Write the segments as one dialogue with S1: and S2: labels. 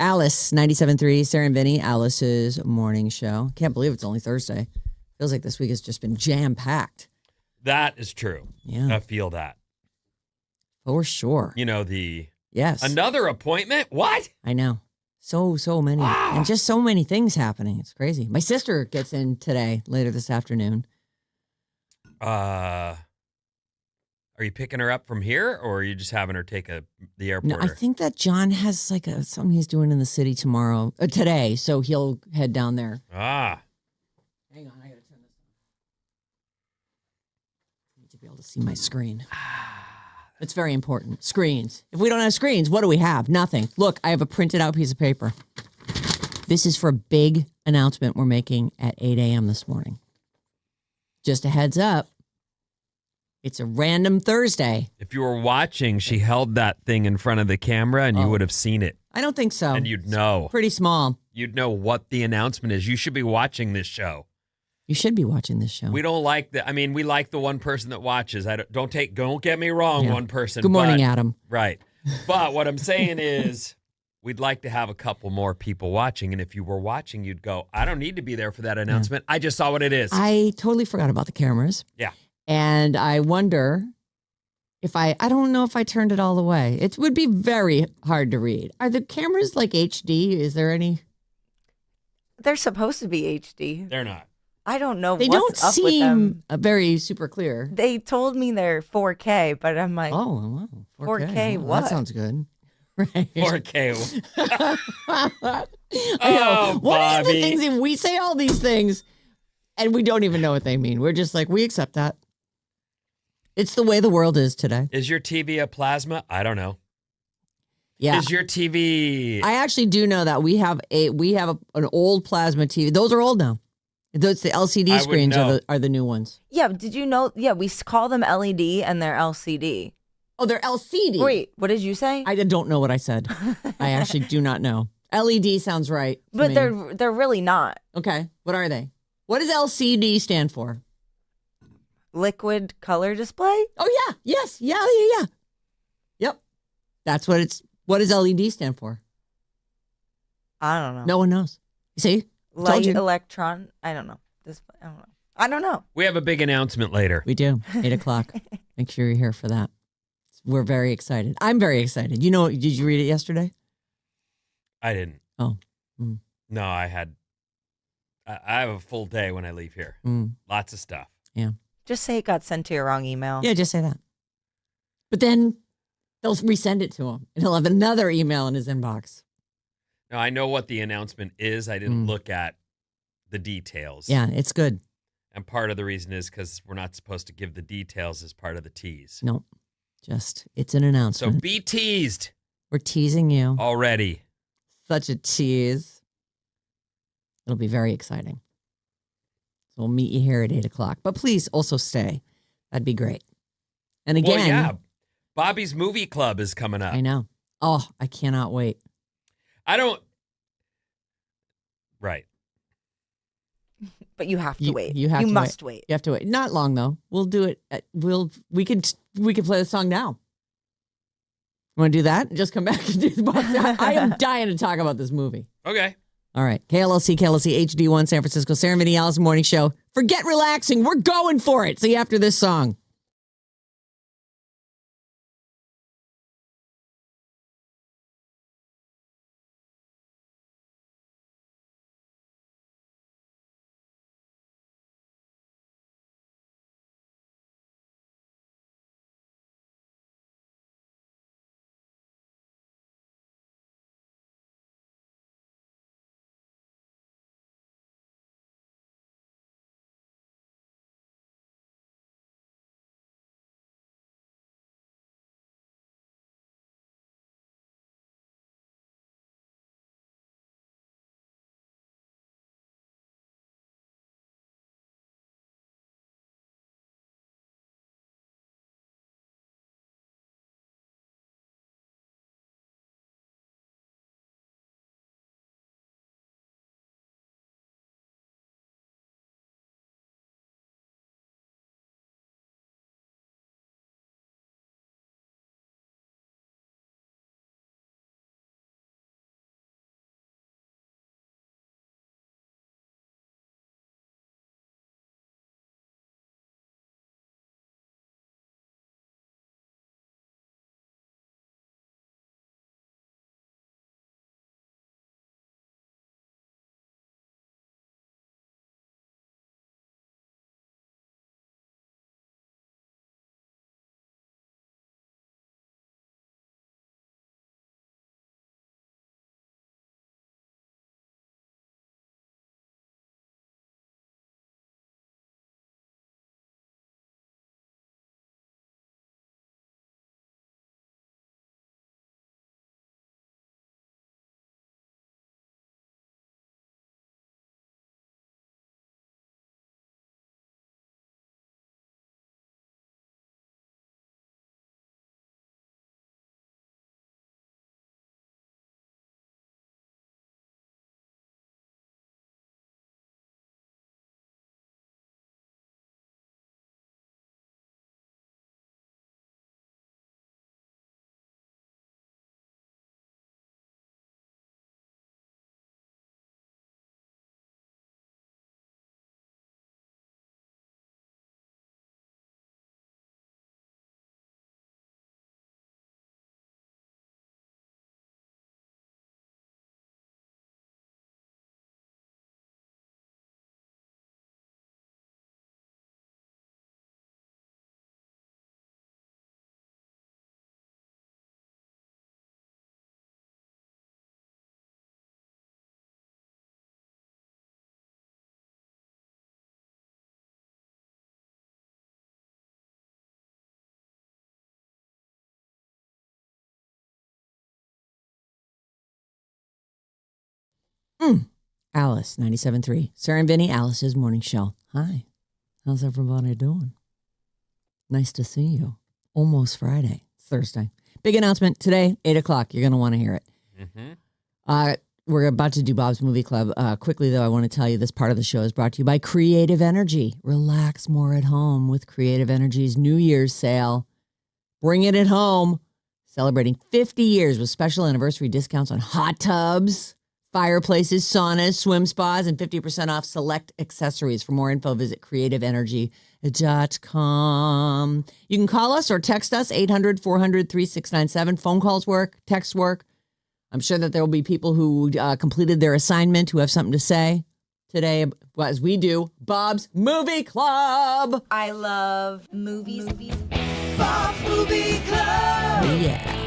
S1: Alice, 97.3, Sarah and Vinnie, Alice's morning show. Can't believe it's only Thursday. Feels like this week has just been jam-packed.
S2: That is true.
S1: Yeah.
S2: I feel that.
S1: For sure.
S2: You know,
S1: Yes.
S2: Another appointment? What?
S1: I know. So many. And just so many things happening. It's crazy. My sister gets in today, later this afternoon.
S2: Are you picking her up from here, or are you just having her take the airport?
S1: No, I think that John has something he's doing in the city today, so he'll head down there.
S2: Ah.
S1: Hang on, I gotta turn this on. I need to be able to see my screen. It's very important. Screens. If we don't have screens, what do we have? Nothing. Look, I have a printed out piece of paper. This is for a big announcement we're making at 8 a.m. this morning. Just a heads up. It's a random Thursday.
S2: If you were watching, she held that thing in front of the camera and you would have seen it.
S1: I don't think so.
S2: And you'd know.
S1: It's pretty small.
S2: You'd know what the announcement is. You should be watching this show.
S1: You should be watching this show.
S2: We don't like we like the one person that watches. Don't get me wrong, one person.
S1: Good morning, Adam.
S2: Right. But what I'm saying is we'd like to have a couple more people watching. And if you were watching, you'd go, I don't need to be there for that announcement. I just saw what it is.
S1: I totally forgot about the cameras.
S2: Yeah.
S1: And I wonder if I don't know if I turned it all the way. It would be very hard to read. Are the cameras like HD? Is there any?
S3: They're supposed to be HD.
S2: They're not.
S3: I don't know
S1: They
S3: what's
S1: don't
S3: up with them.
S1: seem very super clear.
S3: They told me they're 4K, but I'm like,
S1: Oh, wow.
S3: 4K
S1: Oh,
S3: what?
S1: That sounds good. Right.
S2: 4K.
S1: I know.
S2: Oh,
S1: What are the
S2: Bobby.
S1: things if we say all these things and we don't even know what they mean? We're just like, we accept that. It's the way the world is today.
S2: Is your TV a plasma? I don't know.
S1: Yeah.
S2: Is your TV?
S1: I actually do know that we have an old plasma TV. Those are old now. Those the LCD
S2: I would
S1: screens
S2: know.
S1: are the new ones.
S3: yeah, did you know? Yeah, we call them LED and they're LCD.
S1: Oh, they're LCD.
S3: Wait, what did you say?
S1: I don't know what I said. I actually do not know. LED sounds right. to
S3: But
S1: me.
S3: they're really not.
S1: Okay. What are they? What does LCD stand for?
S3: Liquid color display?
S1: Oh yeah. Yes. Yeah. Yep. That's what it's. What does LED stand for?
S3: I don't know.
S1: No one knows. See? Told
S3: Light
S1: you.
S3: electron? I don't know. I don't know.
S2: We have a big announcement later.
S1: We do. 8:00. Make sure you're here for that. We're very excited. I'm very excited. You know, did you read it yesterday?
S2: I didn't.
S1: Oh. Mm.
S2: No, I have a full day when I leave here.
S1: Mm.
S2: Lots of stuff.
S1: Yeah.
S3: Just say it got sent to your wrong email.
S1: Yeah, just say that. But then they'll resend it to him, and he'll have another email in his inbox.
S2: Now, I know what the announcement is. I didn't look at the details.
S1: Yeah, it's good.
S2: And part of the reason is because we're not supposed to give the details as part of the tease.
S1: Nope. Just, it's an
S2: So
S1: announcement.
S2: be teased
S1: We're teasing you.
S2: already.
S1: Such a tease. It'll be very exciting. So we'll meet you here at 8:00. But please also stay. That'd be great. And again,
S2: Well, yeah. Bobby's Movie Club is coming up.
S1: I know. Oh, I cannot wait.
S2: Right.
S3: But you have to wait.
S1: You have to
S3: must wait.
S1: You have to wait. Not long though. We'll do it. We could play the song now. Want to do that? Just come back and do the box. I am dying to talk about this movie.
S2: Okay.
S1: All right. KLLC HD1 San Francisco. Sarah and Vinnie Alice Morning Show. Forget relaxing. We're going for it. See you after this song. Alice, 97.3. Sarah and Vinnie, Alice's morning show. Hi. How's everybody doing? Nice to see you. Almost Friday. It's Thursday. Big announcement today, 8 o'clock. You're going to want to hear it. We're about to do Bob's Movie Club. Quickly, though, I want to tell you this part of the show is brought to you by Creative Energy. Relax more at home with Creative Energy's New Year's sale. Bring it at home. Celebrating 50 years with special anniversary discounts on hot tubs, fireplaces, saunas, swim spas, and 50% off select accessories. For more info, visit creativeenergy.com. You can call us or text us, 800-400-3697. Phone calls work, text work. I'm sure that there will be people who completed their assignment who have something to say today, as we do. Bob's Movie Club.
S3: I love movies.
S4: Bob's Movie Club.
S1: Yeah.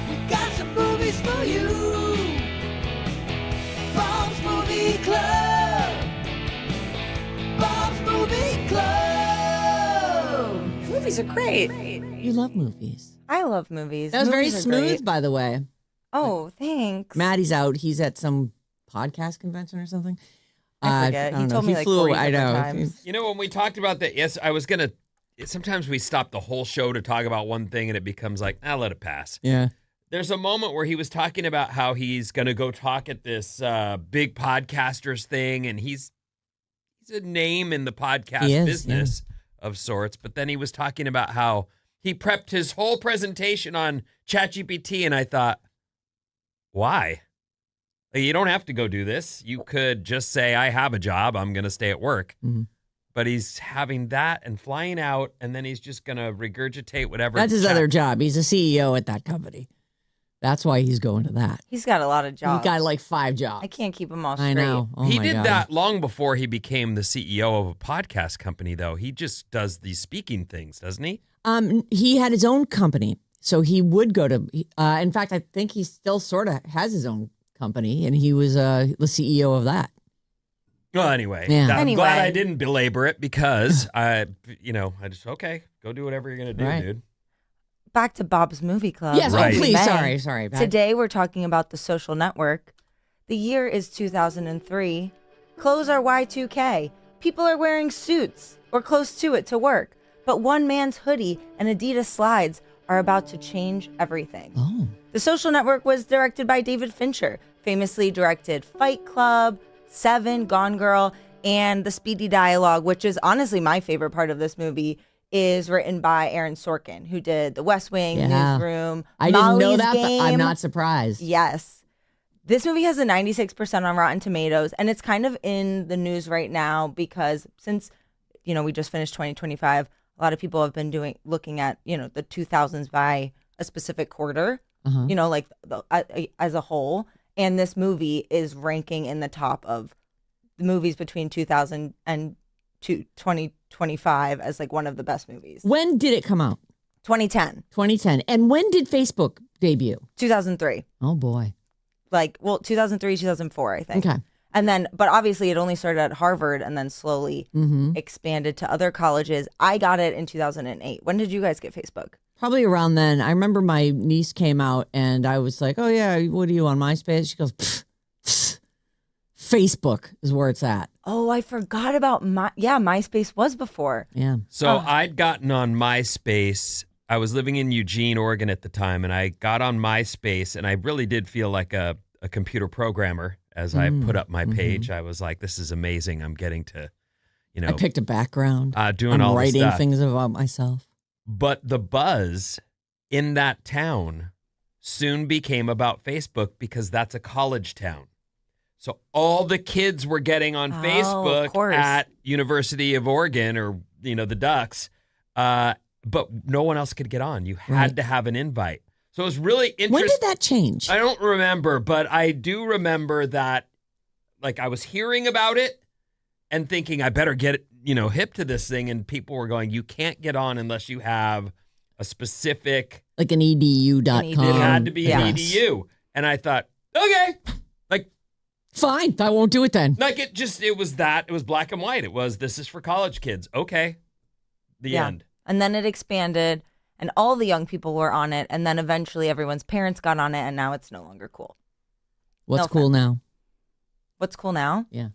S4: We got some movies for you. Bob's Movie Club. Bob's Movie Club.
S3: Movies are great.
S1: You love movies.
S3: I love movies.
S1: That was very
S3: Movies are
S1: smooth,
S3: great.
S1: by the way.
S3: Oh, thanks.
S1: Maddie's out. He's at some podcast convention or something.
S3: I forget. He
S1: don't know.
S3: told me like
S1: flew
S3: 40
S1: away.
S3: different
S1: I know.
S3: times.
S2: You know, when we talked about that, yes, I was going to, sometimes we stop the whole show to talk about one thing and it becomes like, let it pass.
S1: Yeah.
S2: There's a moment where he was talking about how he's going to go talk at this big podcasters thing, and he's a name in the podcast
S1: He is,
S2: business of sorts. But then he was talking about how he prepped his whole presentation on ChatGPT, and I thought, why? Like, you don't have to go do this. You could just say, I have a job. I'm going to stay at work.
S1: Mhm.
S2: But he's having that and flying out, and then he's just going to regurgitate whatever.
S1: That's his other job. He's a CEO at that company. That's why he's going to that.
S3: He's got a lot of jobs.
S1: He's got like 5 jobs.
S3: I can't keep them all straight.
S1: I know. Oh
S2: He
S1: my
S2: did
S1: God.
S2: that long before he became the CEO of a podcast company, though. He just does these speaking things, doesn't he?
S1: He had his own company, so he would go to. In fact, I think he still sort of has his own company, and he was the CEO of that.
S2: Well, anyway,
S1: Yeah.
S2: I'm glad I didn't belabor it because I just, okay, go do whatever you're going to do,
S1: Right.
S2: dude.
S3: Back to Bob's Movie Club.
S1: Yes,
S2: Right.
S1: oh please,
S3: May.
S1: sorry. Back.
S3: Today we're talking about The Social Network. The year is 2003. Clothes are Y2K. People are wearing suits or close to it to work. But one man's hoodie and Adidas slides are about to change everything.
S1: Oh,
S3: The Social Network was directed by David Fincher, famously directed Fight Club, Seven, Gone Girl, and the Speedy Dialogue, which is honestly my favorite part of this movie, is written by Aaron Sorkin, who did The West Wing,
S1: Yeah.
S3: Newsroom,
S1: I didn't know
S3: Molly's
S1: that, but I'm
S3: Game.
S1: not surprised.
S3: Yes. This movie has a 96% on Rotten Tomatoes, and it's kind of in the news right now because since, we just finished 2025, a lot of people have been looking at, the 2000s by a specific quarter, like as a whole. And this movie is ranking in the top of the movies between 2000 and 2025 as like one of the best movies.
S1: When did it come out?
S3: 2010,
S1: 2010. And when did Facebook debut?
S3: 2003.
S1: Oh boy.
S3: 2003, 2004, I think.
S1: Okay.
S3: And then, but obviously it only started at Harvard and then slowly expanded to other colleges. I got it in 2008. When did you guys get Facebook?
S1: Probably around then. I remember my niece came out and I was like, oh yeah, what are you on MySpace? She goes, pfft, pfft. Facebook is where it's at.
S3: Oh, I forgot about MySpace was before.
S1: Yeah.
S2: So I'd gotten on MySpace. I was living in Eugene, Oregon at the time, and I got on MySpace, and I really did feel like a computer programmer as I put up my page. I was like, this is amazing. I'm getting to,
S1: I picked a background.
S2: doing
S1: I'm
S2: all
S1: writing
S2: this stuff.
S1: things about myself.
S2: But the buzz in that town soon became about Facebook because that's a college town. So all the kids were getting on
S3: of
S2: Facebook
S3: course.
S2: at University of Oregon or, the Ducks, but no one else could get on. You had
S1: Right.
S2: to have an invite. So it was really interesting.
S1: When did that change?
S2: I don't remember, but I do remember that, like, I was hearing about it and thinking I better get, hip to this thing. And people were going, you can't get on unless you have a specific,
S1: Like an edu.com.
S2: it had to be
S3: Yes.
S2: an EDU. And I thought, okay,
S1: Fine. I won't do it then.
S2: it was black and white. It was, this is for college kids. Okay. The end.
S3: And then it expanded and all the young people were on it. And then eventually everyone's parents got on it and now it's no longer cool.
S1: What's
S3: No
S1: cool now?
S3: What's cool now?
S1: Yeah.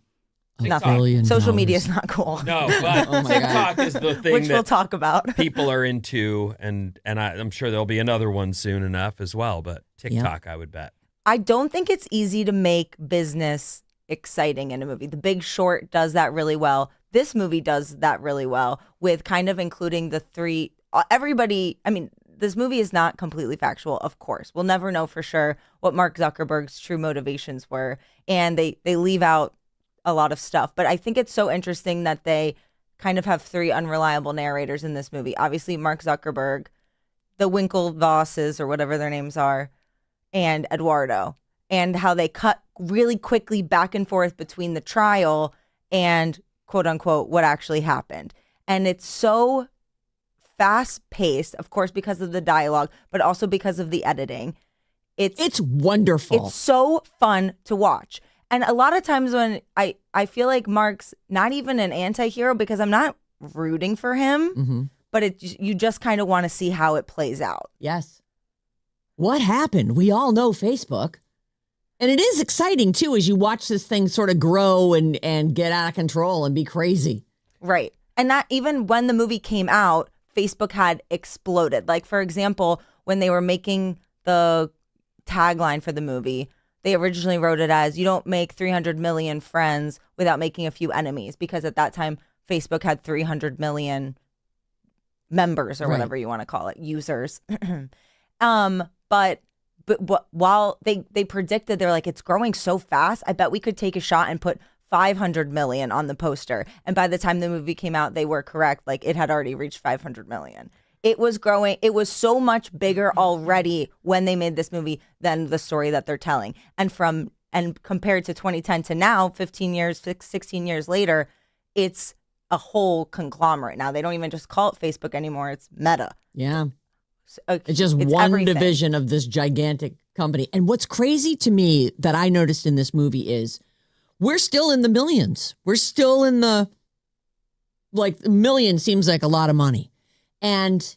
S2: TikTok.
S1: $1 billion.
S3: Social media is not cool.
S2: No, but
S1: Oh my
S2: TikTok is the thing
S3: Which we'll
S2: that
S3: talk about.
S2: people are into, and I'm sure there'll be another one soon enough as well. But TikTok, I would bet.
S3: I don't think it's easy to make business exciting in a movie. The Big Short does that really well. This movie does that really well with kind of including the three. Everybody, I mean, this movie is not completely factual, of course. We'll never know for sure what Mark Zuckerberg's true motivations were. And they leave out a lot of stuff. But I think it's so interesting that they kind of have three unreliable narrators in this movie. Obviously, Mark Zuckerberg, the Winklevosses or whatever their names are, and Eduardo, and how they cut really quickly back and forth between the trial and quote unquote what actually happened. And it's so fast paced, of course, because of the dialogue, but also because of the editing.
S1: It's wonderful.
S3: It's so fun to watch. And a lot of times when I feel like Mark's not even an anti-hero because I'm not rooting for him, but you just kind of want to see how it plays out.
S1: Yes. What happened? We all know Facebook. And it is exciting, too, as you watch this thing sort of grow and get out of control and be crazy.
S3: Right. And that even when the movie came out, Facebook had exploded. Like, for example, when they were making the tagline for the movie, they originally wrote it as, you don't make 300 million friends without making a few enemies, because at that time, Facebook had 300 million members or whatever you want to call it, users. But while they predicted, they're like, it's growing so fast, I bet we could take a shot and put 500 million on the poster. And by the time the movie came out, they were correct. Like, it had already reached 500 million. It was growing. It was so much bigger already when they made this movie than the story that they're telling. And compared to 2010 to now, 16 years later, it's a whole conglomerate now. They don't even just call it Facebook anymore. It's Meta.
S1: Yeah. It's just one
S3: everything.
S1: division of this gigantic company. And what's crazy to me that I noticed in this movie is we're still in the millions. We're still in the, like, million seems like a lot of money. And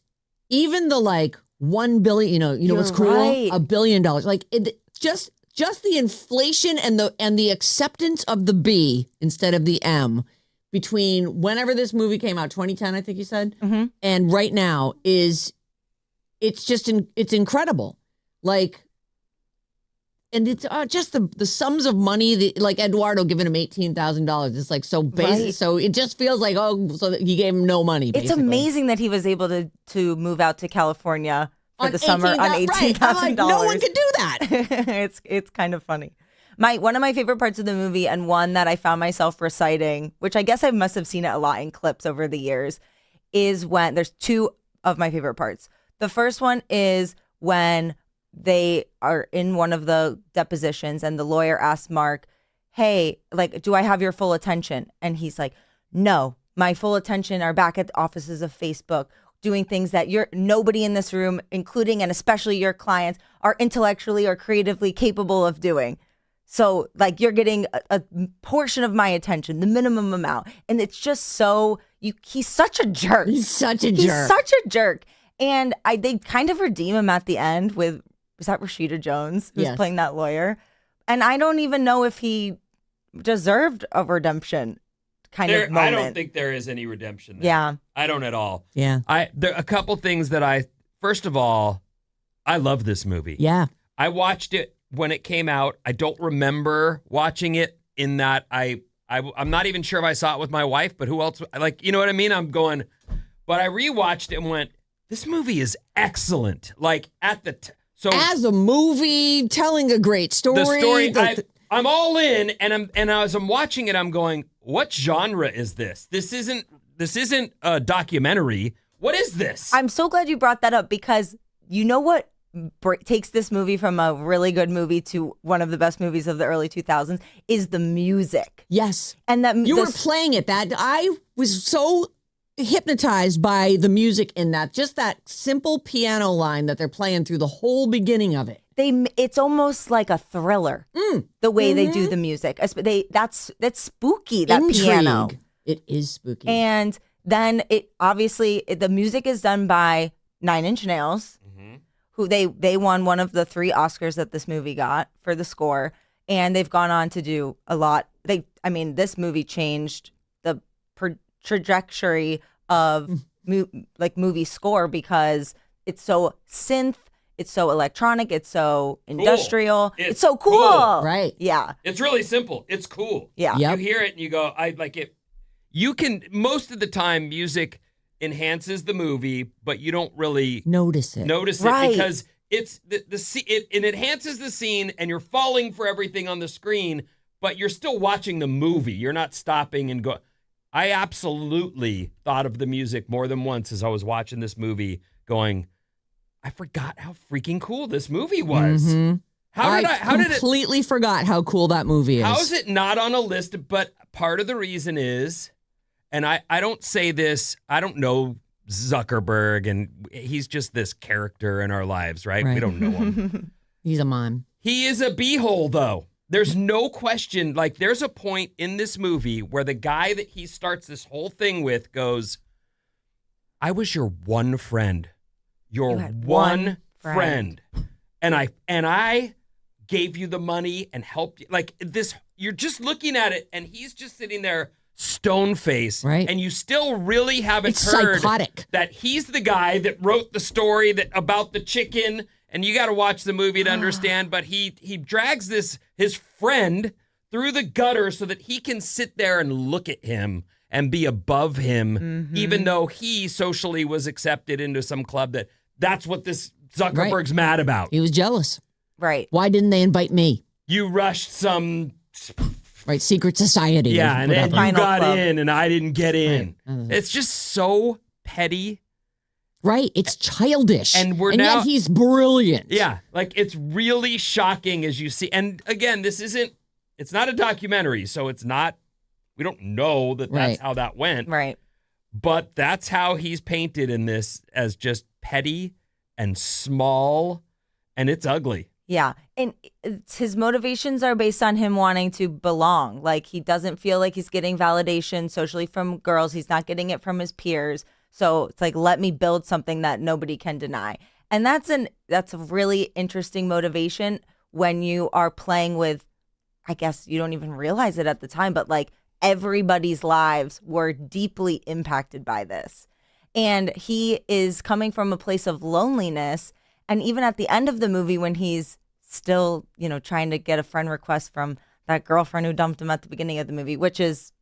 S1: even the, like, 1 billion, you know what's cool?
S3: Right.
S1: $1 billion. Like, just the inflation and the acceptance of the B instead of the M between whenever this movie came out, 2010, I think you said, and right now it's incredible. Like, and it's just the sums of money, like Eduardo giving him $18,000. It's like so basic.
S3: Right.
S1: So it just feels like, so he gave him no money.
S3: It's
S1: basically.
S3: amazing that he was able to move out to California for
S1: On
S3: the summer on $18,000.
S1: Right. I'm like, no one could do that.
S3: It's kind of funny. One of my favorite parts of the movie, and one that I found myself reciting, which I guess I must have seen it a lot in clips over the years, is when there's two of my favorite parts. The first one is when they are in one of the depositions and the lawyer asks Mark, hey, like, do I have your full attention? And he's like, no, my full attention are back at the offices of Facebook doing things that nobody in this room, including and especially your clients, are intellectually or creatively capable of doing. So, like, you're getting a portion of my attention, the minimum amount. And it's just so, he's such a jerk.
S1: He's such a jerk.
S3: He's such a jerk. And they kind of redeem him at the end with, was that Rashida Jones who's playing that lawyer? And I don't even know if he deserved a redemption kind of moment.
S2: I don't think there is any redemption there.
S3: Yeah.
S2: I don't at all.
S1: Yeah.
S2: There are a couple things that first of all, I love this movie.
S1: Yeah.
S2: I watched it when it came out. I don't remember watching it in that I'm not even sure if I saw it with my wife, but who else? Like, you know what I mean? I'm going, but I rewatched it and went, this movie is excellent. Like, at the so
S1: as a movie telling a great story.
S2: the story, I'm all in, and as I'm watching it, I'm going, what genre is this? This isn't a documentary. What is this?
S3: I'm so glad you brought that up, because you know what takes this movie from a really good movie to one of the best movies of the early 2000s is the music.
S1: Yes.
S3: And that
S1: You were playing it. That I was so hypnotized by the music in that, just that simple piano line that they're playing through the whole beginning of it.
S3: It's almost like a thriller the way they do the music. That's spooky, that
S1: Intrigue.
S3: piano.
S1: It is spooky.
S3: And then the music is done by 9 Inch Nails, who they won one of the 3 Oscars that this movie got for the score. And they've gone on to do a lot. This movie changed the trajectory of movie score because it's so synth, it's so electronic, it's so industrial, it's so cool.
S1: Right.
S3: Yeah.
S2: It's really simple. It's cool.
S3: Yeah.
S1: Yep.
S2: You hear it and you go, I like it. You can, most of the time, music enhances the movie, but you don't really
S1: Notice it.
S3: Right.
S2: because it's it enhances the scene and you're falling for everything on the screen, but you're still watching the movie. You're not stopping and go. I absolutely thought of the music more than once as I was watching this movie going, I forgot how freaking cool this movie was.
S1: Mm-hmm.
S2: How did it
S1: completely forgot how cool that movie is.
S2: How is it not on a list? But part of the reason is, and I don't say this, I don't know Zuckerberg, and he's just this character in our lives, right? We don't know him.
S1: He's a mime.
S2: He is a beehole, though. There's no question. Like, there's a point in this movie where the guy that he starts this whole thing with goes, I was your one friend. Your one friend. And I gave you the money and helped you. Like this, you're just looking at it and he's just sitting there stone faced.
S1: Right.
S2: And you still really haven't
S1: It's
S2: heard
S1: psychotic.
S2: that he's the guy that wrote the story about the chicken. And you got to watch the movie to understand. But he drags his friend through the gutter so that he can sit there and look at him and be above him, even though he socially was accepted into some club that's what this Zuckerberg's mad about.
S1: He was jealous.
S3: Right.
S1: Why didn't they invite me?
S2: You rushed some,
S1: Right, secret society.
S2: yeah,
S1: or
S2: and then
S1: whatever.
S2: you got
S3: Club.
S2: in and I didn't get in.
S1: Right.
S2: It's just so petty.
S1: Right, it's childish.
S2: And we're
S1: and
S2: now-
S1: yet he's brilliant.
S2: Yeah, like it's really shocking as you see. And again, it's not a documentary, so we don't know that that's
S1: Right.
S2: how that went.
S3: Right.
S2: But that's how he's painted in this, as just petty and small, and it's ugly.
S3: Yeah. And his motivations are based on him wanting to belong. Like, he doesn't feel like he's getting validation socially from girls. He's not getting it from his peers. So it's like, let me build something that nobody can deny. And that's a really interesting motivation when you are playing with, I guess you don't even realize it at the time, but like everybody's lives were deeply impacted by this. And he is coming from a place of loneliness. And even at the end of the movie, when he's still, trying to get a friend request from that girlfriend who dumped him at the beginning of the movie, which is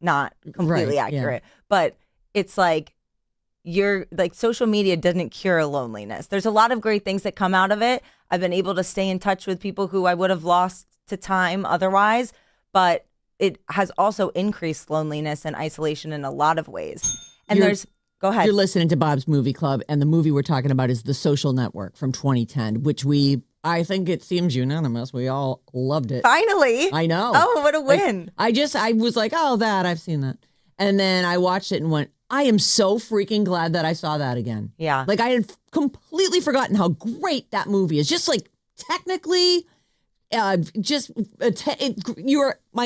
S3: not completely
S1: Right, yeah.
S3: accurate, but it's like, social media doesn't cure loneliness. There's a lot of great things that come out of it. I've been able to stay in touch with people who I would have lost to time otherwise, but it has also increased loneliness and isolation in a lot of ways. And go ahead.
S1: You're listening to Bob's Movie Club, and the movie we're talking about is The Social Network from 2010, which I think it seems unanimous. We all loved it.
S3: Finally.
S1: I know.
S3: Oh, what a win.
S1: I was like, oh, I've seen that. And then I watched it and went, I am so freaking glad that I saw that again.
S3: Yeah.
S1: Like, I had completely forgotten how great that movie is. Just like technically, my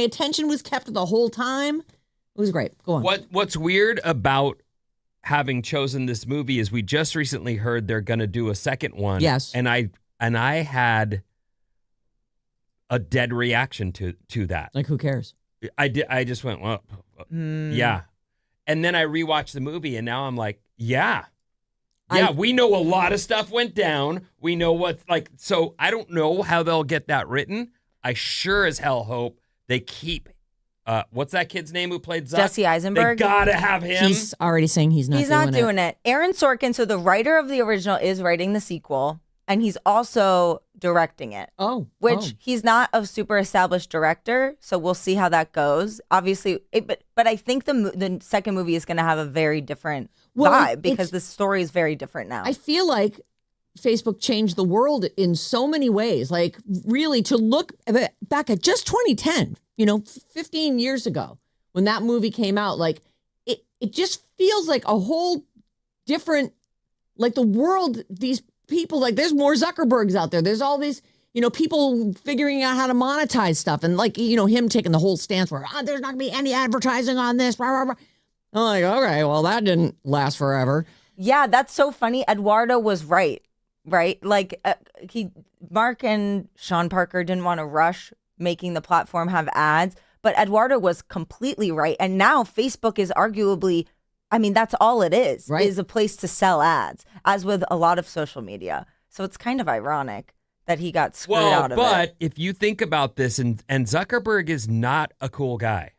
S1: attention was kept the whole time. It was great. Go on.
S2: What's weird about having chosen this movie is we just recently heard they're going to do a second one.
S1: Yes.
S2: And I had a dead reaction to that.
S1: Like, who cares?
S2: I just went, well, yeah. And then I rewatched the movie and now I'm like, yeah, we know a lot of stuff went down. We know so I don't know how they'll get that written. I sure as hell hope they keep, what's that kid's name who played Zuck?
S3: Jesse Eisenberg.
S2: They gotta have him.
S1: He's already saying he's not doing it.
S3: Aaron Sorkin, so the writer of the original, is writing the sequel, and he's also directing it. Which he's not a super established director, so we'll see how that goes. Obviously, but I think the second movie is going to have a very different vibe because the story is very different now.
S1: I feel like Facebook changed the world in so many ways. Like, really, to look back at just 2010, 15 years ago, when that movie came out, like, it just feels like a whole different, like, the world, these people, like, there's more Zuckerbergs out there. There's all these, people figuring out how to monetize stuff. And like, him taking the whole stance where, there's not gonna be any advertising on this. Rah, rah, rah. I'm like, okay, well, that didn't last forever.
S3: Yeah, that's so funny. Eduardo was right? Like, Mark and Sean Parker didn't want to rush making the platform have ads. But Eduardo was completely right. And now Facebook is arguably, I mean, that's all it is a place to sell ads, as with a lot of social media. So it's kind of ironic that he got screwed out of it.
S2: But if you think about this, and Zuckerberg is not a cool guy.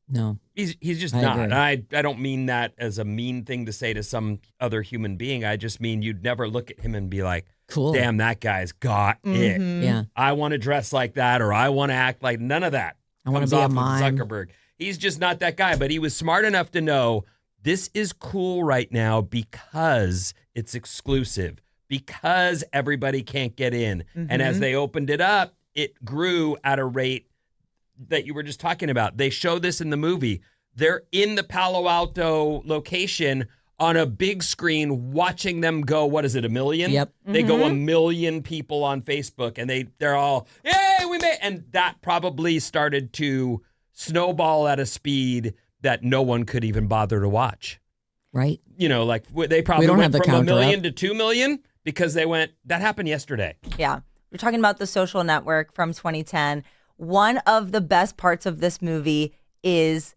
S1: No.
S2: He's just not. And I don't mean that as a mean thing to say to some other human being. I just mean you'd never look at him and be like, cool. Damn, that guy's got it.
S1: Yeah.
S2: I want to dress like that, or I want to act like none of that.
S1: I want to be a mime.
S2: Zuckerberg. He's just not that guy, but he was smart enough to know this is cool right now because it's exclusive, because everybody can't get in. And as they opened it up, it grew at a rate that you were just talking about. They show this in the movie. They're in the Palo Alto location on a big screen watching them go, what is it, 1 million?
S1: Yep.
S2: They go 1 million people on Facebook, and they're all, yay, we made. And that probably started to snowball at a speed that no one could even bother to watch.
S1: Right.
S2: You know, like they probably
S1: don't
S2: went
S1: have the
S2: from 1
S1: counter
S2: million
S1: up.
S2: to 2 million because they went, that happened yesterday.
S3: Yeah. We're talking about The Social Network from 2010. One of the best parts of this movie is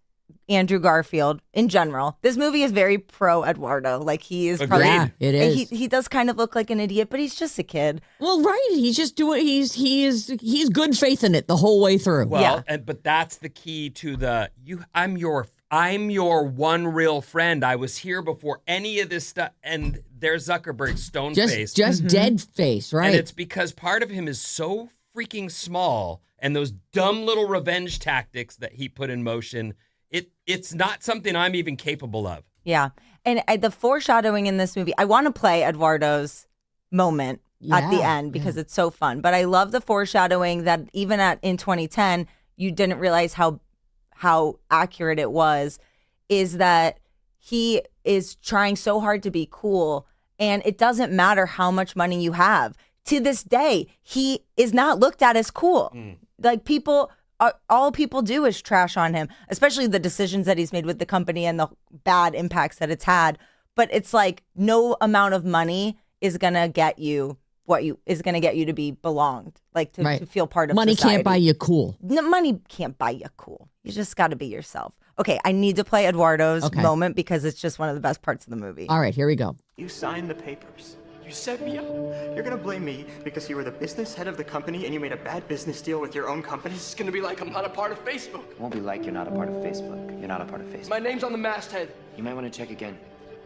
S3: Andrew Garfield in general. This movie is very pro Eduardo. Like he is probably,
S1: yeah, it is.
S3: He does kind of look like an idiot, but he's just a kid.
S1: Well, right. He's just doing. He's good faith in it the whole way through.
S2: Well, but that's the key to the I'm your one real friend. I was here before any of this stuff, and there's Zuckerberg's stone face.
S1: Just dead face, right?
S2: And it's because part of him is so freaking small, and those dumb little revenge tactics that he put in motion. It's not something I'm even capable of.
S3: Yeah. And the foreshadowing in this movie, I want to play Eduardo's moment at the end because it's so fun. But I love the foreshadowing that even in 2010, you didn't realize how accurate it was, is that he is trying so hard to be cool, and it doesn't matter how much money you have. To this day, he is not looked at as cool. Like all people do is trash on him, especially the decisions that he's made with the company and the bad impacts that it's had. But it's like no amount of money is going to get you to be belonged, like to feel part of
S1: money
S3: society.
S1: can't buy you cool.
S3: No, money can't buy you cool. You just got to be yourself. Okay, I need to play Eduardo's moment because it's just one of the best parts of the movie.
S1: All right, here we go.
S5: You signed the papers. You set me up. You're gonna blame me because you were the business head of the company and you made a bad business deal with your own company?
S6: It's gonna be like I'm not a part of Facebook.
S7: It won't be like you're not a part of Facebook. You're not a part of Facebook.
S6: My name's on the masthead.
S7: You might want to check again.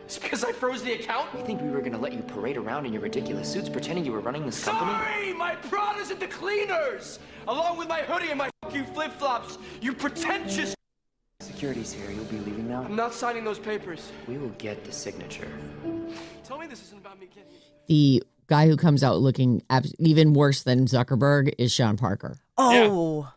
S6: It's because I froze the account?
S7: You think we were gonna let you parade around in your ridiculous suits pretending you were running this company?
S6: Sorry! My Prada's at the cleaners! Along with my hoodie and my you flip-flops, you pretentious.
S7: Security's here. You'll be leaving now?
S6: I'm not signing those papers.
S7: We will get the signature.
S6: Tell me this isn't about me getting...
S1: The guy who comes out looking even worse than Zuckerberg is Sean Parker.
S3: Oh.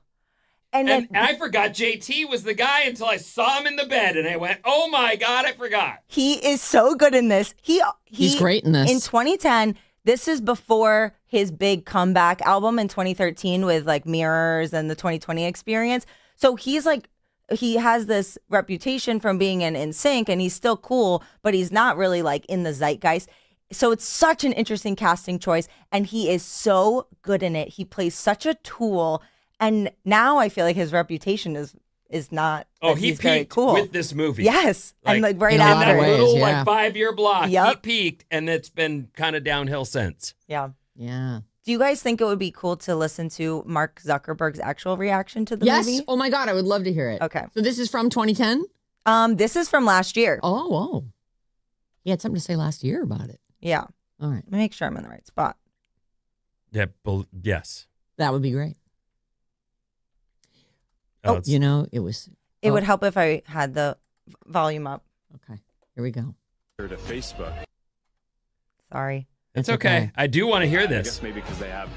S2: Yeah.
S3: And
S2: I forgot JT was the guy until I saw him in the bed, and I went, oh my God, I forgot.
S3: he is so good in this.
S1: He's great in this.
S3: In 2010, this is before his big comeback album in 2013 with like Mirrors and the 2020 Experience. So he's like, he has this reputation from being in NSYNC, and he's still cool, but he's not really like in the zeitgeist. So it's such an interesting casting choice, and he is so good in it. He plays such a tool, and now I feel like his reputation is not.
S2: Oh, he
S3: he's very
S2: peaked
S3: cool
S2: with this movie.
S3: Yes, and like right
S1: in a lot
S3: after
S1: of
S2: That
S3: it.
S1: ways.
S2: little
S1: yeah.
S2: like 5-year block, he
S3: Yep.
S2: peaked, and it's been kind of downhill since.
S3: Yeah.
S1: Yeah.
S3: Do you guys think it would be cool to listen to Mark Zuckerberg's actual reaction to the
S1: Yes.
S3: movie?
S1: Oh my God, I would love to hear it.
S3: Okay.
S1: So this is from 2010.
S3: This is from last year.
S1: Oh. He had something to say last year about it.
S3: Yeah.
S1: All right.
S3: Let me make sure I'm in the right spot.
S2: Yeah, yes.
S1: That would be great.
S2: It's-
S1: You know, it was.
S3: It would help if I had the volume up.
S1: Okay. Here we go.
S8: To Facebook.
S3: Sorry.
S2: it's okay. I do want to hear
S8: I
S2: this.
S8: guess maybe because they have.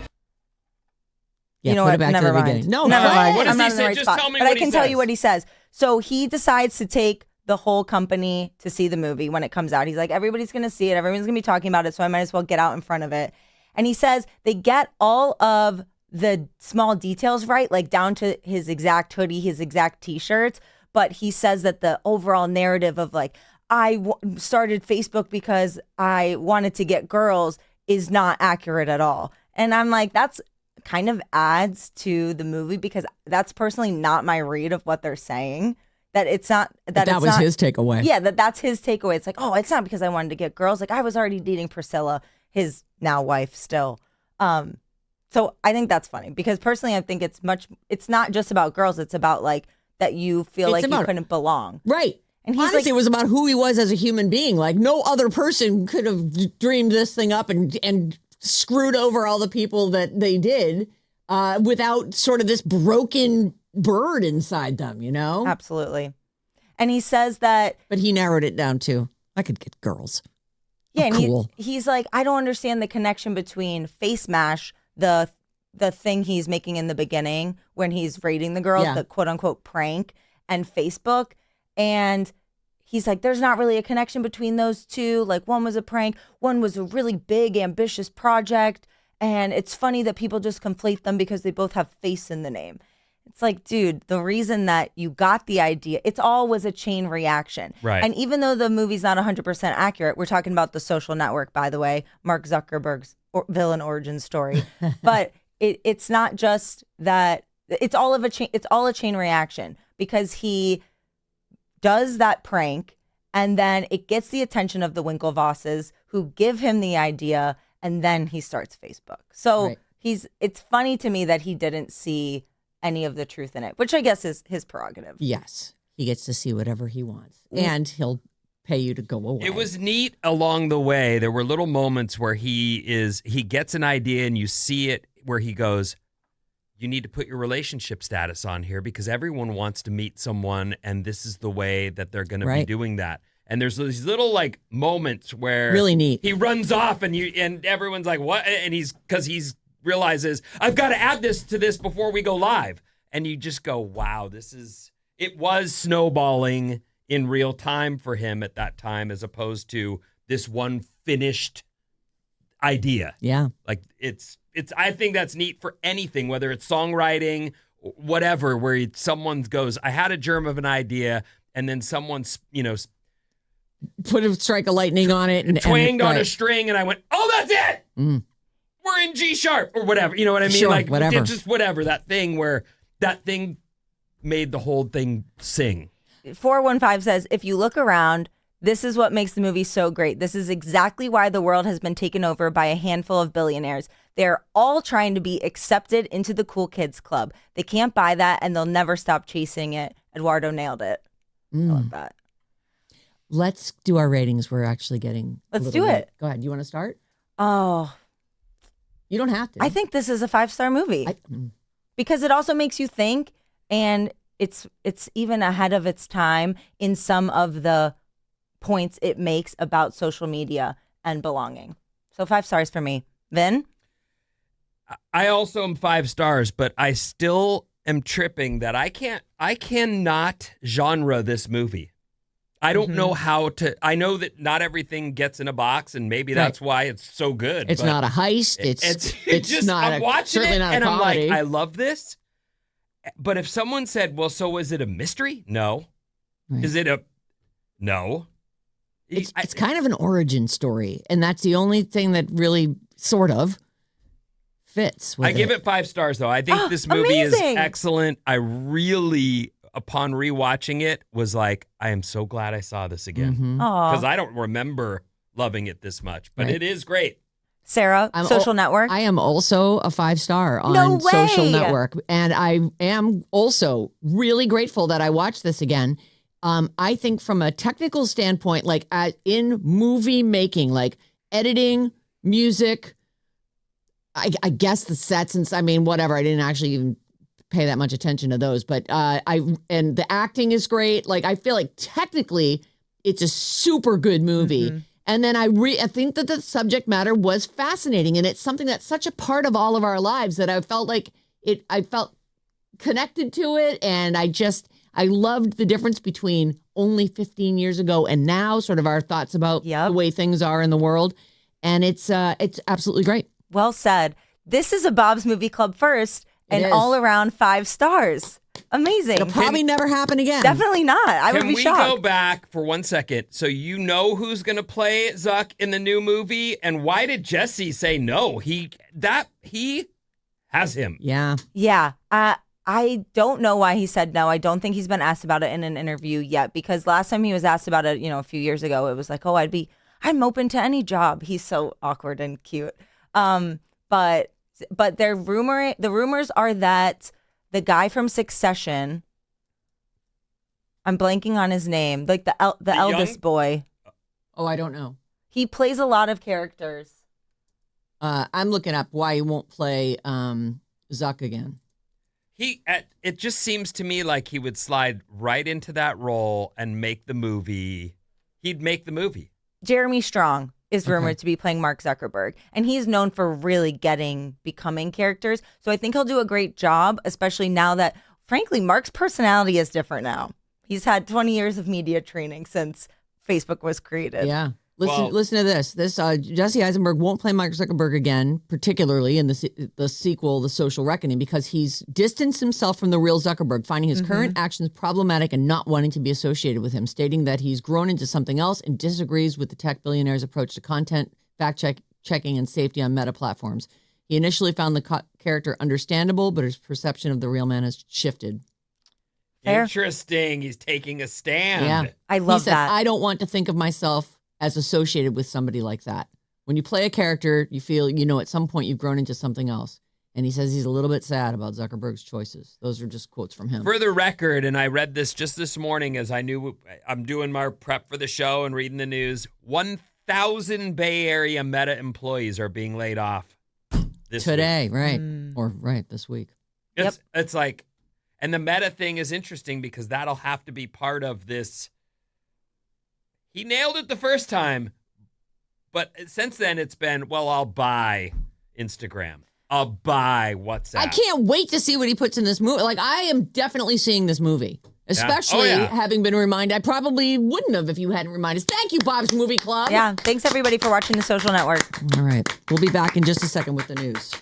S1: Yeah,
S3: You know
S1: put
S3: what?
S1: it back
S3: Never
S1: to the
S3: mind.
S1: beginning. No,
S3: Never
S1: no.
S3: mind.
S2: What does
S3: I'm
S2: he
S3: not in the
S2: say?
S3: right
S2: Just
S3: spot.
S2: tell me
S3: but
S2: what
S3: I
S2: he
S3: can tell you
S2: says.
S3: what he says. So he decides to take the whole company to see the movie when it comes out. He's like, everybody's going to see it. Everyone's going to be talking about it. So I might as well get out in front of it. And he says they get all of the small details right, like down to his exact hoodie, his exact T-shirts. But he says that the overall narrative of like, I started Facebook because I wanted to get girls is not accurate at all. And I'm like, that's kind of adds to the movie because that's personally not my read of what they're saying. That it's not that
S1: That was his takeaway.
S3: Yeah, that's his takeaway. It's like, oh, it's not because I wanted to get girls. Like I was already dating Priscilla, his now wife still. So I think that's funny because personally I think it's not just about girls. It's about like that you feel like you couldn't belong.
S1: Right.
S3: And he's
S1: honestly,
S3: like,
S1: it was about who he was as a human being. Like no other person could have dreamed this thing up and screwed over all the people that they did without sort of this broken bird inside them, you know?
S3: Absolutely. And he says that.
S1: But he narrowed it down to, I could get girls.
S3: Yeah, and
S1: cool.
S3: He's like, I don't understand the connection between Face Mash, the thing he's making in the beginning when he's rating the girls, the quote unquote prank, and Facebook. And he's like, there's not really a connection between those two. Like one was a prank, one was a really big, ambitious project. And it's funny that people just conflate them because they both have face in the name. It's like, dude, the reason that you got the idea, it's all was a chain reaction.
S2: Right.
S3: And even though the movie's not 100% accurate, we're talking about The Social Network, by the way, Mark Zuckerberg's villain origin story. But it's not just that, it's all a chain reaction because he does that prank and then it gets the attention of the Winklevosses who give him the idea and then he starts Facebook. So it's funny to me that he didn't see any of the truth in it, which I guess is his prerogative.
S1: Yes. He gets to see whatever he wants and he'll pay you to go away.
S2: It was neat along the way. There were little moments where he gets an idea and you see it where he goes, you need to put your relationship status on here because everyone wants to meet someone and this is the way that they're going to be doing that. And there's these little like moments where
S1: really neat. He
S2: runs off and everyone's like, what? And because he's realizes I've got to add this to this before we go live. And you just go, wow, it was snowballing in real time for him at that time, as opposed to this one finished idea.
S1: Yeah.
S2: Like I think that's neat for anything, whether it's songwriting, whatever, where someone goes, I had a germ of an idea. And then someone's,
S1: put a strike of lightning on it and
S2: twanged on a string. And I went, oh, that's it. We're in G sharp or whatever. You know what I mean?
S1: Sure,
S2: like
S1: whatever.
S2: Just whatever. That thing where that thing made the whole thing sing.
S3: 415 says, if you look around, this is what makes the movie so great. This is exactly why the world has been taken over by a handful of billionaires. They're all trying to be accepted into the cool kids club. They can't buy that and they'll never stop chasing it. Eduardo nailed it. I love that.
S1: Let's do our ratings. We're actually getting.
S3: Let's do it.
S1: Go ahead. You want to start?
S3: Oh.
S1: You don't have to.
S3: I think this is a 5-star movie because it also makes you think, and it's even ahead of its time in some of the points it makes about social media and belonging. So 5 stars for me. Vin?
S2: I also am 5 stars, but I still am tripping that I cannot genre this movie. I don't know how to. I know that not everything gets in a box, and maybe that's why it's so good.
S1: It's not a heist. It's
S2: just,
S1: not.
S2: I'm watching
S1: certainly
S2: it,
S1: not
S2: and
S1: a
S2: I'm
S1: comedy.
S2: like, I love this. But if someone said, "Well, so is it a mystery?" No.
S1: Right.
S2: Is it a? No.
S1: It's kind of an origin story, and that's the only thing that really sort of fits. With
S2: I give it 5 stars, though. I think this movie is excellent. I really, upon rewatching it, was like, I am so glad I saw this again. Because I don't remember loving it this much, but it is great.
S3: Sarah, Social Network?
S1: I am also a 5-star on Social Network. And I am also really grateful that I watched this again. I think from a technical standpoint, like in movie making, like editing, music, I guess the sets and whatever. I didn't actually even pay that much attention to those, but and the acting is great. Like I feel like technically it's a super good movie. And then I think that the subject matter was fascinating, and it's something that's such a part of all of our lives that I felt like I felt connected to it, and I loved the difference between only 15 years ago and now, sort of our thoughts about the way things are in the world. And it's absolutely great.
S3: Well said. This is a Bob's Movie Club first and all around 5 stars. Amazing.
S1: It'll probably never happen again.
S3: Definitely not. I would be shocked.
S2: Can we go back for 1 second? So you know who's going to play Zuck in the new movie? And why did Jesse say no? He has him.
S1: Yeah.
S3: Yeah. I don't know why he said no. I don't think he's been asked about it in an interview yet, because last time he was asked about it, a few years ago, it was like, oh, I'm open to any job. He's so awkward and cute. But the rumors are that the guy from Succession, I'm blanking on his name, like the eldest boy.
S1: Oh, I don't know.
S3: He plays a lot of characters.
S1: I'm looking up why he won't play Zuck again.
S2: It just seems to me like he would slide right into that role and make the movie. He'd make the movie.
S3: Jeremy Strong is rumored to be playing Mark Zuckerberg, and he's known for really becoming characters. So I think he'll do a great job, especially now that, frankly, Mark's personality is different now. He's had 20 years of media training since Facebook was created.
S1: Yeah. Listen to this. Jesse Eisenberg won't play Mark Zuckerberg again, particularly in the sequel, The Social Reckoning, because he's distanced himself from the real Zuckerberg, finding his current actions problematic and not wanting to be associated with him, stating that he's grown into something else and disagrees with the tech billionaire's approach to content, fact-checking, and safety on meta platforms. He initially found the character understandable, but his perception of the real man has shifted.
S3: Fair.
S2: Interesting. He's taking a stand.
S1: Yeah.
S3: I love
S1: he said,
S3: that.
S1: I don't want to think of myself as associated with somebody like that. When you play a character, you feel, at some point you've grown into something else. And he says he's a little bit sad about Zuckerberg's choices. Those are just quotes from him.
S2: For the record, and I read this just this morning as I knew I'm doing my prep for the show and reading the news, 1,000 Bay Area Meta employees are being laid off
S1: today,
S2: week.
S1: right? Or this week.
S2: It's like, and the Meta thing is interesting because that'll have to be part of this. He nailed it the first time, but since then it's been, well, I'll buy Instagram. I'll buy WhatsApp.
S1: I can't wait to see what he puts in this movie. Like, I am definitely seeing this movie, especially having been reminded. I probably wouldn't have if you hadn't reminded us. Thank you, Bob's Movie Club.
S3: Yeah, thanks everybody for watching The Social Network.
S1: All right, we'll be back in just a second with the news.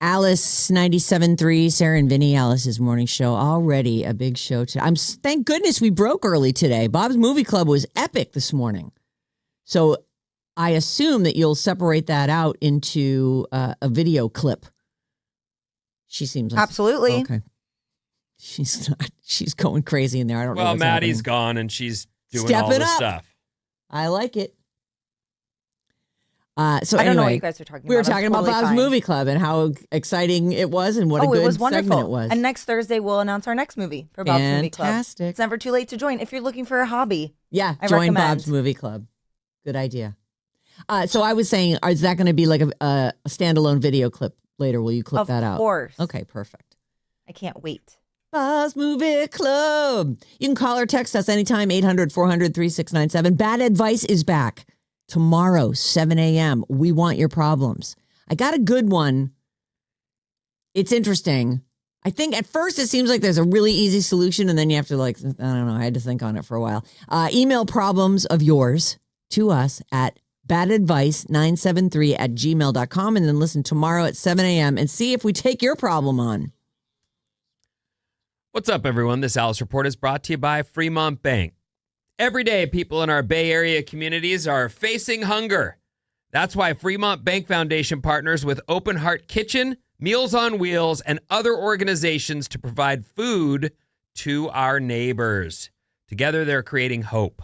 S1: Alice 97.3, Sarah and Vinnie, Alice's morning show. Already a big show today. Thank goodness we broke early today. Bob's Movie Club was epic this morning. So I assume that you'll separate that out into a video clip. She seems like,
S3: Absolutely.
S1: okay. She's not. She's going crazy in there. I don't know.
S2: Well,
S1: what's
S2: Maddie's
S1: happening.
S2: gone and she's doing
S1: Stepping
S2: all the
S1: up.
S2: stuff.
S1: I like it. So
S3: I don't know
S1: anyway,
S3: what you guys are talking about.
S1: we were
S3: I'm
S1: talking about
S3: totally
S1: Bob's
S3: fine.
S1: Movie Club and how exciting it was and what a
S3: Oh,
S1: good
S3: it was wonderful.
S1: segment it was.
S3: And next Thursday, we'll announce our next movie for Bob's Movie Club.
S1: Fantastic.
S3: It's never too late to join if you're looking for a hobby.
S1: Yeah,
S3: I
S1: join
S3: recommend.
S1: Bob's Movie Club. Good idea. So I was saying, is that going to be like a standalone video clip later? Will you clip that out?
S3: Of course.
S1: Okay, perfect.
S3: I can't wait.
S1: Bob's Movie Club. You can call or text us anytime, 800-400-3697. Bad Advice is back tomorrow, 7 a.m. We want your problems. I got a good one. It's interesting. I think at first it seems like there's a really easy solution, and then you have to I don't know, I had to think on it for a while. Email problems of yours to us at badadvice973@gmail.com, and then listen tomorrow at 7 a.m. and see if we take your problem on.
S2: What's up, everyone? This Alice Report is brought to you by Fremont Bank. Every day, people in our Bay Area communities are facing hunger. That's why Fremont Bank Foundation partners with Open Heart Kitchen, Meals on Wheels, and other organizations to provide food to our neighbors. Together, they're creating hope.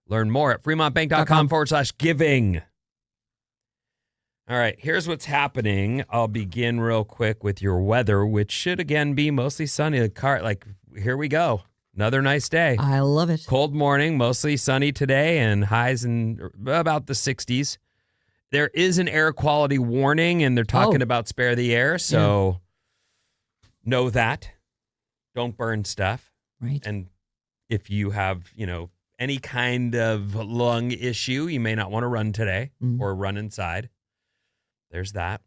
S2: Learn more at fremontbank.com/giving. All right, here's what's happening. I'll begin real quick with your weather, which should again be mostly sunny. Here we go. Another nice day.
S1: I love it.
S2: Cold morning, mostly sunny today, and highs in about the 60s. There is an air quality warning, and they're talking about spare the air, so know that. Don't burn stuff.
S1: Right.
S2: And if you have, any kind of lung issue, you may not want to run today or run inside. There's that.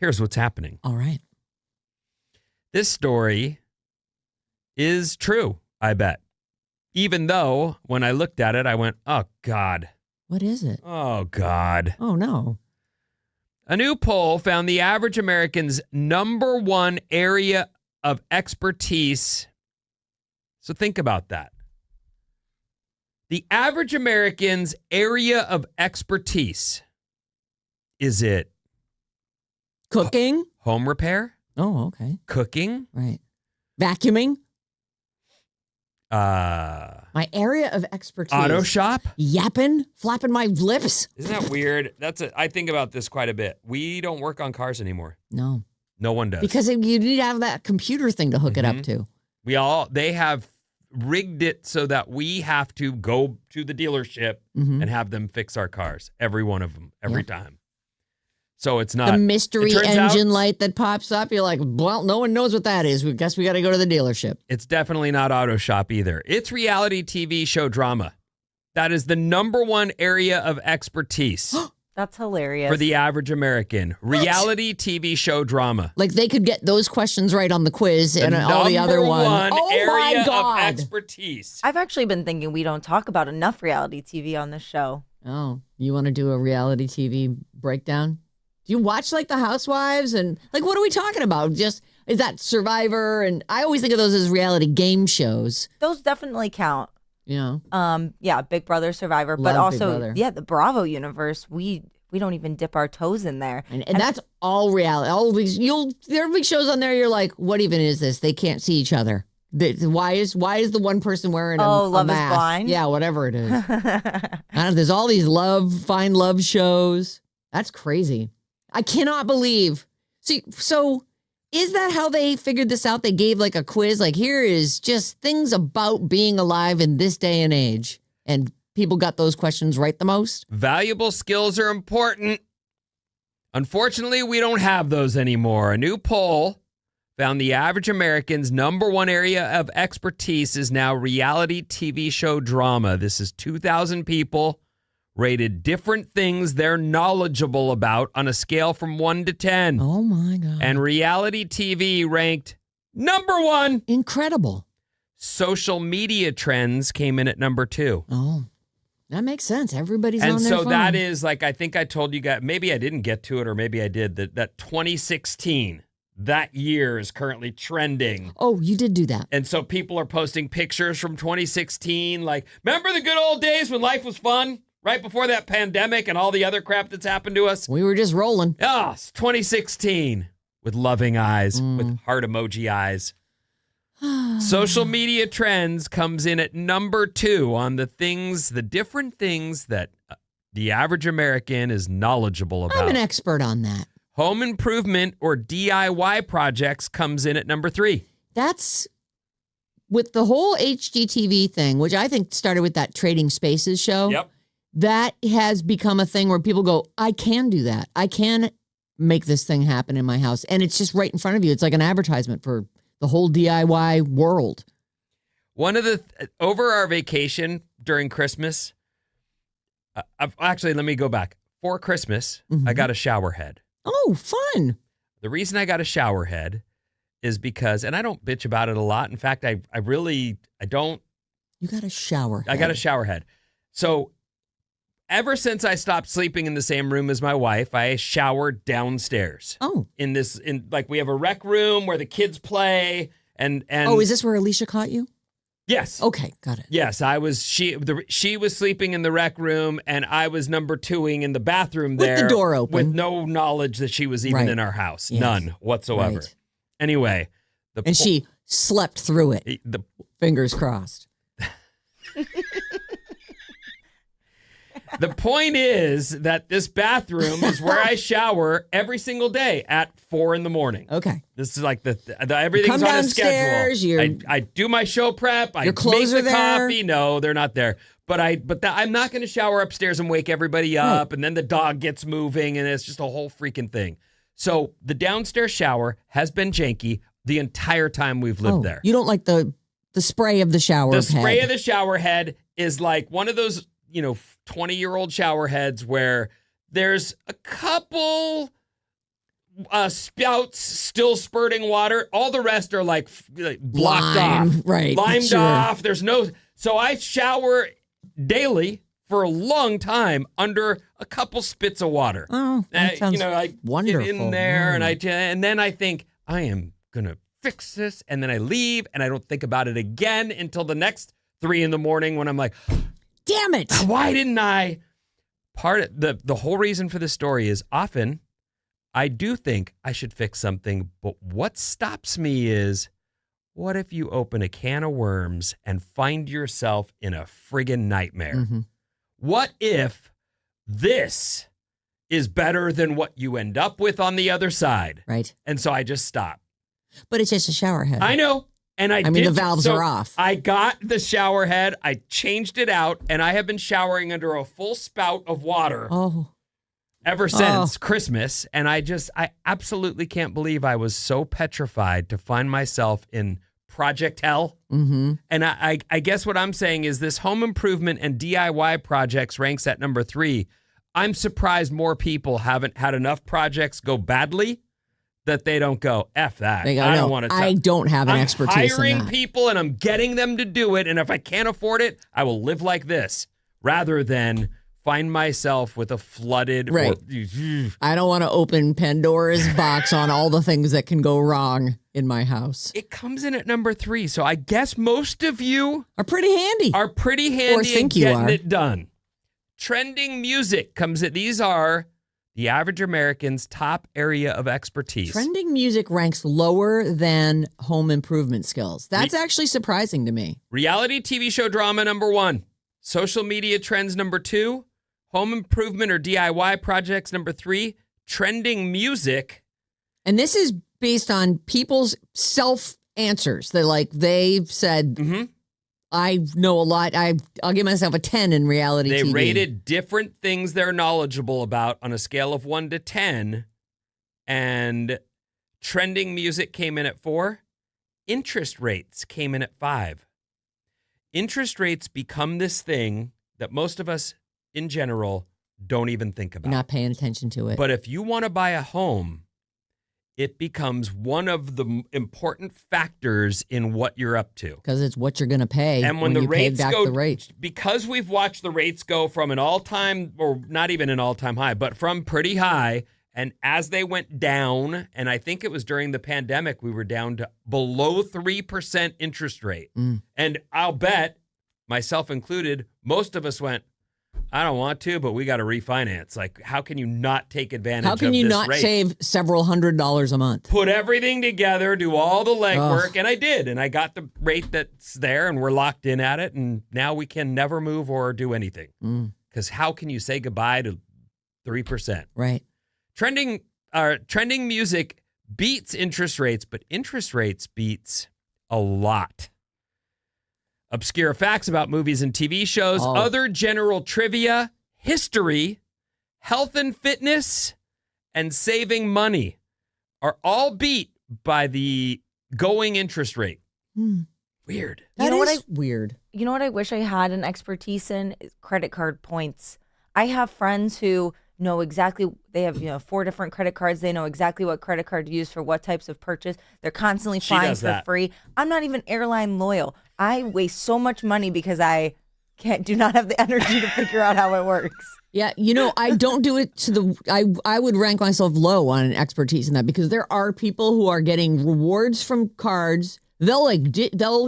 S2: Here's what's happening.
S1: All right.
S2: This story is true, I bet. Even though when I looked at it, I went, oh, God.
S1: What is it?
S2: Oh, God.
S1: Oh, no.
S2: A new poll found the average American's number one area of expertise. So think about that. The average American's area of expertise. Is it
S1: Cooking?
S2: home repair?
S1: Oh, okay.
S2: Cooking?
S1: Right. Vacuuming?
S2: Uh,
S1: My area of expertise.
S2: auto shop?
S1: Yapping? Flapping my lips?
S2: Isn't that weird? I think about this quite a bit. We don't work on cars anymore.
S1: No.
S2: No one does.
S1: Because you need to have that computer thing to hook it up to.
S2: They have rigged it so that we have to go to the dealership and have them fix our cars. Every one of them. Every time. So it's not
S1: The mystery
S2: it turns
S1: engine
S2: out
S1: light that pops up. You're like, well, no one knows what that is. We guess we got to go to the dealership.
S2: It's definitely not auto shop either. It's reality TV show drama. That is the number one area of expertise
S3: That's hilarious.
S2: for the average American. Reality TV show drama.
S1: Like they could get those questions right on the quiz and all the other
S2: number
S1: ones.
S2: one
S1: Oh
S2: area
S1: my God.
S2: of expertise.
S3: I've actually been thinking we don't talk about enough reality TV on this show.
S1: Oh, you want to do a reality TV breakdown? Do you watch like the Housewives and what are we talking about? Is that Survivor? And I always think of those as reality game shows.
S3: Those definitely count.
S1: You know,
S3: Yeah, Big Brother, Survivor, but
S1: Love Big
S3: also
S1: Brother.
S3: the Bravo universe. We don't even dip our toes in there.
S1: and that's all reality. All these there'll be shows on there. You're like, what even is this? They can't see each other. Why is the one person wearing a
S3: Love is
S1: mask?
S3: Blind?
S1: Yeah, whatever it is. I don't know, there's all these find love shows. That's crazy. I cannot believe. See, so is that how they figured this out? They gave a quiz, here is just things about being alive in this day and age. And people got those questions right the most?
S2: Valuable skills are important. Unfortunately, we don't have those anymore. A new poll found the average American's number one area of expertise is now reality TV show drama. This is 2,000 people rated different things they're knowledgeable about on a scale from 1 to 10.
S1: Oh, my God.
S2: And reality TV ranked number one.
S1: Incredible.
S2: Social media trends came in at number 2.
S1: Oh. That makes sense. Everybody's
S2: And
S1: on their
S2: so
S1: phone.
S2: that is like, I think I told you guys, maybe I didn't get to it or maybe I did, that 2016, that year is currently trending.
S1: Oh, you did do that.
S2: And so people are posting pictures from 2016, like, remember the good old days when life was fun? Right before that pandemic and all the other crap that's happened to us?
S1: We were just rolling.
S2: Oh, it's 2016 with loving eyes, with heart emoji eyes. Social media trends comes in at number 2 on the different things that the average American is knowledgeable about.
S1: I'm an expert on that.
S2: Home improvement or DIY projects comes in at number 3.
S1: That's with the whole HGTV thing, which I think started with that Trading Spaces show.
S2: Yep.
S1: That has become a thing where people go, I can do that. I can make this thing happen in my house. And it's just right in front of you. It's like an advertisement for the whole DIY world.
S2: One of the, over our vacation during Christmas, actually, let me go back. For Christmas, I got a shower head.
S1: Oh, fun.
S2: The reason I got a shower head is because, and I don't bitch about it a lot. In fact, I don't.
S1: You got a shower head.
S2: I got a shower head. So ever since I stopped sleeping in the same room as my wife, I shower downstairs.
S1: Oh.
S2: Like we have a rec room where the kids play and
S1: Oh, is this where Alicia caught you?
S2: Yes.
S1: Okay, got it.
S2: Yes, she was sleeping in the rec room and I was number 2ing in the bathroom there.
S1: With the door open.
S2: With no knowledge that she was even
S1: Right.
S2: in our house.
S1: Yes.
S2: None whatsoever.
S1: Right.
S2: Anyway.
S1: And she slept through it. Fingers crossed.
S2: The point is that this bathroom is where I shower every single day at 4 a.m.
S1: Okay.
S2: This is like the everything's
S1: come
S2: on a
S1: downstairs,
S2: schedule. I do my show prep. I
S1: Your clothes
S2: make the
S1: are there.
S2: coffee. No, they're not there. But I'm not going to shower upstairs and wake everybody up, and then the dog gets moving, and it's just a whole freaking thing. So the downstairs shower has been janky the entire time we've lived there.
S1: You don't like the spray of the shower
S2: The spray
S1: head.
S2: of the shower head is like one of those, 20-year-old shower heads where there's a couple spouts still spurting water. All the rest are like blocked
S1: Lime,
S2: off.
S1: right,
S2: Limed
S1: sure.
S2: off. So I shower daily for a long time under a couple spits of water.
S1: Oh, that sounds
S2: I
S1: wonderful.
S2: get in there
S1: Mm.
S2: and then I think I am going to fix this. And then I leave and I don't think about it again until the next 3 a.m. when I'm like,
S1: damn it.
S2: why didn't I? The whole reason for this story is often I do think I should fix something, but what stops me is, what if you open a can of worms and find yourself in a friggin' nightmare?
S1: Mm-hmm.
S2: What if this is better than what you end up with on the other side?
S1: Right.
S2: And so I just stop.
S1: But it's just a shower head.
S2: I know. And I
S1: mean,
S2: did,
S1: the valves
S2: so
S1: are off.
S2: I got the shower head. I changed it out, and I have been showering under a full spout of water
S1: Oh.
S2: ever since Christmas. And I absolutely can't believe I was so petrified to find myself in Project Hell.
S1: Mm-hmm.
S2: And I guess what I'm saying is this home improvement and DIY projects ranks at number 3. I'm surprised more people haven't had enough projects go badly that they don't go, F that.
S1: They go,
S2: I
S1: no,
S2: don't want to.
S1: I don't have an
S2: I'm
S1: expertise
S2: hiring
S1: in that.
S2: people and I'm getting them to do it. And if I can't afford it, I will live like this rather than find myself with a flooded.
S1: Right. I don't want to open Pandora's box on all the things that can go wrong in my house.
S2: It comes in at number 3. So I guess most of you
S1: Are pretty handy.
S2: are pretty handy
S1: think
S2: in
S1: you
S2: getting
S1: are.
S2: it done. Trending music comes in. These are the average American's top area of expertise.
S1: Trending music ranks lower than home improvement skills. That's actually surprising to me.
S2: Reality TV show drama number 1. Social media trends number 2. Home improvement or DIY projects number 3. Trending music.
S1: And this is based on people's self answers. They've said, I know a lot. I'll give myself a 10 in reality
S2: They
S1: TV.
S2: rated different things they're knowledgeable about on a scale of 1 to 10. And trending music came in at 4. Interest rates came in at 5. Interest rates become this thing that most of us in general don't even think about.
S1: You're not paying attention to it.
S2: But if you want to buy a home, it becomes one of the important factors in what you're up to.
S1: Because it's what you're going to pay
S2: And when the
S1: you pay
S2: rates
S1: back
S2: go,
S1: the rate.
S2: because we've watched the rates go from an all-time, or not even an all-time high, but from pretty high, and as they went down, and I think it was during the pandemic, we were down to below 3% interest rate. And I'll bet, myself included, most of us went, I don't want to, but we got to refinance. Like, how can you not take advantage of this rate?
S1: How can you not save several $100s a month?
S2: Put everything together, do all the legwork, and I did. And I got the rate that's there, and we're locked in at it, and now we can never move or do anything. Because how can you say goodbye to 3%?
S1: Right.
S2: Trending music beats interest rates, but interest rates beats a lot. Obscure facts about movies and TV shows, other general trivia, history, health and fitness, and saving money are all beat by the going interest rate. Weird.
S1: That is weird.
S3: You know what I wish I had an expertise in? Is credit card points. I have friends who know exactly, they have 4 different credit cards. They know exactly what credit card to use for what types of purchase. They're constantly flying for free. I'm not even airline loyal. I waste so much money because I do not have the energy to figure out how it works.
S1: Yeah, I don't do it to the. I would rank myself low on an expertise in that because there are people who are getting rewards from cards. They'll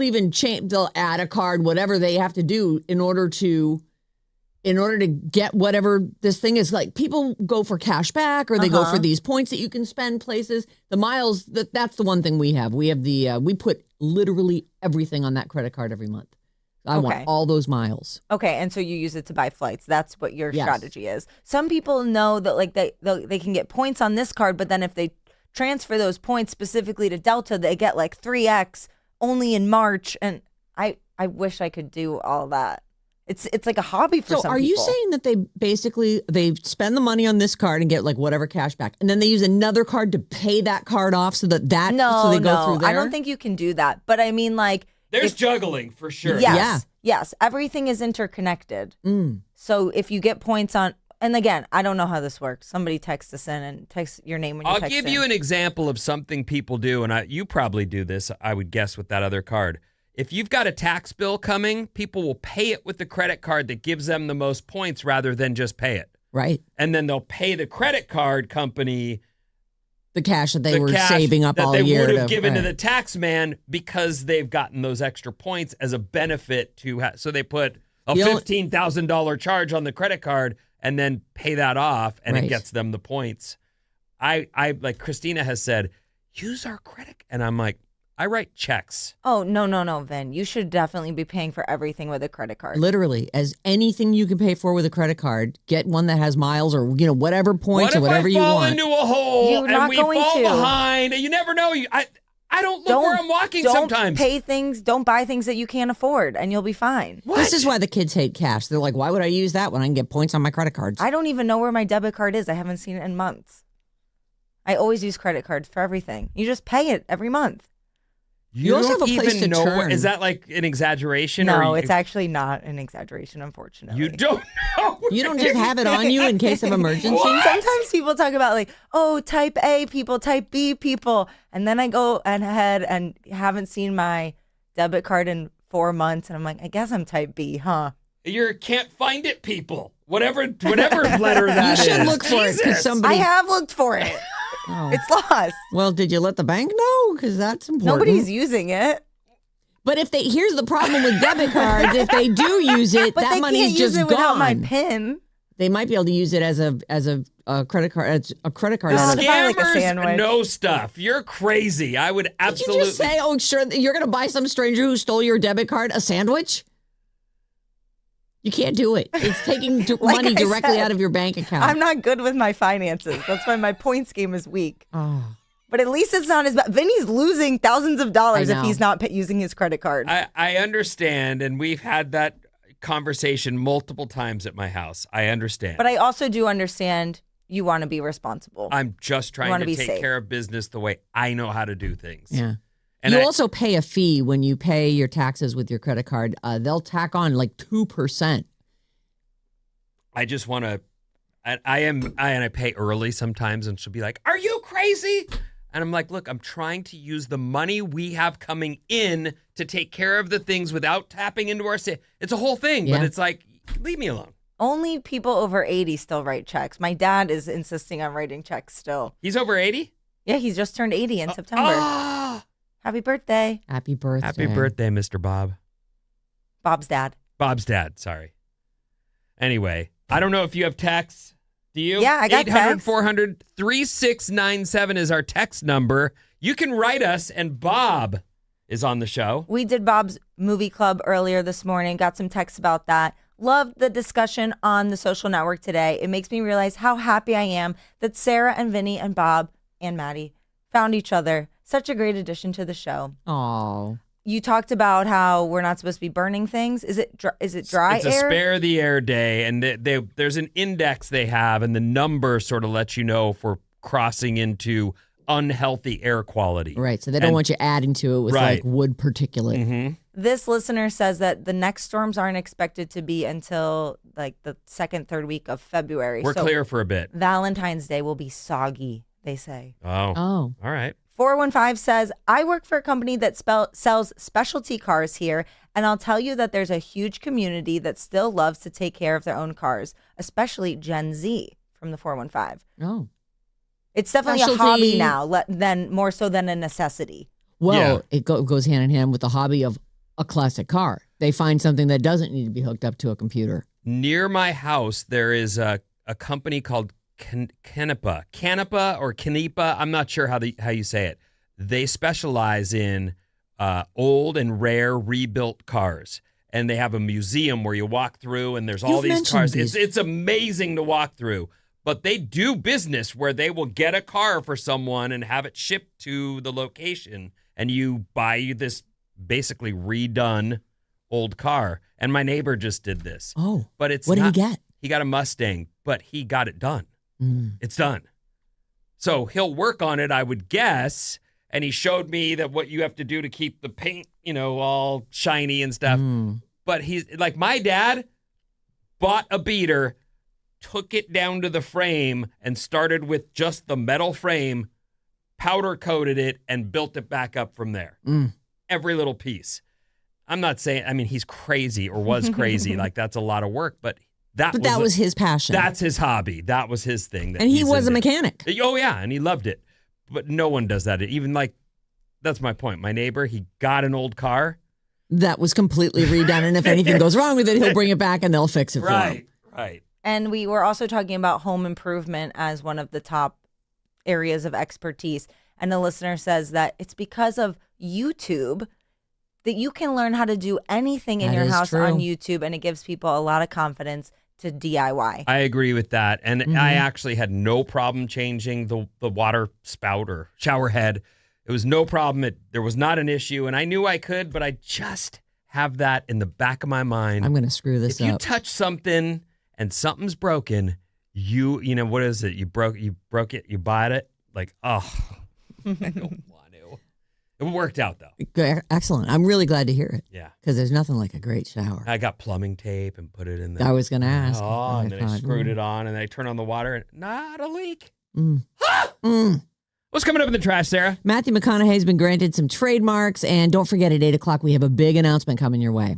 S1: even change. They'll add a card, whatever they have to do in order to get whatever this thing is. Like, people go for cash back or they go for these points that you can spend places. The miles, that's the one thing we have. We have we put literally everything on that credit card every month. I want all those miles.
S3: Okay, and so you use it to buy flights. That's what your strategy is. Some people know that like they can get points on this card, but then if they transfer those points specifically to Delta, they get like 3x only in March. And I wish I could do all that. It's like a hobby for some people. So are you
S1: saying that they spend the money on this card and get like whatever cash back, and then they use another card to pay that card off so they go through there?
S3: I don't think you can do that. But I mean, like,
S2: there's juggling for sure.
S3: Yes, everything is interconnected. So if you get points on, and again, I don't know how this works. Somebody text us in and text your name when you text in.
S2: I'll give you an example of something people do, and you probably do this, I would guess, with that other card. If you've got a tax bill coming, people will pay it with the credit card that gives them the most points rather than just pay it.
S1: Right.
S2: And then they'll pay the credit card company
S1: the cash that they were saving up all year.
S2: That they would have given to the tax man because they've gotten those extra points as a benefit to so they put a $15,000 charge on the credit card and then pay that off, and it gets them the points. I like Christina has said, use our credit. And I'm like, I write checks.
S3: Oh, no, Vin. You should definitely be paying for everything with a credit card.
S1: Literally, as anything you can pay for with a credit card, get one that has miles or whatever points or whatever you want.
S2: What if I fall into a hole
S3: You're not
S2: and we
S3: going
S2: fall
S3: to.
S2: behind? You never know. I don't look where I'm walking sometimes.
S3: Don't buy things that you can't afford, and you'll be fine.
S1: What? This is why the kids hate cash. They're like, why would I use that when I can get points on my credit cards?
S3: I don't even know where my debit card is. I haven't seen it in months. I always use credit cards for everything. You just pay it every month.
S1: You also have a place to turn.
S2: Is that like an exaggeration?
S3: No, it's actually not an exaggeration, unfortunately.
S2: You don't know.
S1: You don't just have it on you in case of emergency?
S2: What?
S3: Sometimes people talk about like, oh, type A people, type B people. And then I go ahead and haven't seen my debit card in 4 months. And I'm like, I guess I'm type B, huh?
S2: You can't find it, people. Whatever letter that is.
S1: You should look for it because somebody.
S3: I have looked for it.
S1: Oh.
S3: It's lost.
S1: Well, did you let the bank know? Because that's important.
S3: Nobody's using it.
S1: But here's the problem with debit cards. If they do use it,
S3: but
S1: that money's just gone.
S3: Without my PIN.
S1: They might be able to use it as a credit card. It's a credit card.
S2: Scammers know stuff. You're crazy. I would absolutely.
S1: Did you just say, oh, sure, you're going to buy some stranger who stole your debit card a sandwich? You can't do it. It's taking money directly out of your bank account.
S3: I'm not good with my finances. That's why my points game is weak.
S1: Oh.
S3: But at least it's not as bad. Vinny's losing thousands of dollars if he's not using his credit card.
S2: I understand, and we've had that conversation multiple times at my house. I understand.
S3: But I also do understand you want to be responsible.
S2: I'm just trying to take care of business the way I know how to do things.
S1: Yeah. And you also pay a fee when you pay your taxes with your credit card. They'll tack on like 2%.
S2: I just want to, I pay early sometimes, and she'll be like, "Are you crazy?" And I'm like, look, I'm trying to use the money we have coming in to take care of the things without tapping into our It's a whole thing, but
S1: Yeah.
S2: it's like, leave me alone.
S3: Only people over 80 still write checks. My dad is insisting on writing checks still.
S2: He's over 80?
S3: Yeah, he's just turned 80 in September. Happy birthday.
S1: Happy birthday.
S2: Happy birthday, Mr. Bob.
S3: Bob's dad.
S2: Bob's dad, sorry. Anyway, I don't know if you have texts. Do you?
S3: Yeah, I got
S2: 800 400 3697 is our text number. You can write us, and Bob is on the show.
S3: We did Bob's movie club earlier this morning, got some texts about that. Loved the discussion on the social network today. It makes me realize how happy I am that Sarah and Vinnie and Bob and Maddie found each other. Such a great addition to the show.
S1: Oh.
S3: You talked about how we're not supposed to be burning things. Is it dry
S2: It's
S3: air?
S2: a spare the air day, and there's an index they have, and the number sort of lets you know if we're crossing into unhealthy air quality.
S1: Right. So they don't want you adding to it with
S2: Right.
S1: like wood particulate.
S2: Mm-hmm.
S3: This listener says that the next storms aren't expected to be until like the second, third week of February.
S2: We're
S3: So
S2: clear for a bit.
S3: Valentine's Day will be soggy, they say.
S2: Oh.
S1: Oh.
S2: All right.
S3: 415 says, I work for a company that sells specialty cars here, and I'll tell you that there's a huge community that still loves to take care of their own cars, especially Gen Z from the 415.
S1: Oh.
S3: It's definitely
S1: Specialty.
S3: a hobby now, more so than a necessity.
S1: Well, it goes hand in hand with the hobby of a classic car. They find something that doesn't need to be hooked up to a computer.
S2: Near my house, there is a company called Canepa or Canepa. I'm not sure how you say it. They specialize in old and rare rebuilt cars. And they have a museum where you walk through and there's all
S1: You've
S2: these
S1: mentioned
S2: cars.
S1: these.
S2: It's amazing to walk through. But they do business where they will get a car for someone and have it shipped to the location. And you buy this basically redone old car. And my neighbor just did this.
S1: Oh.
S2: But it's
S1: what
S2: not,
S1: did he get?
S2: He got a Mustang, but he got it done.
S1: Mm.
S2: It's done. So he'll work on it, I would guess. And he showed me that what you have to do to keep the paint, all shiny and stuff.
S1: Mm.
S2: But he's like, my dad bought a beater, took it down to the frame, and started with just the metal frame, powder coated it, and built it back up from there.
S1: Mm.
S2: Every little piece. I'm not saying, he's crazy or was crazy. Like, that's a lot of work, but that
S1: was his passion.
S2: That's his hobby. That was his thing.
S1: And he was a mechanic.
S2: Oh, yeah, and he loved it. But no one does that. Even that's my point. My neighbor, he got an old car.
S1: That was completely redone. And if anything goes wrong with it, he'll bring it back and they'll fix it for him.
S2: Right.
S3: And we were also talking about home improvement as one of the top areas of expertise. And the listener says that it's because of YouTube that you can learn how to do anything in
S1: That
S3: your
S1: is
S3: house
S1: true.
S3: on YouTube, and it gives people a lot of confidence to DIY.
S2: I agree with that. And I actually had no problem changing the water spout or shower head. It was no problem. There was not an issue. And I knew I could, but I just have that in the back of my mind.
S1: I'm going to screw this
S2: If you
S1: up.
S2: touch something and something's broken, what is it? You broke it, you bought it. Like, oh, I don't want to. It worked out though.
S1: Good. Excellent. I'm really glad to hear it.
S2: Yeah.
S1: Because there's nothing like a great shower.
S2: I got plumbing tape and put it in there.
S1: I was going to ask.
S2: Oh, and then I
S1: thought,
S2: screwed it on, and then I turned on the water, and not a leak.
S1: Mm. Mm.
S2: What's coming up in the trash, Sarah?
S1: Matthew McConaughey's been granted some trademarks. And don't forget, at 8 o'clock, we have a big announcement coming your way.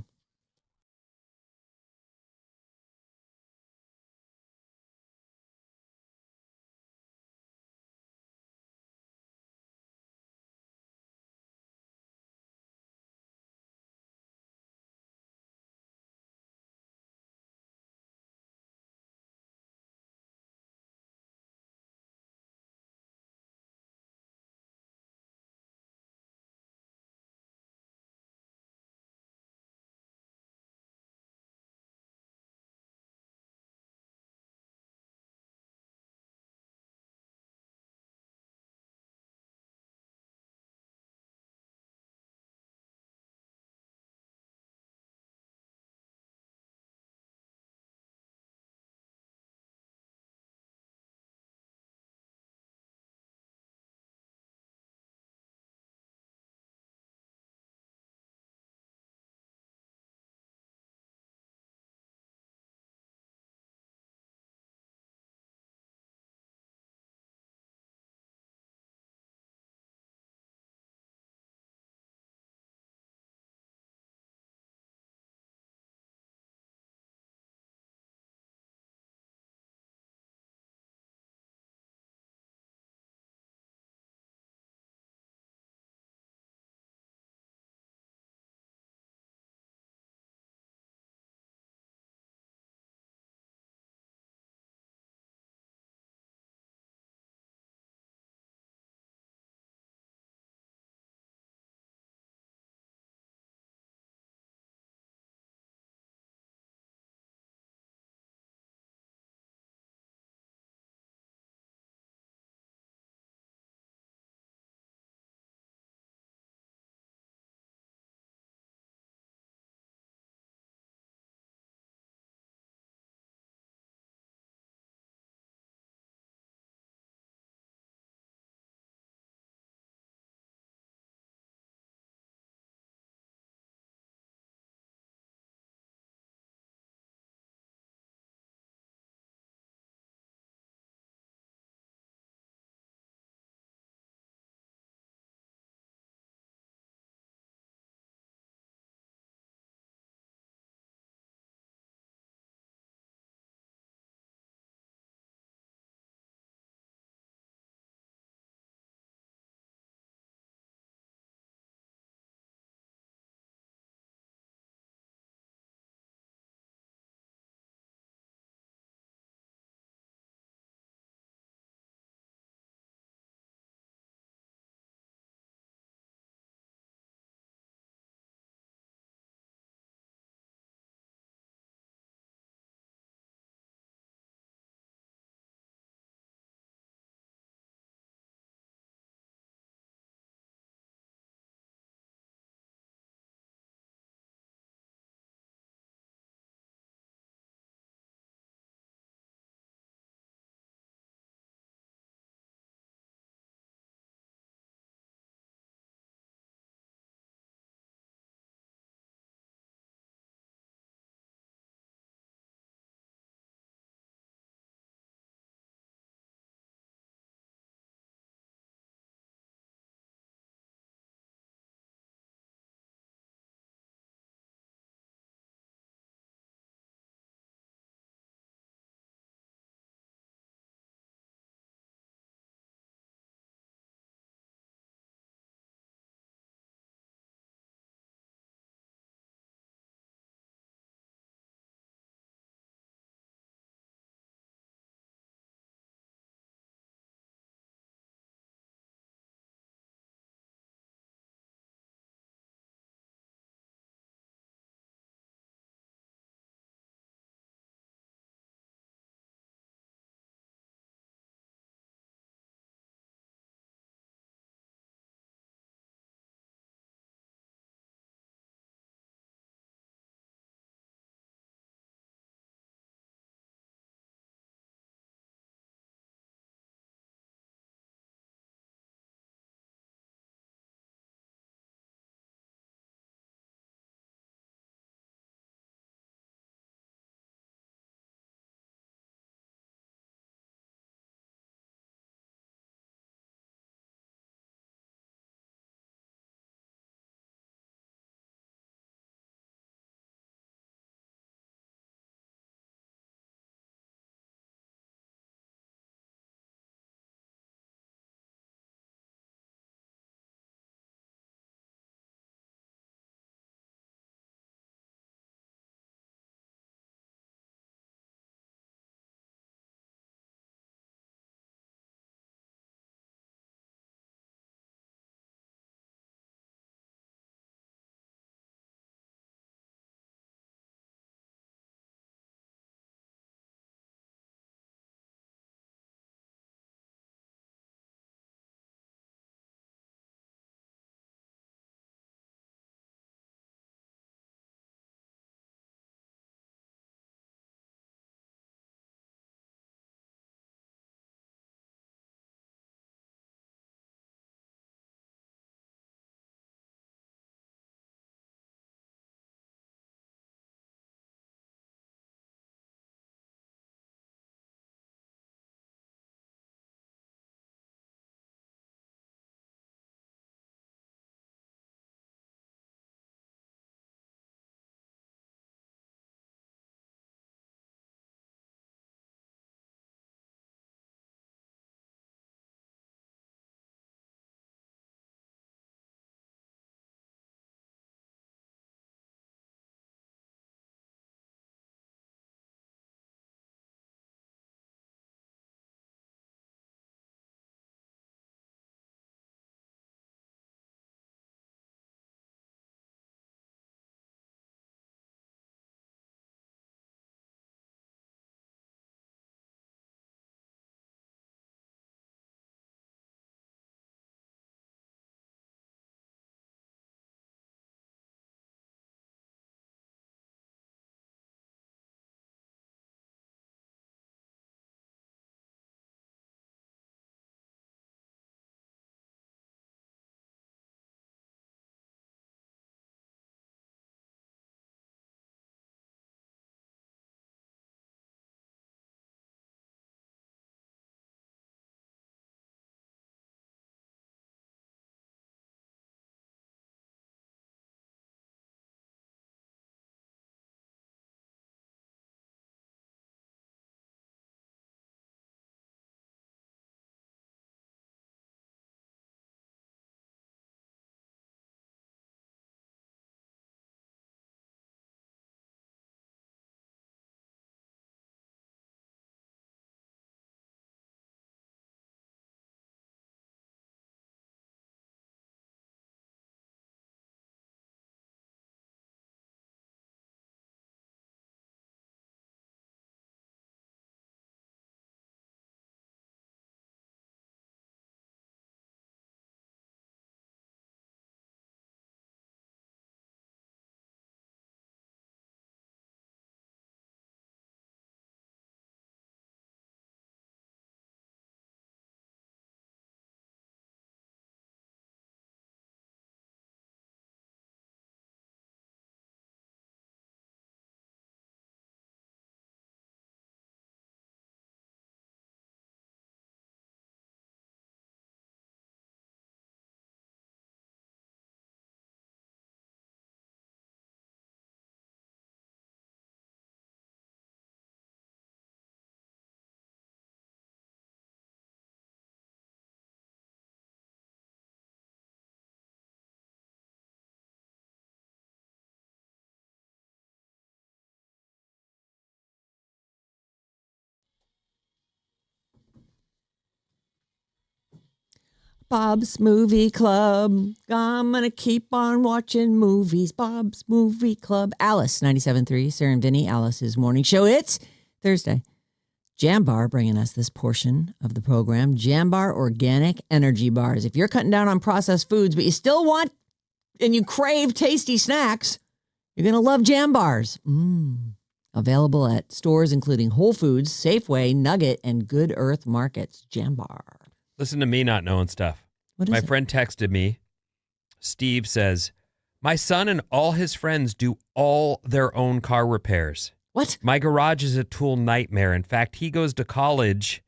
S1: Bob's Movie Club. I'm going to keep on watching movies. Bob's Movie Club. Alice, 97.3. Sarah and Vinnie, Alice's morning show. It's Thursday. Jambar bringing us this portion of the program. Jambar Organic Energy Bars. If you're cutting down on processed foods, but you still want and you crave tasty snacks, you're going to love Jambars. Available at stores including Whole Foods, Safeway, Nugget, and Good Earth Markets. Jambar.
S2: Listen to me not knowing stuff.
S1: What is
S2: My
S1: it?
S2: friend texted me. Steve says, my son and all his friends do all their own car repairs.
S1: What?
S2: My garage is a tool nightmare. In fact, he goes to college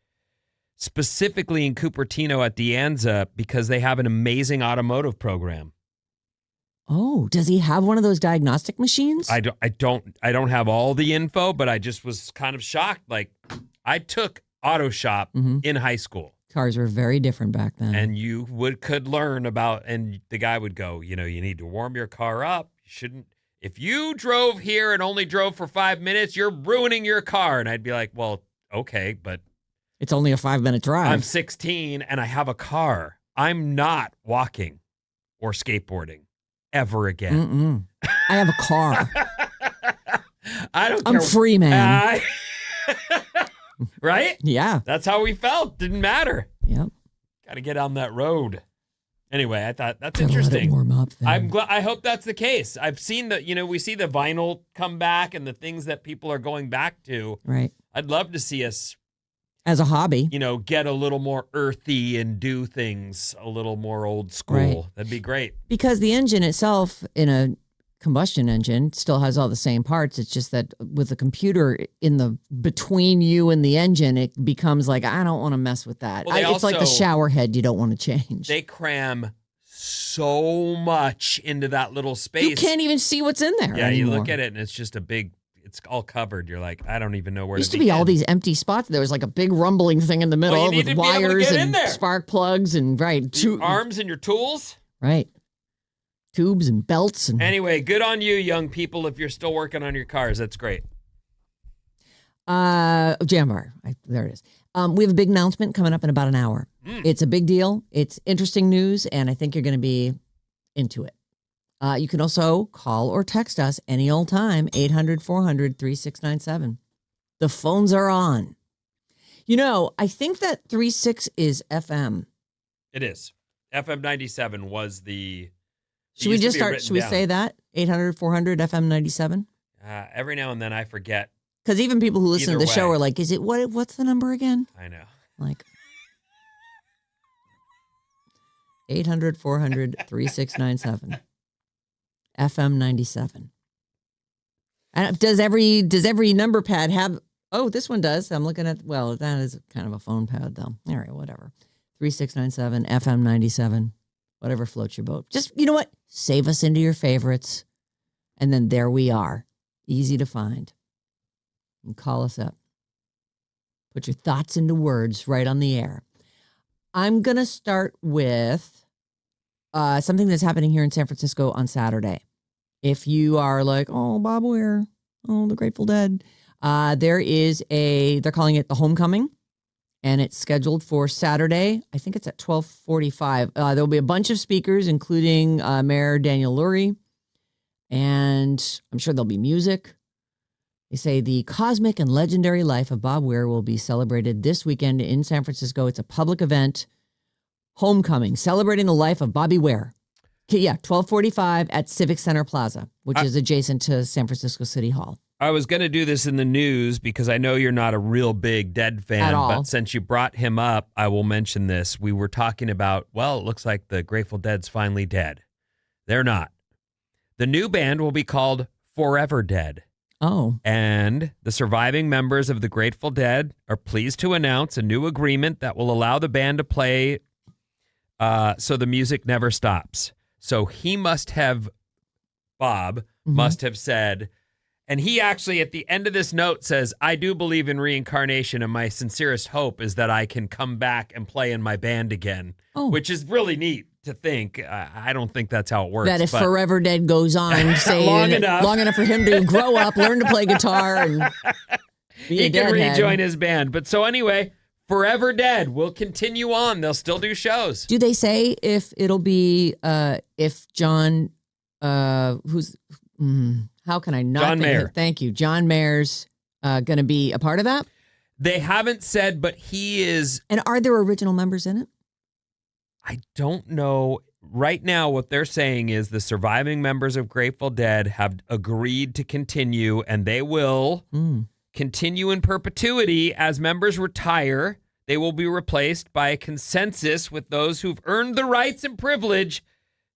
S2: specifically in Cupertino at De Anza because they have an amazing automotive program.
S1: Oh, does he have one of those diagnostic machines?
S2: I don't have all the info, but I just was kind of shocked. Like, I took auto shop in high school.
S1: Cars were very different back then.
S2: And you could learn about, and the guy would go, you need to warm your car up. You shouldn't, if you drove here and only drove for 5 minutes, you're ruining your car. And I'd be like, well, okay, but
S1: it's only a 5-minute drive.
S2: I'm 16 and I have a car. I'm not walking or skateboarding ever again.
S1: I have a car.
S2: I don't care.
S1: I'm free, man.
S2: Right?
S1: Yeah.
S2: That's how we felt. Didn't matter.
S1: Yep.
S2: Got to get on that road. Anyway, I thought that's
S1: Gotta let it
S2: interesting.
S1: warm up then.
S2: I'm glad. I hope that's the case. I've seen we see the vinyl come back and the things that people are going back to.
S1: Right.
S2: I'd love to see us,
S1: as a hobby,
S2: get a little more earthy and do things a little more old school.
S1: Right.
S2: That'd be great.
S1: because the engine itself in a combustion engine still has all the same parts. It's just that with the computer in the between you and the engine, it becomes like, I don't want to mess with that.
S2: Well,
S1: It's like the
S2: also-
S1: shower head you don't want to change.
S2: They cram so much into that little space.
S1: You can't even see what's in there
S2: Yeah,
S1: anymore.
S2: you look at it and it's just it's all covered. You're like, I don't even know where
S1: Used
S2: to
S1: to be all
S2: begin.
S1: these empty spots. There was like a big rumbling thing in the middle
S2: Well, you need
S1: with
S2: to be able to
S1: wires
S2: get in
S1: and
S2: there.
S1: spark plugs and
S2: Your arms and your tools.
S1: right, tubes and belts and
S2: Anyway, good on you, young people. If you're still working on your cars, that's great.
S1: Jambar. There it is. We have a big announcement coming up in about an hour. It's a big deal. It's interesting news, and I think you're going to be into it. You can also call or text us any old time, 800-400-3697. The phones are on. I think that 36 is FM.
S2: It is. FM 97 was the.
S1: Should we just start? Should we say that? 800-400 FM 97?
S2: Every now and then I forget.
S1: Because even people who listen
S2: Either
S1: to the show
S2: way.
S1: are like, is it what's the number again?
S2: I know.
S1: Like 800-400-3697. FM 97. And does every number pad have? Oh, this one does. I'm looking at. Well, that is kind of a phone pad, though. All right, whatever. 3697 FM 97. Whatever floats your boat. Just you know what? Save us into your favorites, and then there we are. Easy to find. And call us up. Put your thoughts into words right on the air. I'm gonna start with something that's happening here in San Francisco on Saturday. If you are like, oh, Bob Weir, oh, the Grateful Dead, they're calling it the Homecoming, and it's scheduled for Saturday. I think it's at 12:45. There'll be a bunch of speakers, including Mayor Daniel Lurie, and I'm sure there'll be music. They say the cosmic and legendary life of Bob Weir will be celebrated this weekend in San Francisco. It's a public event. Homecoming, celebrating the life of Bobby Weir. Okay, yeah, 12:45 at Civic Center Plaza, which is adjacent to San Francisco City Hall.
S2: I was going to do this in the news because I know you're not a real big Dead fan.
S1: At all.
S2: But since you brought him up, I will mention this. We were talking about, well, it looks like the Grateful Dead's finally dead. They're not. The new band will be called Forever Dead.
S1: Oh.
S2: And the surviving members of the Grateful Dead are pleased to announce a new agreement that will allow the band to play so the music never stops. So Bob must have said, and he actually at the end of this note says, I do believe in reincarnation and my sincerest hope is that I can come back and play in my band again, which is really neat to think. I don't think that's how it works.
S1: That if
S2: but
S1: Forever Dead goes on, say
S2: long enough
S1: for him to grow up, learn to play guitar, and be
S2: he
S1: a
S2: can
S1: Deadhead.
S2: rejoin his band. But so anyway, Forever Dead will continue on. They'll still do shows.
S1: Do they say if it'll be if John how can I not
S2: John
S1: think
S2: Mayer.
S1: of- Thank you. John Mayer's going to be a part of that?
S2: They haven't said, but he is.
S1: And are there original members in it?
S2: I don't know. Right now, what they're saying is the surviving members of Grateful Dead have agreed to continue, and they will continue in perpetuity. As members retire, they will be replaced by a consensus with those who've earned the rights and privilege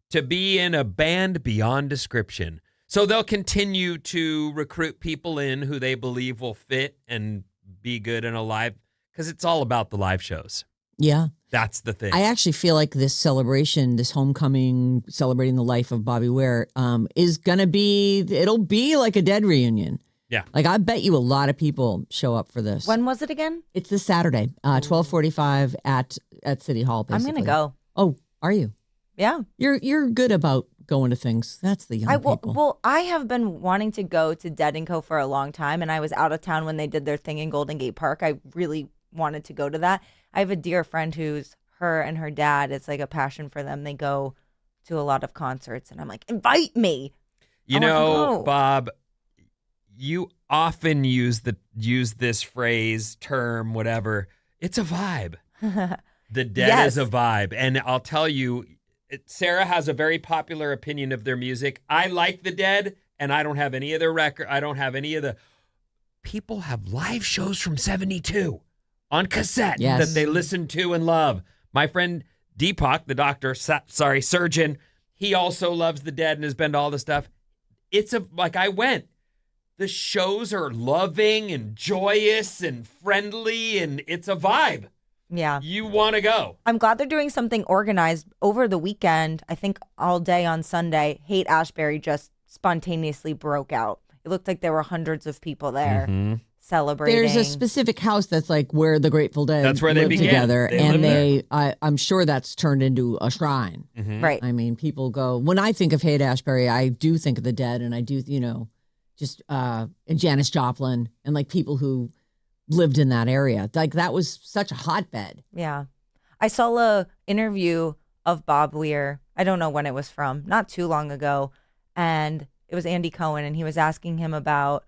S2: to be in a band beyond description. So they'll continue to recruit people in who they believe will fit and be good and alive, because it's all about the live shows.
S1: Yeah.
S2: That's the thing.
S1: I actually feel like this celebration, this homecoming, celebrating the life of Bobby Ware, is going to be, it'll be like a Dead reunion.
S2: Yeah.
S1: Like, I bet you a lot of people show up for this.
S3: When was it again?
S1: It's this Saturday, 12:45 at City Hall, basically.
S3: I'm going to go.
S1: Oh, are you?
S3: Yeah.
S1: You're good about going to things. That's the young people.
S3: Well, I have been wanting to go to Dead & Co. for a long time, and I was out of town when they did their thing in Golden Gate Park. I really wanted to go to that. I have a dear friend who's her and her dad. It's like a passion for them. They go to a lot of concerts, and I'm like, invite me.
S2: You know, Bob, you often use this phrase, term, whatever. It's a vibe. The Dead is a vibe. And I'll tell you, Sarah has a very popular opinion of their music. I like the Dead, and I don't have any of their record. I don't have any of the. People have live shows from 72 on cassette that they listen to and love. My friend Deepak, the doctor, surgeon, he also loves the Dead and has been to all the stuff. I went. The shows are loving and joyous and friendly, and it's a vibe.
S3: Yeah.
S2: You want to go.
S3: I'm glad they're doing something organized over the weekend. I think all day on Sunday, Haight Ashbury just spontaneously broke out. It looked like there were hundreds of people there celebrating.
S1: There's a specific house that's like where the Grateful Dead
S2: That's where they
S1: live
S2: began.
S1: together,
S2: They live
S1: I'm sure that's turned into a shrine.
S3: Right.
S1: I mean, people go. When I think of Haight Ashbury, I do think of the Dead, and I do, just and Janis Joplin and like people who lived in that area. Like, that was such a hotbed.
S3: Yeah. I saw a interview of Bob Weir. I don't know when it was from, not too long ago. And it was Andy Cohen, and he was asking him about,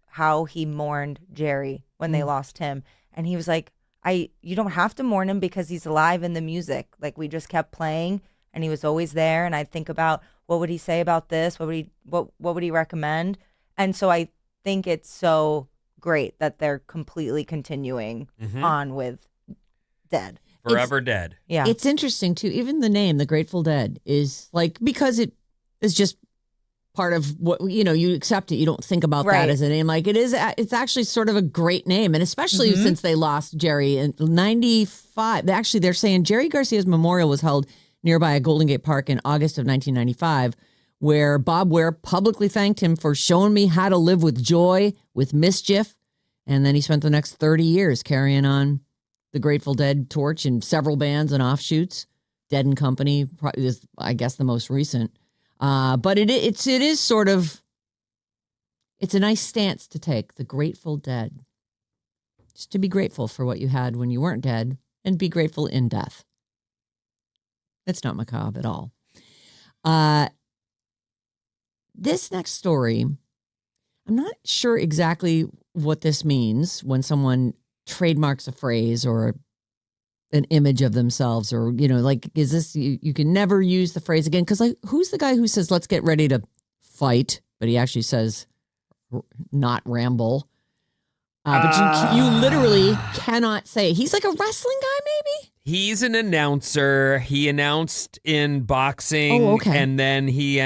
S3: how he mourned Jerry when they lost him. And he was like, you don't have to mourn him because he's alive in the music. Like, we just kept playing and he was always there. And I'd think about, what would he say about this? What would he recommend? And so I think it's so great that they're completely continuing on with Dead.
S2: Forever Dead.
S3: Yeah.
S1: It's interesting too. Even the name, the Grateful Dead, is like, because it is just part of what, you accept it. You don't think about that as a name. Like, it's actually sort of a great name. And especially since they lost Jerry in 95. Actually, they're saying Jerry Garcia's memorial was held nearby a Golden Gate Park in August of 1995, where Bob Ware publicly thanked him for showing me how to live with joy, with mischief. And then he spent the next 30 years carrying on the Grateful Dead torch in several bands and offshoots. Dead and Company is, I guess, the most recent. But it is sort of, it's a nice stance to take, the Grateful Dead. Just to be grateful for what you had when you weren't dead, and be grateful in death. It's not macabre at all. This next story, I'm not sure exactly what this means when someone trademarks a phrase or an image of themselves, or, is this, you can never use the phrase again. Because, like, who's the guy who says, let's get ready to fight, but he actually says, not ramble. But you literally cannot say. He's like a wrestling guy, maybe?
S2: He's an announcer. He announced in boxing.
S1: Oh, okay.
S2: And then he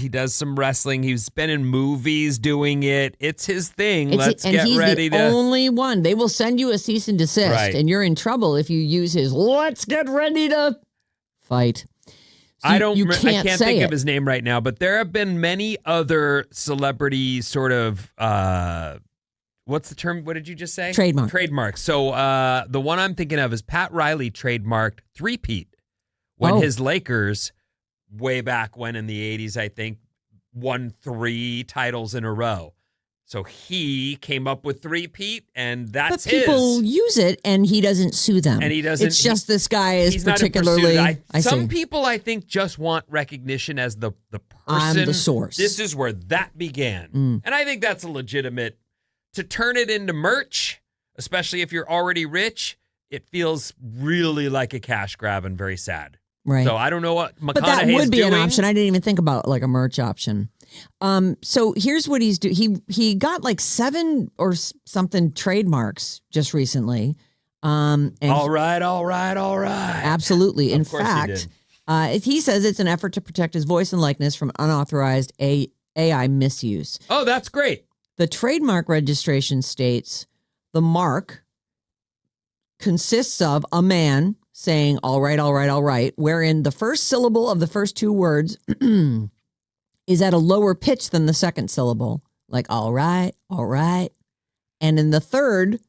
S2: does some wrestling. He's been in movies doing it. It's his thing. Let's get ready
S1: the only one. They will send you a cease and desist,
S2: Right.
S1: and you're in trouble if you use his let's get ready to fight. So
S2: I can't
S1: say
S2: think
S1: it.
S2: of his name right now, but there have been many other celebrity sort of, what's the term? What did you just say?
S1: Trademark.
S2: So the one I'm thinking of is Pat Riley trademarked three-peat when his Lakers, way back when in the 80s, I think, won 3 titles in a row. So he came up with three-peat, and that's
S1: But people
S2: his.
S1: use it, and he doesn't sue them.
S2: And he doesn't.
S1: It's just this guy is
S2: he's not in
S1: particularly.
S2: pursuit.
S1: I
S2: Some
S1: see.
S2: people, I think, just want recognition as the person.
S1: I'm the source.
S2: This is where that began. And I think that's a legitimate. To turn it into merch, especially if you're already rich, it feels really like a cash grab and very sad.
S1: Right.
S2: So I don't know what McConaughey's
S1: But that would be
S2: doing.
S1: an option. I didn't even think about like a merch option. So here's what he's doing. He got like 7 or something trademarks just recently. And
S2: All right.
S1: absolutely. In
S2: Of course he
S1: fact,
S2: did.
S1: he says it's an effort to protect his voice and likeness from unauthorized AI misuse.
S2: Oh, that's great.
S1: The trademark registration states the mark consists of a man saying, all right, wherein the first syllable of the first 2 words is at a lower pitch than the second syllable, like all right. And in the third,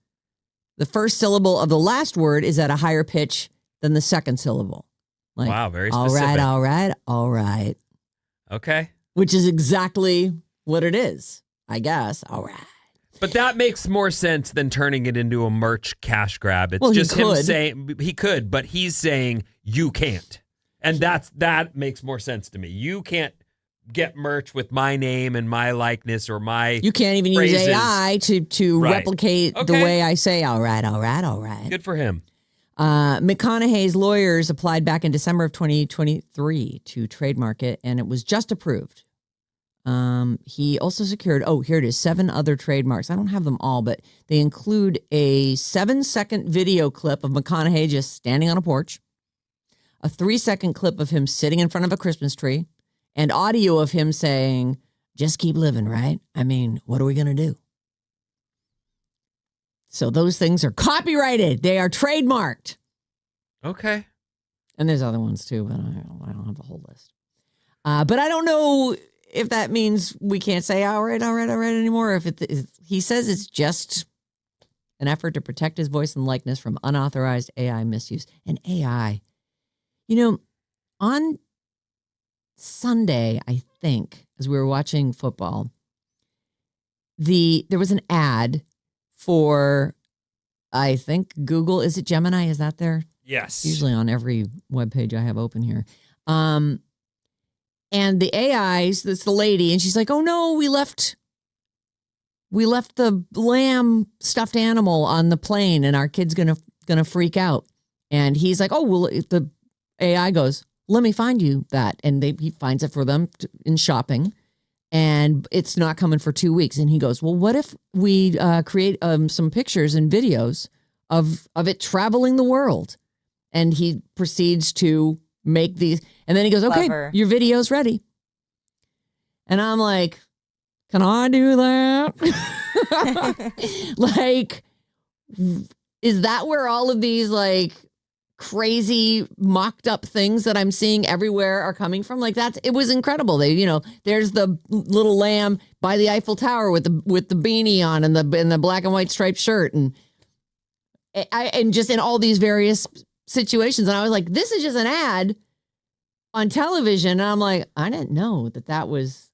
S1: the first syllable of the last word is at a higher pitch than the second syllable. Like,
S2: Wow, very
S1: all
S2: specific.
S1: right.
S2: Okay.
S1: Which is exactly what it is, I guess. All right.
S2: But that makes more sense than turning it into a merch cash grab. It's
S1: Well, he
S2: just him
S1: could.
S2: saying he could, but he's saying you can't. And that makes more sense to me. You can't get merch with my name and my likeness or my
S1: You can't even
S2: phrases.
S1: use AI to
S2: Right.
S1: replicate the
S2: Okay.
S1: way I say, all right.
S2: Good for him.
S1: McConaughey's lawyers applied back in December of 2023 to trademark it, and it was just approved. He also secured, here it is, 7 other trademarks. I don't have them all, but they include a 7-second video clip of McConaughey just standing on a porch, a 3-second clip of him sitting in front of a Christmas tree, and audio of him saying, just keep living, right? I mean, what are we going to do? So those things are copyrighted. They are trademarked.
S2: Okay.
S1: And there's other ones too, but I don't have the whole list. But I don't know if that means we can't say all right anymore. If he says it's just an effort to protect his voice and likeness from unauthorized AI misuse. And AI, on Sunday, I think, as we were watching football, there was an ad for, I think, Google. Is it Gemini? Is that there?
S2: Yes.
S1: Usually on every webpage I have open here. And the AI's, that's the lady, and she's like, oh no, we left the lamb stuffed animal on the plane and our kid's gonna freak out. And he's like, oh, well, the AI goes, let me find you that. And he finds it for them in shopping. And it's not coming for 2 weeks. And he goes, well, what if we create some pictures and videos of it traveling the world? And he proceeds to make these. And then he goes, okay,
S3: Clever.
S1: your video's ready. And I'm like, can I do that? Like, is that where all of these like crazy mocked up things that I'm seeing everywhere are coming from? Like it was incredible. There's the little lamb by the Eiffel Tower with the beanie on and the black and white striped shirt and just in all these various situations. And I was like, this is just an ad on television. And I'm like, I didn't know that was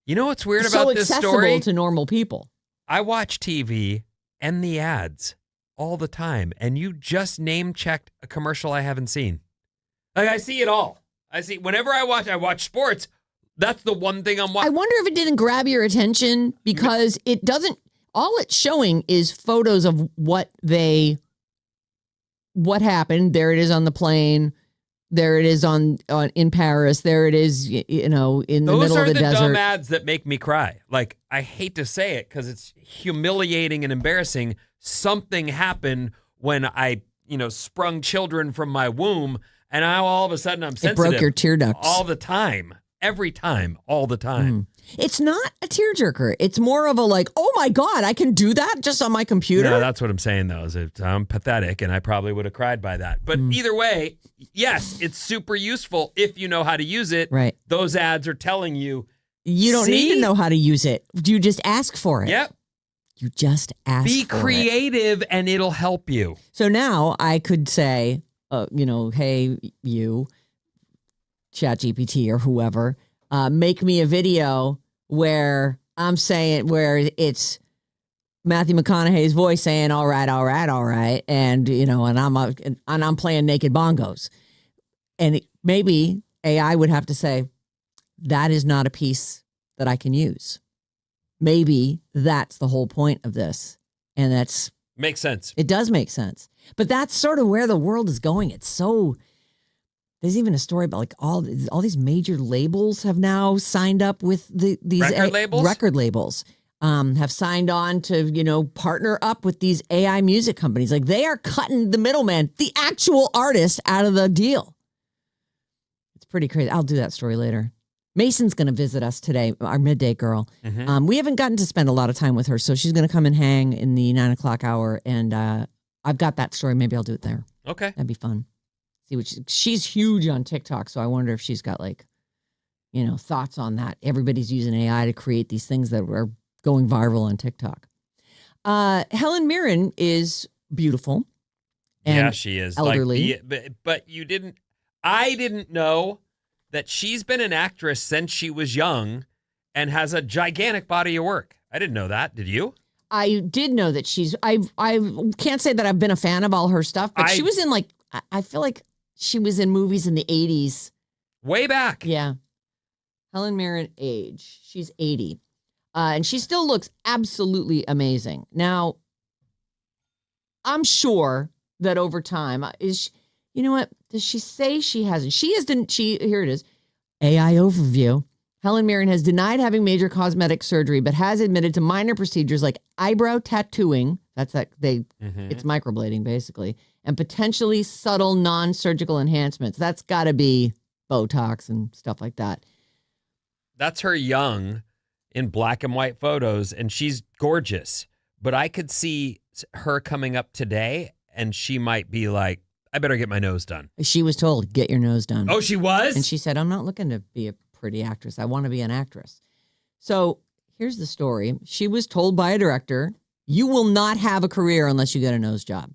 S2: You know what's weird
S1: so
S2: about this
S1: accessible
S2: story?
S1: to normal people.
S2: I watch TV and the ads all the time, and you just name-checked a commercial I haven't seen. Like, I see it all. Whenever I watch sports, that's the one thing I'm
S1: I
S2: watching.
S1: wonder if it didn't grab your attention because it doesn't, all it's showing is photos of what happened. There it is on the plane. There it is in Paris. There it is, in the middle of the desert.
S2: Those are the dumb ads that make me cry. Like, I hate to say it because it's humiliating and embarrassing. Something happened when I, sprung children from my womb, and now all of a sudden I'm sensitive.
S1: It broke your tear ducts.
S2: All the time. Every time. All the time.
S1: It's not a tearjerker. It's more of a like, oh my God, I can do that just on my computer.
S2: No, that's what I'm saying, though. Is I'm pathetic, and I probably would have cried by that. But either way, yes, it's super useful if you know how to use it.
S1: Right.
S2: Those ads are telling you.
S1: You don't need to know how to use it. You just ask for it.
S2: Yep.
S1: You just ask
S2: Be
S1: for
S2: creative, and it'll help you.
S1: So now I could say, hey, you, ChatGPT or whoever, make me a video where I'm saying where it's Matthew McConaughey's voice saying, all right, all right, all right. And, and I'm playing naked bongos. And maybe AI would have to say, that is not a piece that I can use. Maybe that's the whole point of this. And
S2: makes sense.
S1: It does make sense. But that's sort of where the world is going. There's even a story about like all these major labels have now signed up with these record labels. Have signed on to, partner up with these AI music companies. Like they are cutting the middleman, the actual artist, out of the deal. It's pretty crazy. I'll do that story later. Mason's going to visit us today, our midday girl.
S2: Mm-hmm.
S1: We haven't gotten to spend a lot of time with her, so she's going to come and hang in the 9 o'clock hour. And I've got that story. Maybe I'll do it there.
S2: Okay.
S1: That'd be fun. See what she's huge on TikTok, so I wonder if she's got thoughts on that. Everybody's using AI to create these things that are going viral on TikTok. Helen Mirren is beautiful. And
S2: she is
S1: elderly.
S2: But I didn't know that she's been an actress since she was young and has a gigantic body of work. I didn't know that. Did you?
S1: I did know that I can't say that I've been a fan of all her stuff, but she was in I feel like she was in movies in the 80s.
S2: Way back.
S1: Yeah. Helen Mirren age. She's 80. And she still looks absolutely amazing. Now, I'm sure that over time, you know what? Does she say she hasn't? Here it is. AI overview. Helen Mirren has denied having major cosmetic surgery, but has admitted to minor procedures like eyebrow tattooing. It's microblading basically, and potentially subtle non-surgical enhancements. That's got to be Botox and stuff like that.
S2: That's her young in black and white photos, and she's gorgeous. But I could see her coming up today, and she might be like, I better get my nose done.
S1: She was told, get your nose done.
S2: Oh, she was?
S1: And she said, I'm not looking to be a pretty actress. I want to be an actress. So here's the story. She was told by a director, you will not have a career unless you get a nose job.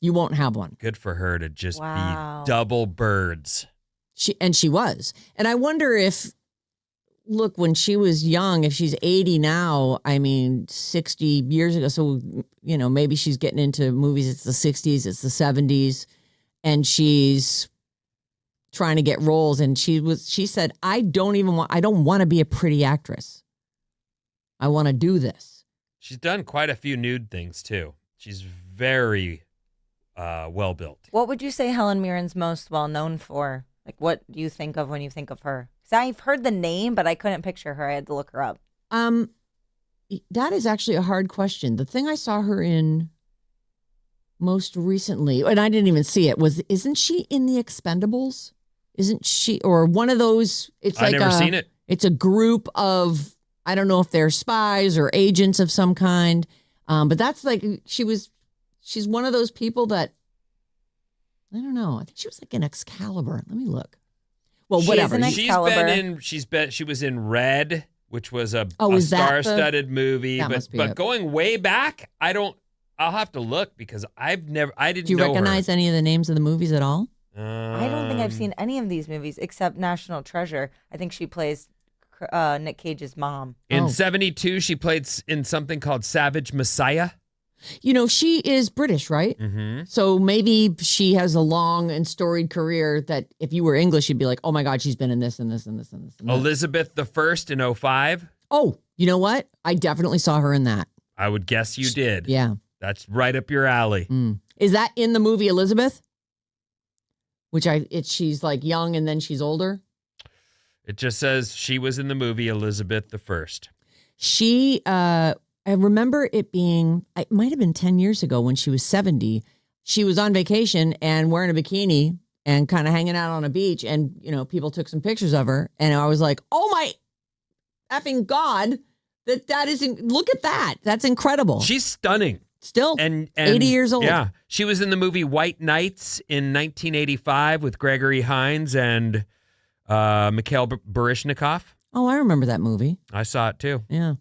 S1: You won't have one.
S2: Good for her to just
S3: Wow.
S2: be double birds.
S1: She was. And I wonder if, look, when she was young, if she's 80 now, 60 years ago. So, maybe she's getting into movies. It's the 60s, it's the 70s. And she's trying to get roles. And she said, I don't want to be a pretty actress. I want to do this.
S2: She's done quite a few nude things too. She's very well built.
S3: What would you say Helen Mirren's most well known for? Like, what do you think of when you think of her? Because I've heard the name, but I couldn't picture her. I had to look her up.
S1: That is actually a hard question. The thing I saw her in most recently, and I didn't even see it, isn't she in The Expendables? Isn't she, or one of those?
S2: I've never seen it.
S1: It's a group of, I don't know if they're spies or agents of some kind, but that's she's one of those people that, I don't know. I think she was like in Excalibur. Let me look. Well, whatever.
S2: She was in Red, which was a
S1: is that
S2: star-studded movie.
S1: That must be
S2: but
S1: it.
S2: Going way back, I'll have to look because I didn't know her.
S1: Do you recognize any of the names of the movies at all?
S3: I don't think I've seen any of these movies except National Treasure. I think she plays Nick Cage's mom.
S2: In 72, she played in something called Savage Messiah.
S1: She is British, right?
S2: Mm-hmm.
S1: So maybe she has a long and storied career that if you were English, you'd be like, oh my God, she's been in this and this and this and this. And
S2: Elizabeth I in 2005.
S1: Oh, you know what? I definitely saw her in that.
S2: I would guess you did.
S1: Yeah.
S2: That's right up your alley.
S1: Mm. Is that in the movie Elizabeth? She's like young and then she's older?
S2: It just says she was in the movie Elizabeth I.
S1: She, I remember it might have been 10 years ago when she was 70. She was on vacation and wearing a bikini and kind of hanging out on a beach. And, people took some pictures of her. And I was like, oh my effing God, that isn't, look at that. That's incredible.
S2: She's stunning.
S1: Still
S2: and
S1: 80 years old.
S2: Yeah. She was in the movie White Nights in 1985 with Gregory Hines and Mikhail Baryshnikov.
S1: Oh, I remember that movie.
S2: I saw it too.
S1: Yeah.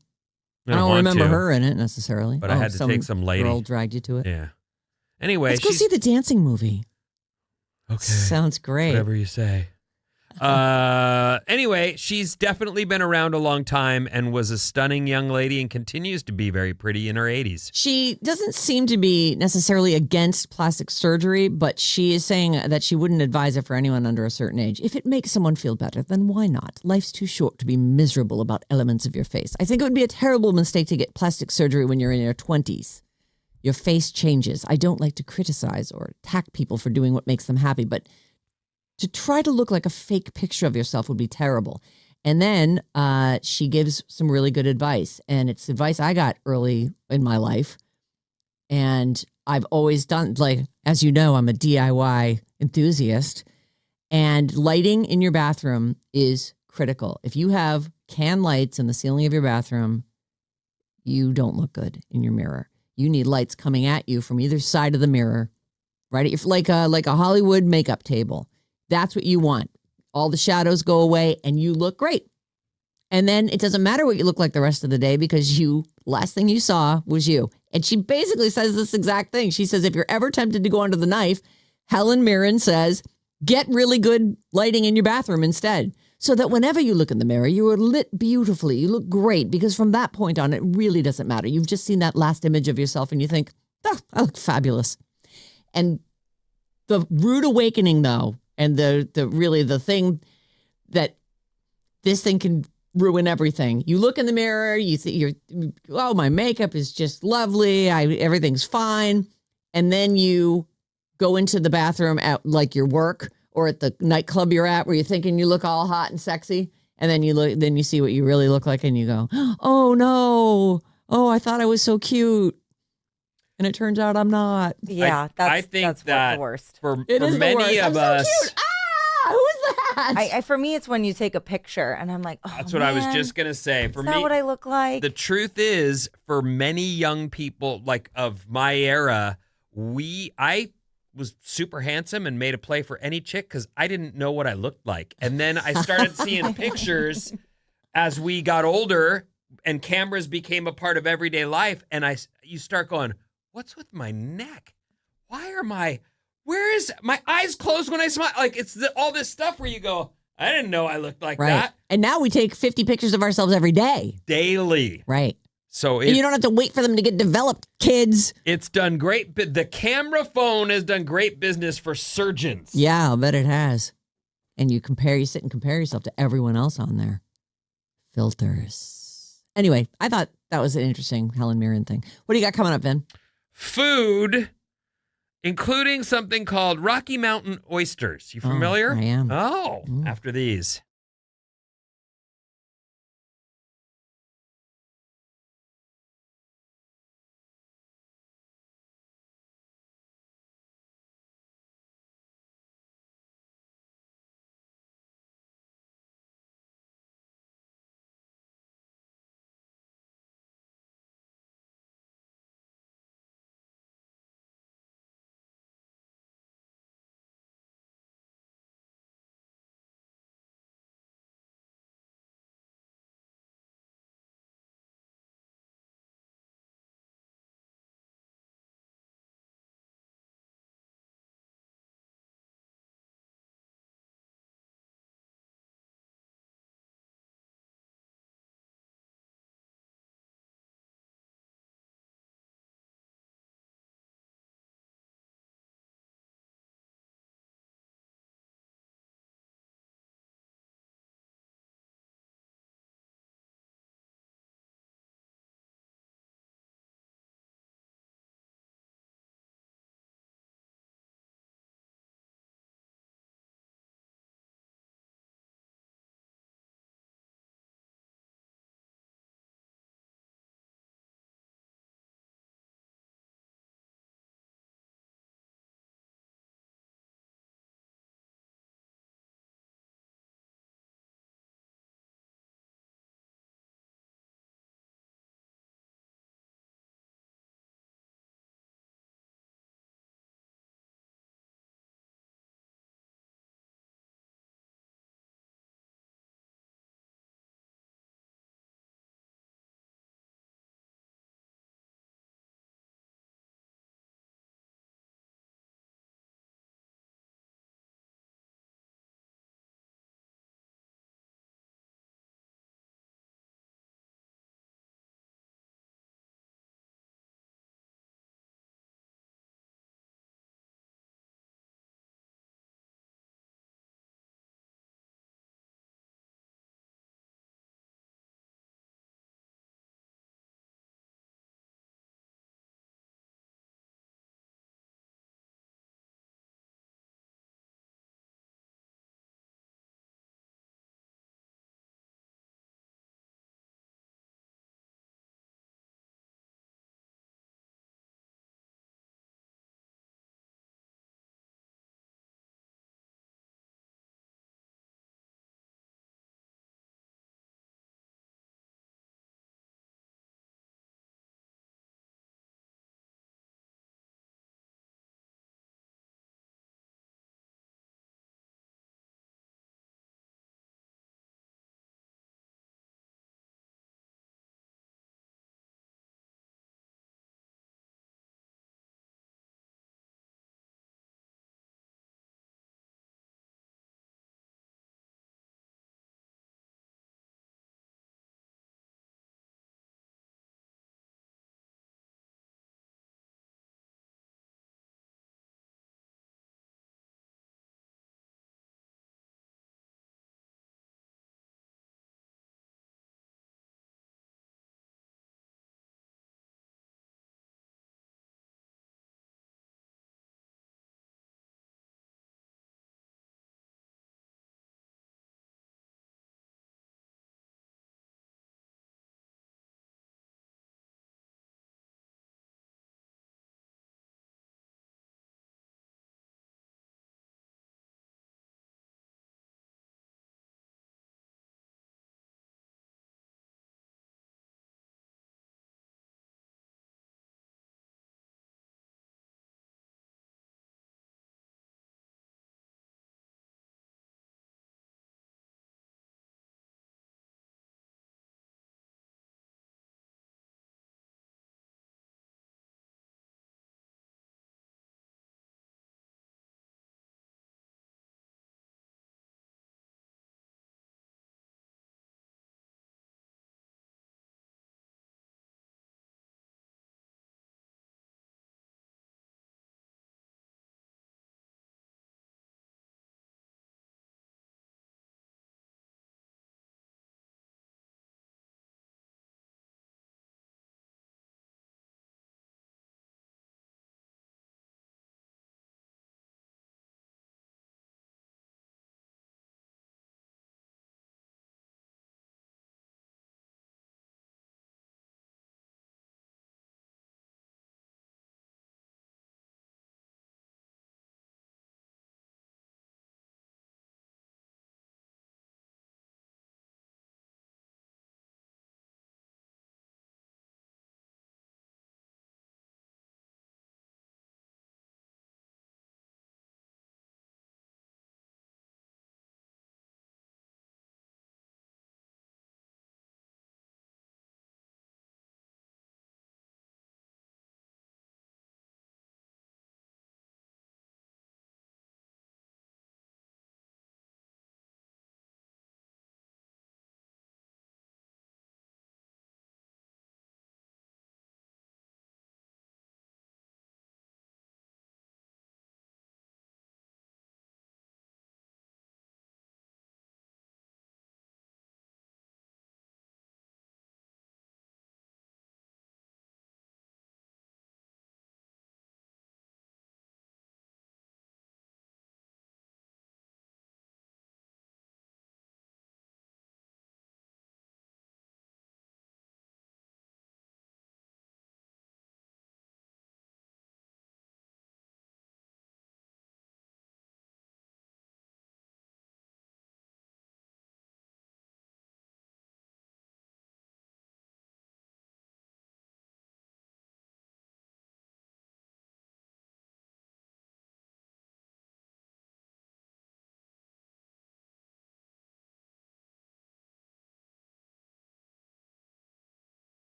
S1: I don't remember her in it necessarily.
S2: But I had to take some lady.
S1: Girl dragged you to it.
S2: Yeah. Anyway.
S1: Let's go see the dancing movie.
S2: Okay.
S1: Sounds great.
S2: Whatever you say. Anyway, she's definitely been around a long time and was a stunning young lady and continues to be very pretty in her 80s.
S1: She doesn't seem to be necessarily against plastic surgery, but she is saying that she wouldn't advise it for anyone under a certain age. If it makes someone feel better, then why not? Life's too short to be miserable about elements of your face. I think it would be a terrible mistake to get plastic surgery when you're in your 20s. Your face changes. I don't like to criticize or attack people for doing what makes them happy, but to try to look like a fake picture of yourself would be terrible. And then she gives some really good advice. And it's advice I got early in my life. And I've always done, like, as you know, I'm a DIY enthusiast. And lighting in your bathroom is critical. If you have can lights in the ceiling of your bathroom, you don't look good in your mirror. You need lights coming at you from either side of the mirror, right? If like a Hollywood makeup table. That's what you want. All the shadows go away and you look great. And then it doesn't matter what you look like the rest of the day because last thing you saw was you. And she basically says this exact thing. She says, if you're ever tempted to go under the knife, Helen Mirren says, get really good lighting in your bathroom instead. So that whenever you look in the mirror, you are lit beautifully. You look great because from that point on, it really doesn't matter. You've just seen that last image of yourself and you think, oh, I look fabulous. And the rude awakening, though, and the thing that this thing can ruin everything. You look in the mirror, you see oh, my makeup is just lovely. Everything's fine. And then you go into the bathroom at like your work or at the nightclub you're at where you're thinking you look all hot and sexy. And then you see what you really look like and you go, oh no. Oh, I thought I was so cute. And it turns out I'm not.
S3: Yeah,
S2: I think
S3: that's
S2: that
S3: the worst.
S2: For
S1: It is the
S2: many
S1: worst.
S2: of
S1: I'm
S2: us,
S1: so cute. Ah, who's that?
S3: For me, it's when you take a picture and I'm like, oh,
S2: that's what I was
S3: man,
S2: just gonna say. For
S3: is
S2: me,
S3: that what I look like?
S2: the truth is, for many young people like of my era, I was super handsome and made a play for any chick because I didn't know what I looked like. And then I started seeing pictures as we got older and cameras became a part of everyday life. And you start going, what's with my neck? Where is my eyes closed when I smile? Like it's all this stuff where you go, I didn't know I looked like that.
S1: And now we take 50 pictures of ourselves every day.
S2: Daily.
S1: Right.
S2: So
S1: And you don't have to wait for them to get developed, kids.
S2: it's done great. But the camera phone has done great business for surgeons.
S1: Yeah, I'll bet it has. And you sit and compare yourself to everyone else on there. Filters. Anyway, I thought that was an interesting Helen Mirren thing. What do you got coming up, Vin?
S2: Food, including something called Rocky Mountain oysters. You familiar?
S1: I am.
S2: Oh, after these.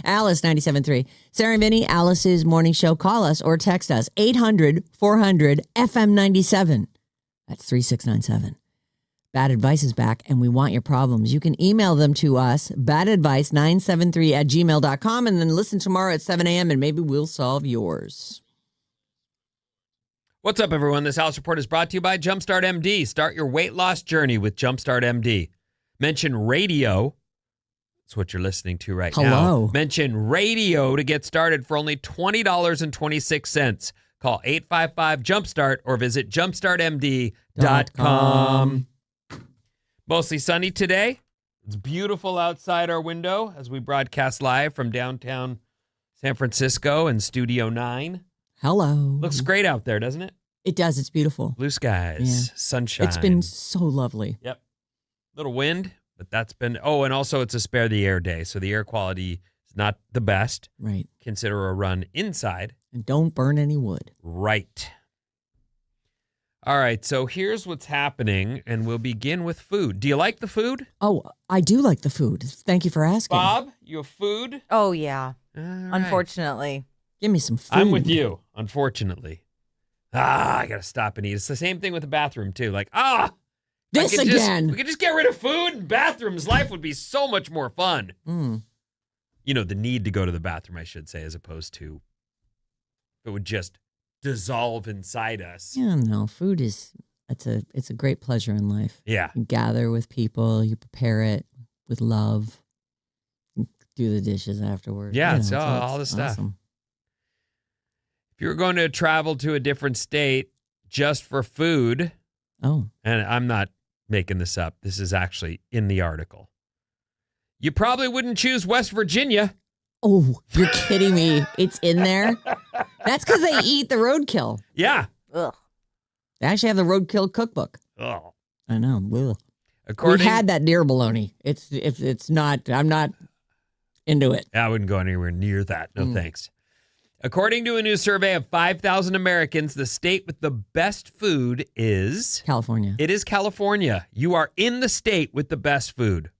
S1: Alice 97.3. Sarah and Vinnie, Alice's morning show. Call us or text us 800-400-FM97. That's 3697. Bad Advice is back, and we want your problems. You can email them to us, badadvice973@gmail.com, and then listen tomorrow at 7 a.m., and maybe we'll solve yours.
S2: What's up, everyone? This House Report is brought to you by Jumpstart MD. Start your weight loss journey with Jumpstart MD. Mention radio. That's what you're listening to right now.
S1: Hello.
S2: Mention radio to get started for only $20.26. Call 855-JUMPSTART or visit jumpstartmd.com. Mostly sunny today. It's beautiful outside our window as we broadcast live from downtown San Francisco and Studio 9.
S1: Hello.
S2: Looks great out there, doesn't it?
S1: It does. It's beautiful.
S2: Blue skies,
S1: Yeah.
S2: sunshine.
S1: It's been so lovely.
S2: Yep. Little wind, but that's been... Oh, and also it's a spare the air day, so the air quality is not the best.
S1: Right.
S2: Consider a run inside.
S1: And don't burn any wood.
S2: Right. All right, so here's what's happening, and we'll begin with food. Do you like the food?
S1: Oh, I do like the food. Thank you for asking.
S2: Bob, you have food?
S3: Oh, yeah.
S2: All right.
S3: Unfortunately.
S1: Give me some food.
S2: I'm with you, unfortunately. I got to stop and eat. It's the same thing with the bathroom, too. Like,
S1: This again.
S2: We could just get rid of food and bathrooms. Life would be so much more fun.
S1: Mm.
S2: You know, the need to go to the bathroom, I should say, as opposed to it would just dissolve inside us.
S1: Yeah, no, food is, it's a great pleasure in life.
S2: Yeah.
S1: You gather with people, you prepare it with love, you do the dishes afterwards.
S2: Yeah,
S1: You
S2: it's
S1: know,
S2: all the stuff.
S1: awesome.
S2: If you were going to travel to a different state just for food,
S1: Oh,
S2: and I'm not making this up, this is actually in the article, you probably wouldn't choose West Virginia.
S1: oh, you're kidding me. It's in there? That's because they eat the roadkill.
S2: Yeah.
S3: Ugh.
S1: They actually have the roadkill cookbook.
S2: Oh.
S1: I know. Ugh.
S2: According,
S1: We had that deer bologna. It's not, I'm not into it.
S2: I wouldn't go anywhere near that. No thanks. According to a new survey of 5,000 Americans, the state with the best food is...
S1: California.
S2: It is California. You are in the state with the best food.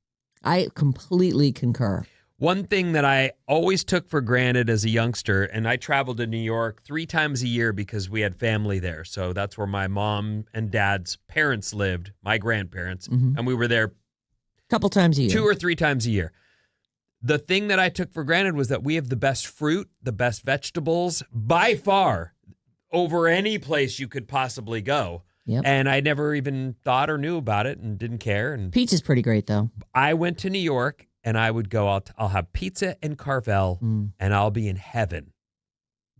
S1: I completely concur.
S2: One thing that I always took for granted as a youngster, and I traveled to New York 3 times a year because we had family there. So that's where my mom and dad's parents lived, my grandparents, and we were there
S1: A couple times a year.
S2: 2 or 3 times a year. The thing that I took for granted was that we have the best fruit, the best vegetables, by far, over any place you could possibly go.
S1: Yep.
S2: And I never even thought or knew about it and didn't care. And
S1: Pizza's pretty great, though.
S2: I went to New York and I would go out, I'll have pizza and Carvel and I'll be in heaven.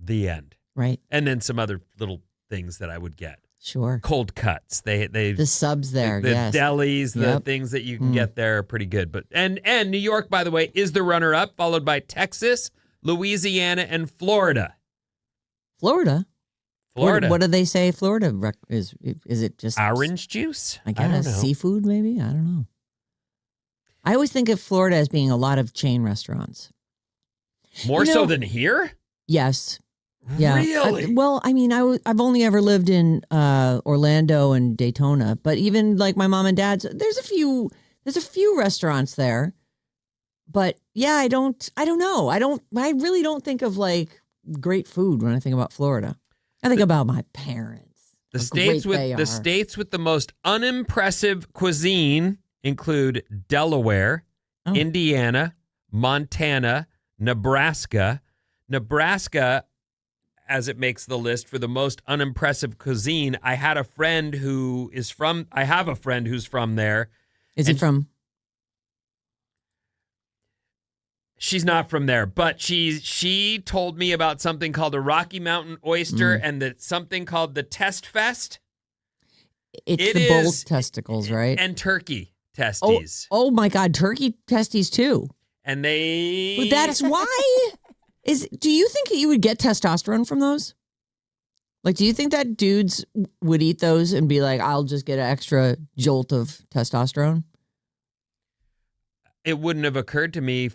S2: The end.
S1: Right.
S2: And then some other little things that I would get.
S1: Sure.
S2: Cold cuts. They
S1: The subs there,
S2: the
S1: yes.
S2: delis, the
S1: Yep.
S2: things that you can get there are pretty good. But and New York, by the way, is the runner-up, followed by Texas, Louisiana, and Florida.
S1: Florida?
S2: Florida.
S1: What do they say Florida is? Is it just
S2: Orange juice?
S1: I
S2: don't
S1: guess
S2: know.
S1: seafood, maybe? I don't know. I always think of Florida as being a lot of chain restaurants.
S2: More
S1: You
S2: so
S1: know-
S2: than here?
S1: Yes. Yeah.
S2: Really?
S1: Well, I mean, I've only ever lived in Orlando and Daytona, but even like my mom and dad's, there's a few restaurants there. But yeah, I don't know. I really don't think of like great food when I think about Florida. I think about my parents.
S2: The
S1: how
S2: states
S1: great they
S2: with the
S1: are.
S2: states with the most unimpressive cuisine include Delaware,
S1: Oh.
S2: Indiana, Montana, Nebraska. Nebraska, as it makes the list for the most unimpressive cuisine. I have a friend who's from there.
S1: Is it from?
S2: She's not from there, but she told me about something called a Rocky Mountain oyster and something called the Test Fest.
S1: It's
S2: It
S1: the bull
S2: is-
S1: testicles, right?
S2: And turkey testes.
S1: Oh my God, turkey testes too.
S2: And they...
S1: But that's why. Do you think that you would get testosterone from those? Like, do you think that dudes would eat those and be like, I'll just get an extra jolt of testosterone?
S2: It wouldn't have occurred to me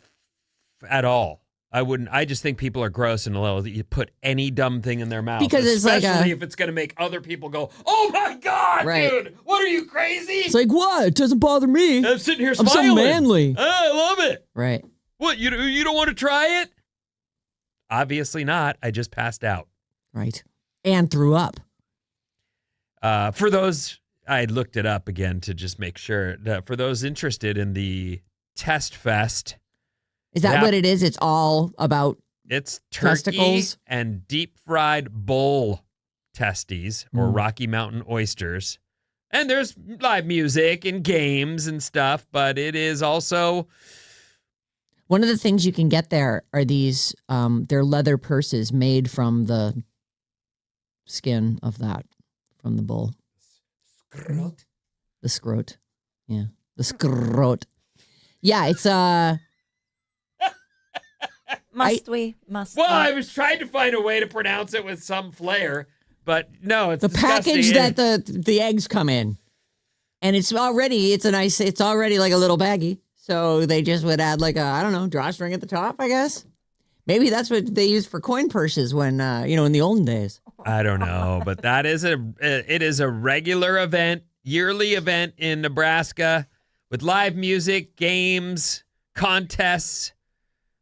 S2: at all. I wouldn't. I just think people are gross and low that you put any dumb thing in their mouth.
S1: Because it's like
S2: especially if it's going to make other people go, oh my God,
S1: Right.
S2: dude, what are you, crazy?
S1: It's like, what? It doesn't bother me.
S2: I'm sitting here
S1: I'm
S2: smiling.
S1: so manly.
S2: Oh, I love it.
S1: Right.
S2: What, you don't want to try it? Obviously not. I just passed out.
S1: Right. And threw up.
S2: For those, I looked it up again to just make sure. For those interested in the Test Fest.
S1: Is that what it is? It's all about
S2: it's turkey
S1: testicles
S2: and deep fried bull testes or Rocky Mountain oysters. And there's live music and games and stuff, but it is also...
S1: One of the things you can get there are these, they're leather purses made from the skin of that, from the bull.
S2: Scrot?
S1: The scrot. Yeah. The scrot. Yeah, it's,
S3: Must we?
S2: Well, I was trying to find a way to pronounce it with some flair, but no, it's
S1: the
S2: disgusting.
S1: package that the eggs come in. And it's already like a little baggie. So they just would add like a, I don't know, drawstring at the top, I guess. Maybe that's what they used for coin purses when, in the olden days.
S2: I don't know, but it is a regular event, yearly event in Nebraska with live music, games, contests,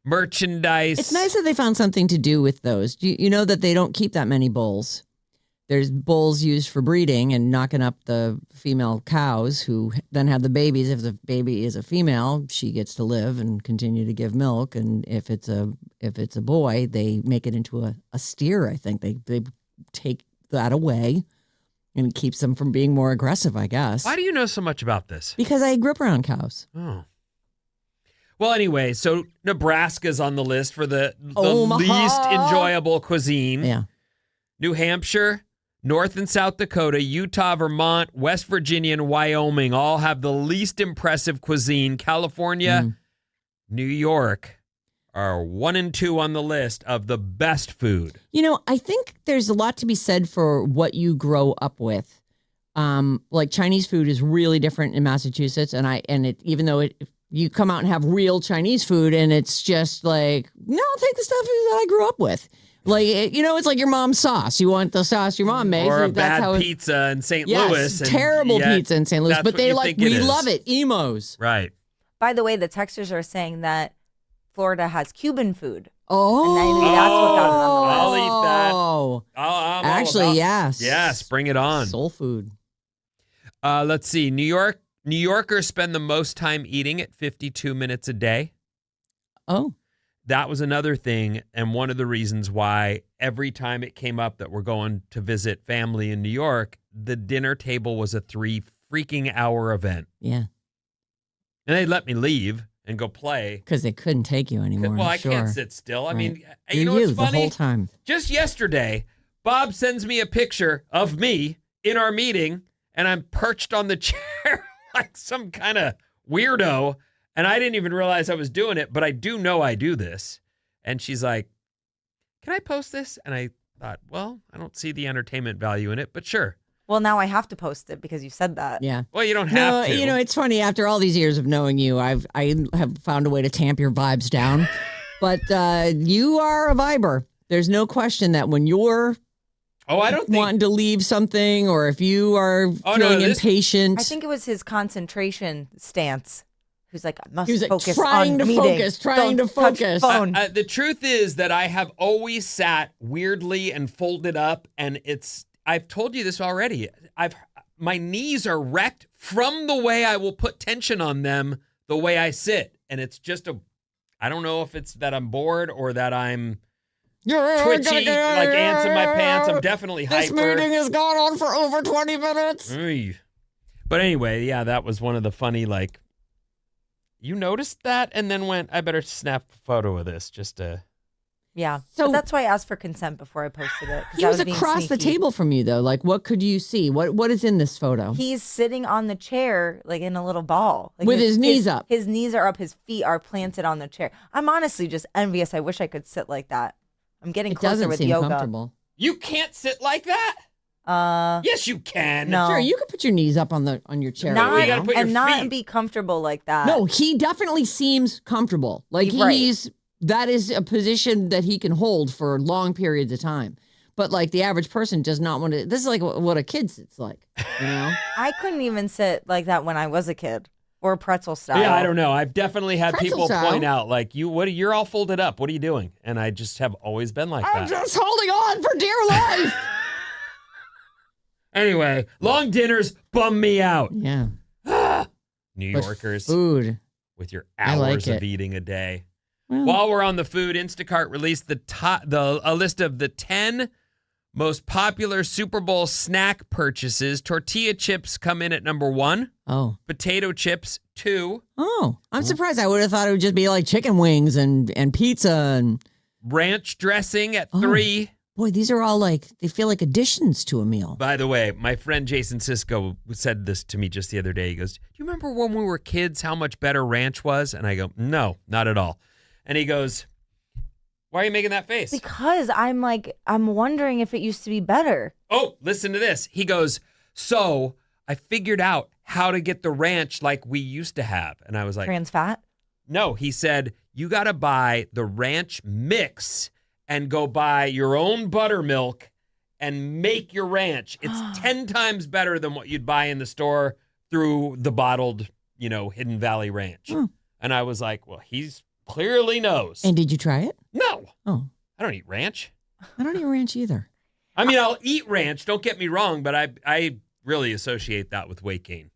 S2: merchandise.
S1: It's nice that they found something to do with those. You know that they don't keep that many bulls. There's bulls used for breeding and knocking up the female cows who then have the babies. If the baby is a female, she gets to live and continue to give milk. And if it's a boy, they make it into a steer. I think they take that away and it keeps them from being more aggressive, I guess.
S2: Why do you know so much about this?
S1: Because I grew up around cows.
S2: Oh. Well, anyway, so Nebraska's on the list for the
S1: Omaha.
S2: least enjoyable cuisine.
S1: Yeah.
S2: New Hampshire, North and South Dakota, Utah, Vermont, West Virginia, and Wyoming all have the least impressive cuisine. California, New York are 1 and 2 on the list of the best food.
S1: I think there's a lot to be said for what you grow up with. Like Chinese food is really different in Massachusetts, even though you come out and have real Chinese food, and it's just like, no, I'll take the stuff that I grew up with. Like, it's like your mom's sauce. You want the sauce your mom makes.
S2: Or a
S1: that's
S2: bad pizza in St.
S1: Yes,
S2: Louis.
S1: terrible pizza in St. Louis. But they we love it. Emos.
S2: Right.
S3: By the way, the texters are saying that Florida has Cuban food.
S1: Oh.
S3: And maybe that's what got it on the list.
S2: I'll eat that.
S1: Oh.
S2: I'm
S1: Actually,
S2: all about,
S1: yes.
S2: Yes, bring it on.
S1: Soul food.
S2: Let's see. New Yorkers spend the most time eating at 52 minutes a day.
S1: Oh.
S2: That was another thing, and one of the reasons why every time it came up that we're going to visit family in New York, the dinner table was a 3 freaking hour event.
S1: Yeah.
S2: And they'd let me leave and go play.
S1: Because they couldn't take you anymore.
S2: Well, I
S1: sure.
S2: can't sit still. I mean,
S1: You're
S2: you know what's funny?
S1: the whole time.
S2: Just yesterday, Bob sends me a picture of me in our meeting, and I'm perched on the chair like some kind of weirdo. And I didn't even realize I was doing it, but I do know I do this. And she's like, can I post this? And I thought, well, I don't see the entertainment value in it, but sure.
S3: Well, now I have to post it because you said that.
S1: Yeah.
S2: Well, you don't have to.
S1: It's funny. After all these years of knowing you, I have found a way to tamp your vibes down. But you are a viber. There's no question that when you're
S2: I don't think
S1: wanting to leave something, or if you are feeling impatient.
S3: I think it was his concentration stance. Who's like, I must
S1: he was
S3: focus
S1: trying
S3: on
S1: to
S3: meeting.
S1: focus, trying
S3: Don't
S1: to focus.
S3: touch phone.
S2: The truth is that I have always sat weirdly and folded up, and I've told you this already. My knees are wrecked from the way I will put tension on them, the way I sit, and it's just I don't know if it's that I'm bored or that I'm twitchy, like ants in my pants. I'm definitely hyper.
S1: This meeting has gone on for over 20 minutes.
S2: But anyway, yeah, that was one of the funny, you noticed that and then went, I better snap a photo of this just to...
S3: Yeah.
S1: So
S3: but that's why I asked for consent before I posted it.
S1: He was across the table from you, though. Like, what could you see? What is in this photo?
S3: He's sitting on the chair, like in a little ball. Like
S1: with his knees up.
S3: His knees are up. His feet are planted on the chair. I'm honestly just envious. I wish I could sit like that. I'm getting closer with yoga.
S1: Comfortable.
S2: You can't sit like that? Yes, you can.
S3: No.
S1: Sure, you could put your knees up on your chair.
S3: Not be comfortable like that.
S1: No, he definitely seems comfortable. Like that is a position that he can hold for long periods of time. But like the average person does not want to. This is like what a kid sits like.
S3: I couldn't even sit like that when I was a kid. Or pretzel style.
S2: Yeah, I don't know. I've definitely had
S1: Pretzel
S2: people
S1: style.
S2: point out, like, you're all folded up. What are you doing? And I just have always been like
S1: I'm
S2: that.
S1: just holding on for dear life.
S2: Anyway, long dinners bum me out.
S1: Yeah.
S2: New
S1: But
S2: Yorkers
S1: food.
S2: with your
S1: I like
S2: hours of
S1: it.
S2: eating a day.
S1: Well,
S2: While we're on the food, Instacart released a list of the 10 most popular Super Bowl snack purchases. Tortilla chips come in at number 1.
S1: oh.
S2: Potato chips, 2.
S1: Oh. I'm surprised. I would have thought it would just be like chicken wings and pizza and
S2: Ranch dressing at
S1: Oh.
S2: 3.
S1: boy, these are all like they feel like additions to a meal.
S2: By the way, my friend Jason Sisko said this to me just the other day. He goes, "Do you remember when we were kids how much better ranch was?" And I go, "No, not at all." And he goes, "Why are you making that face?"
S3: Because I'm wondering if it used to be better.
S2: Oh, listen to this. He goes, "So I figured out how to get the ranch like we used to have." And I was like,
S3: Trans fat.
S2: "No." He said, "You got to buy the ranch mix and go buy your own buttermilk and make your ranch. It's 10 times better than what you'd buy in the store through the bottled, Hidden Valley Ranch."
S1: Hmm.
S2: And I was like, well, he's clearly knows.
S1: And did you try it?
S2: No,
S1: Oh.
S2: I don't eat ranch.
S1: I don't eat ranch either.
S2: I mean, I'll eat ranch, don't get me wrong, but I really associate that with weight gain.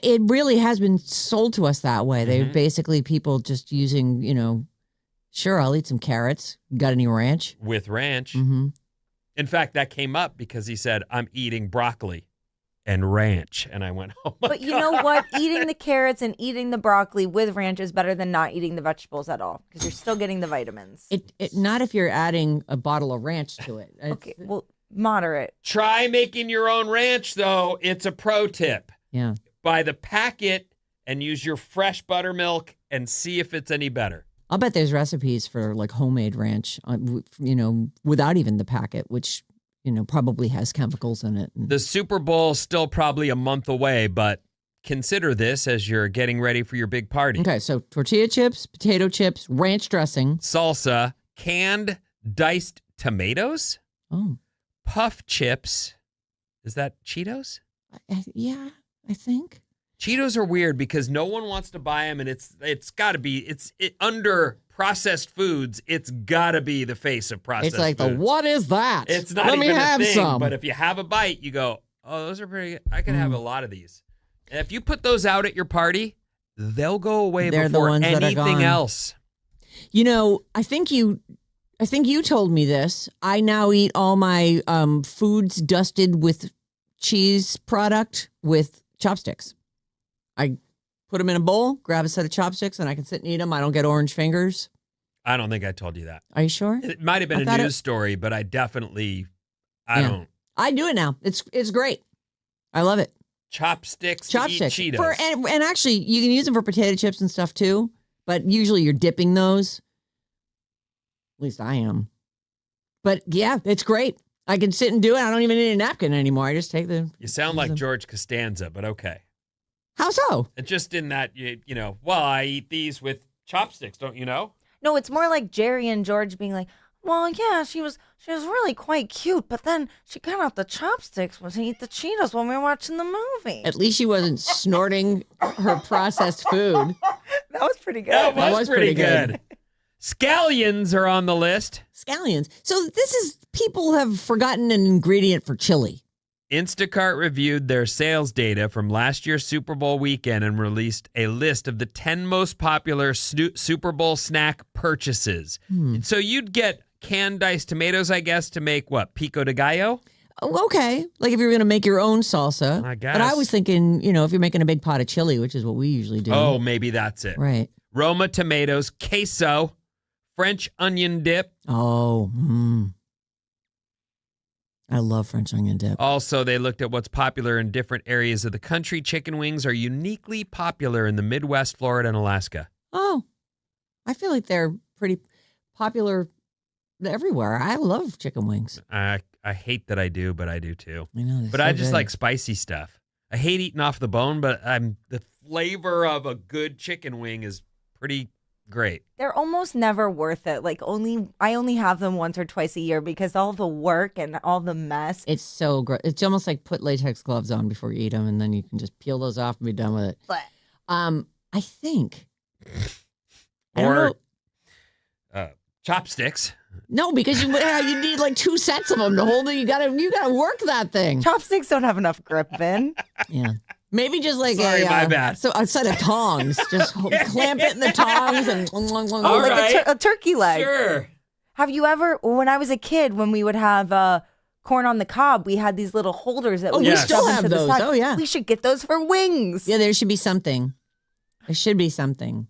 S1: It really has been sold to us that way. They're
S2: Mhm.
S1: basically people just using, sure, I'll eat some carrots. Got any ranch?
S2: With ranch.
S1: Mm-hmm.
S2: In fact, that came up because he said, "I'm eating broccoli and ranch." And I went, "Oh my
S3: But you
S2: God."
S3: know what? Eating the carrots and eating the broccoli with ranch is better than not eating the vegetables at all because you're still getting the vitamins.
S1: It not if you're adding a bottle of ranch to it.
S3: Okay, well, moderate.
S2: Try making your own ranch, though. It's a pro tip.
S1: Yeah.
S2: Buy the packet and use your fresh buttermilk and see if it's any better.
S1: I'll bet there's recipes for like homemade ranch, without even the packet, which, probably has chemicals in it.
S2: The Super Bowl still probably a month away, but consider this as you're getting ready for your big party.
S1: Okay, so tortilla chips, potato chips, ranch dressing.
S2: Salsa, canned diced tomatoes,
S1: Oh,
S2: puff chips. Is that Cheetos?
S1: yeah, I think.
S2: Cheetos are weird because no one wants to buy them, and it's got to be under processed foods. It's got to be the face of processed.
S1: It's like
S2: foods.
S1: what is that?
S2: It's not
S1: Let
S2: even
S1: me have
S2: a thing.
S1: some.
S2: But if you have a bite, you go, "Oh, those are pretty good. I could have a lot of these." And if you put those out at your party, they'll go away
S1: They're the
S2: before
S1: ones that are
S2: anything
S1: gone.
S2: else.
S1: I think you told me this. I now eat all my foods dusted with cheese product with chopsticks. I put them in a bowl, grab a set of chopsticks, and I can sit and eat them. I don't get orange fingers.
S2: I don't think I told you that.
S1: Are you sure?
S2: It might have been
S1: I
S2: a
S1: thought
S2: news story, but I definitely, I
S1: Yeah.
S2: don't.
S1: I do it now. It's great. I love it.
S2: Chopsticks
S1: Chopsticks.
S2: to eat Cheetos.
S1: And actually, you can use them for potato chips and stuff too, but usually you're dipping those. At least I am. But yeah, it's great. I can sit and do it. I don't even need a napkin anymore. I just take the...
S2: You sound like George Costanza, but okay.
S1: How so?
S2: And just in that, well, I eat these with chopsticks, don't you know?
S3: No, it's more like Jerry and George being like, "Well, yeah, she was really quite cute, but then she got out the chopsticks when she eat the Cheetos when we were watching the movie."
S1: At least she wasn't snorting her processed food.
S3: That was pretty good.
S2: That
S1: That
S2: was
S1: was
S2: pretty
S1: pretty good.
S2: good. Scallions are on the list.
S1: Scallions. So people have forgotten an ingredient for chili.
S2: Instacart reviewed their sales data from last year's Super Bowl weekend and released a list of the 10 most popular Super Bowl snack purchases. So you'd get canned diced tomatoes, I guess, to make what? Pico de gallo?
S1: Oh, okay. Like if you're going to make your own salsa.
S2: I guess.
S1: But I was thinking, if you're making a big pot of chili, which is what we usually do.
S2: Oh, maybe that's it.
S1: Right.
S2: Roma tomatoes, queso, French onion dip.
S1: Oh, I love French onion dip.
S2: Also, they looked at what's popular in different areas of the country. Chicken wings are uniquely popular in the Midwest, Florida, and Alaska.
S1: Oh, I feel like they're pretty popular everywhere. I love chicken wings.
S2: I hate that I do, but I do too.
S1: I know.
S2: But I just like spicy stuff. I hate eating off the bone, but the flavor of a good chicken wing is pretty great.
S3: They're almost never worth it. Like I only have them once or twice a year because all the work and all the mess.
S1: It's so gross. It's almost like put latex gloves on before you eat them, and then you can just peel those off and be done with it.
S3: But
S1: I think. I don't
S2: Or
S1: know.
S2: chopsticks.
S1: No, because you need like 2 sets of them to hold it. You gotta work that thing.
S3: Chopsticks don't have enough grip, Vin.
S1: Yeah. Maybe just like
S2: Sorry, my bad.
S1: So a set of tongs. Just clamp it in the tongs and
S2: All
S3: Like
S2: right.
S3: a turkey leg.
S2: Sure.
S3: Have you ever, when I was a kid, when we would have corn on the cob, we had these little holders that we
S2: we
S3: would
S2: still
S3: shove
S1: have
S3: into the
S1: those.
S3: side.
S1: Oh, yeah.
S3: We should get those for wings.
S1: Yeah, there should be something. There should be something.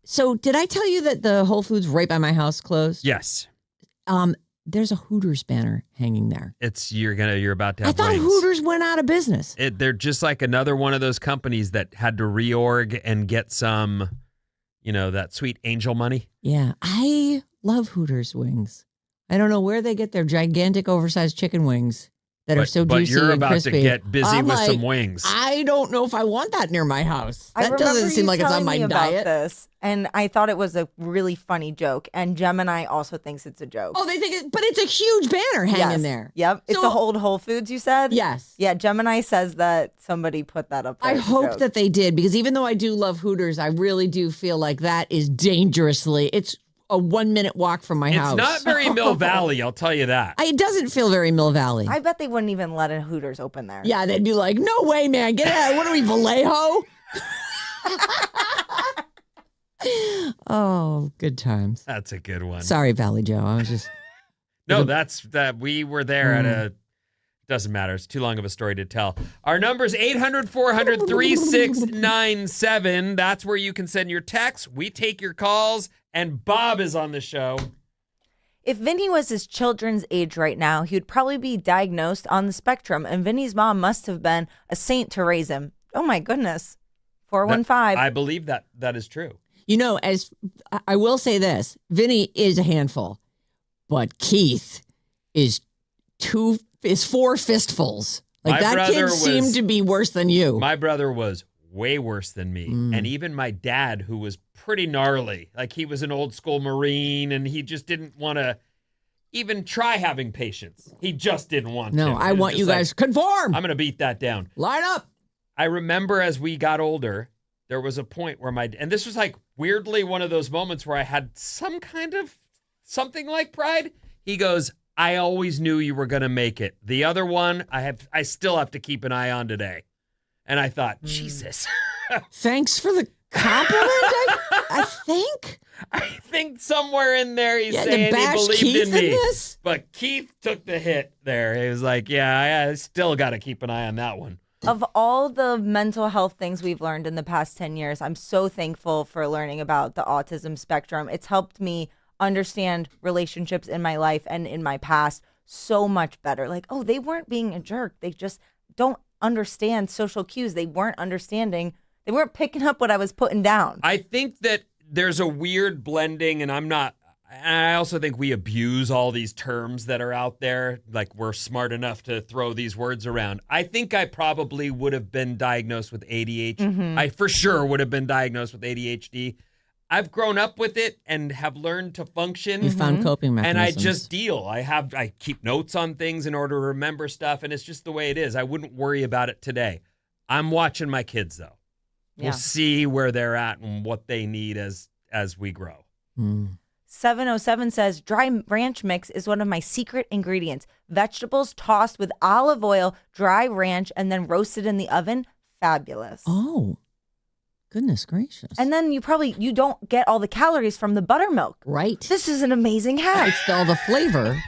S1: So did I tell you that the Whole Foods right by my house closed?
S2: Yes.
S1: There's a Hooters banner hanging there.
S2: You're about to have
S1: I thought
S2: wings.
S1: Hooters went out of business.
S2: They're just like another one of those companies that had to reorg and get some, that sweet angel money.
S1: Yeah, I love Hooters wings. I don't know where they get their gigantic oversized chicken wings that are so
S2: but
S1: juicy
S2: you're
S1: and
S2: about
S1: crispy.
S2: to get busy
S1: I'm
S2: with
S1: like,
S2: some wings.
S1: I don't know if I want that near my house.
S3: I
S1: That
S3: remember
S1: doesn't seem
S3: you
S1: like it's on
S3: telling
S1: my
S3: me about
S1: diet.
S3: this, and I thought it was a really funny joke. And Gemini also thinks it's a joke.
S1: Oh, they think but it's a huge banner hanging
S3: Yes.
S1: there.
S3: Yep. It's
S1: So-
S3: a Whole Foods, you said?
S1: Yes.
S3: Yeah, Gemini says that somebody put that up there.
S1: I
S3: as a
S1: hope
S3: joke.
S1: that they did, because even though I do love Hooters, I really do feel like that is dangerously. It's a 1-minute walk from my house.
S2: It's not very Mill Valley, I'll tell you that.
S1: It doesn't feel very Mill Valley.
S3: I bet they wouldn't even let a Hooters open there.
S1: Yeah, they'd be like, no way, man. Get out. What are we, Vallejo? Oh, good times.
S2: That's a good one.
S1: Sorry, Valley Joe. I was just.
S2: No, that's that. We were there at a. Doesn't matter. It's too long of a story to tell. Our number's 800-400-3697. That's where you can send your texts. We take your calls, and Bob is on the show.
S3: If Vinnie was his children's age right now, he would probably be diagnosed on the spectrum, and Vinnie's mom must have been a saint to raise him. Oh my goodness. 415.
S2: I believe that is true.
S1: As I will say this, Vinny is a handful, but Keith is 4 fistfuls. Like,
S2: My
S1: that
S2: brother
S1: kid
S2: was-
S1: seemed to be worse than you.
S2: My brother was way worse than me. And even my dad, who was pretty gnarly, like he was an old school Marine and he just didn't want to even try having patience. He just didn't want to.
S1: No, I
S2: It was
S1: want
S2: just
S1: you
S2: like,
S1: guys conform.
S2: I'm going to beat that down.
S1: Line up.
S2: I remember as we got older, there was a point where and this was like weirdly one of those moments where I had some kind of something like pride. He goes, I always knew you were going to make it. The other one, I still have to keep an eye on today. And I thought, Jesus.
S1: Thanks for the compliment, I think.
S2: I think somewhere in there he's
S1: Yeah, to
S2: saying he
S1: bash
S2: believed
S1: Keith
S2: in me.
S1: this?
S2: But Keith took the hit there. He was like, yeah, I still got to keep an eye on that one.
S3: Of all the mental health things we've learned in the past 10 years, I'm so thankful for learning about the autism spectrum. It's helped me understand relationships in my life and in my past so much better. Like, oh, they weren't being a jerk. They just don't understand social cues. They weren't picking up what I was putting down.
S2: I think that there's a weird blending, and I also think we abuse all these terms that are out there. Like, we're smart enough to throw these words around. I think I probably would have been diagnosed with ADHD. I for sure would have been diagnosed with ADHD. I've grown up with it and have learned to function.
S1: You found coping
S2: And
S1: mechanisms.
S2: I just deal. I keep notes on things in order to remember stuff, and it's just the way it is. I wouldn't worry about it today. I'm watching my kids, though.
S3: Yeah.
S2: We'll see where they're at and what they need as we grow.
S3: 707 says, dry ranch mix is one of my secret ingredients. Vegetables tossed with olive oil, dry ranch, and then roasted in the oven. Fabulous.
S1: Oh, goodness gracious.
S3: And then you don't get all the calories from the buttermilk.
S1: Right.
S3: This is an amazing hack.
S1: It's all the flavor.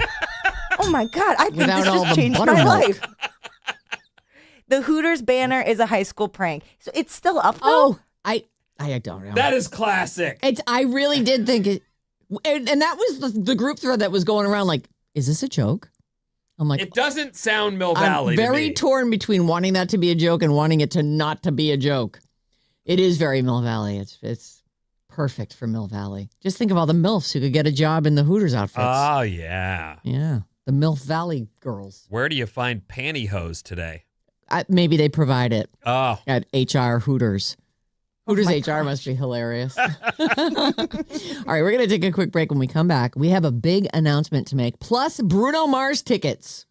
S3: Oh my God, I think
S1: Without
S3: this
S1: all
S3: just
S1: the
S3: changed my
S1: buttermilk.
S3: life. The Hooters banner is a high school prank. So it's still up though?
S1: Oh, I don't know.
S2: That is classic.
S1: I really did think it. And that was the group thread that was going around like, is this a joke? I'm like,
S2: It doesn't sound Mill Valley
S1: I'm
S2: to
S1: very
S2: me.
S1: torn between wanting that to be a joke and wanting it to not to be a joke. It is very Mill Valley. It's perfect for Mill Valley. Just think of all the MILFs who could get a job in the Hooters outfits.
S2: Oh, yeah.
S1: Yeah, the MILF Valley girls.
S2: Where do you find pantyhose today?
S1: Maybe they provide it
S2: Oh,
S1: at HR Hooters. Hooters
S3: my
S1: HR must be hilarious. All right, we're going to take a quick break. When we come back, we have a big announcement to make, plus Bruno Mars tickets.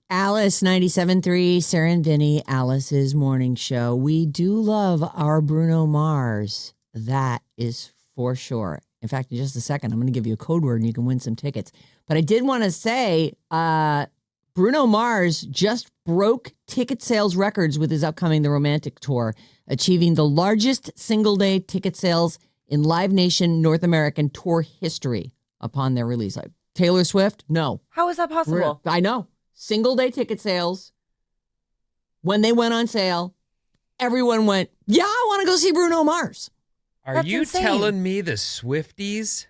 S1: Alice 97.3, Sarah and Vinnie, Alice's morning show. We do love our Bruno Mars. That is for sure. In fact, in just a second, I'm going to give you a code word and you can win some tickets. But I did want to say Bruno Mars just broke ticket sales records with his upcoming The Romantic Tour, achieving the largest single-day ticket sales in Live Nation North American tour history upon their release. Like Taylor Swift, no.
S3: How is that possible?
S1: I know. Single-day ticket sales, when they went on sale, everyone went, yeah, I want to go see Bruno Mars.
S2: Are
S3: That's
S2: you
S3: insane.
S2: telling me the Swifties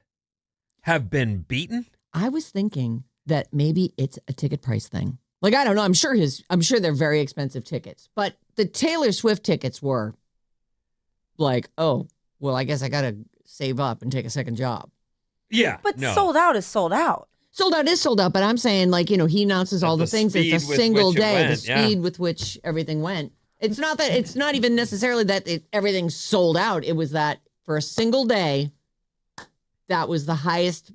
S2: have been beaten?
S1: I was thinking that maybe it's a ticket price thing. Like, I don't know. I'm sure they're very expensive tickets, but the Taylor Swift tickets were like, oh, well, I guess I got to save up and take a second job.
S2: Yeah.
S3: But
S2: no.
S3: sold out is sold out.
S1: Sold out is sold out, but I'm saying, like, you know, he announces all
S2: The
S1: the things. It's a
S2: speed with
S1: single
S2: which it
S1: day, the
S2: went, yeah.
S1: speed with which everything went. It's not even necessarily that everything's sold out. It was that for a single day, that was the highest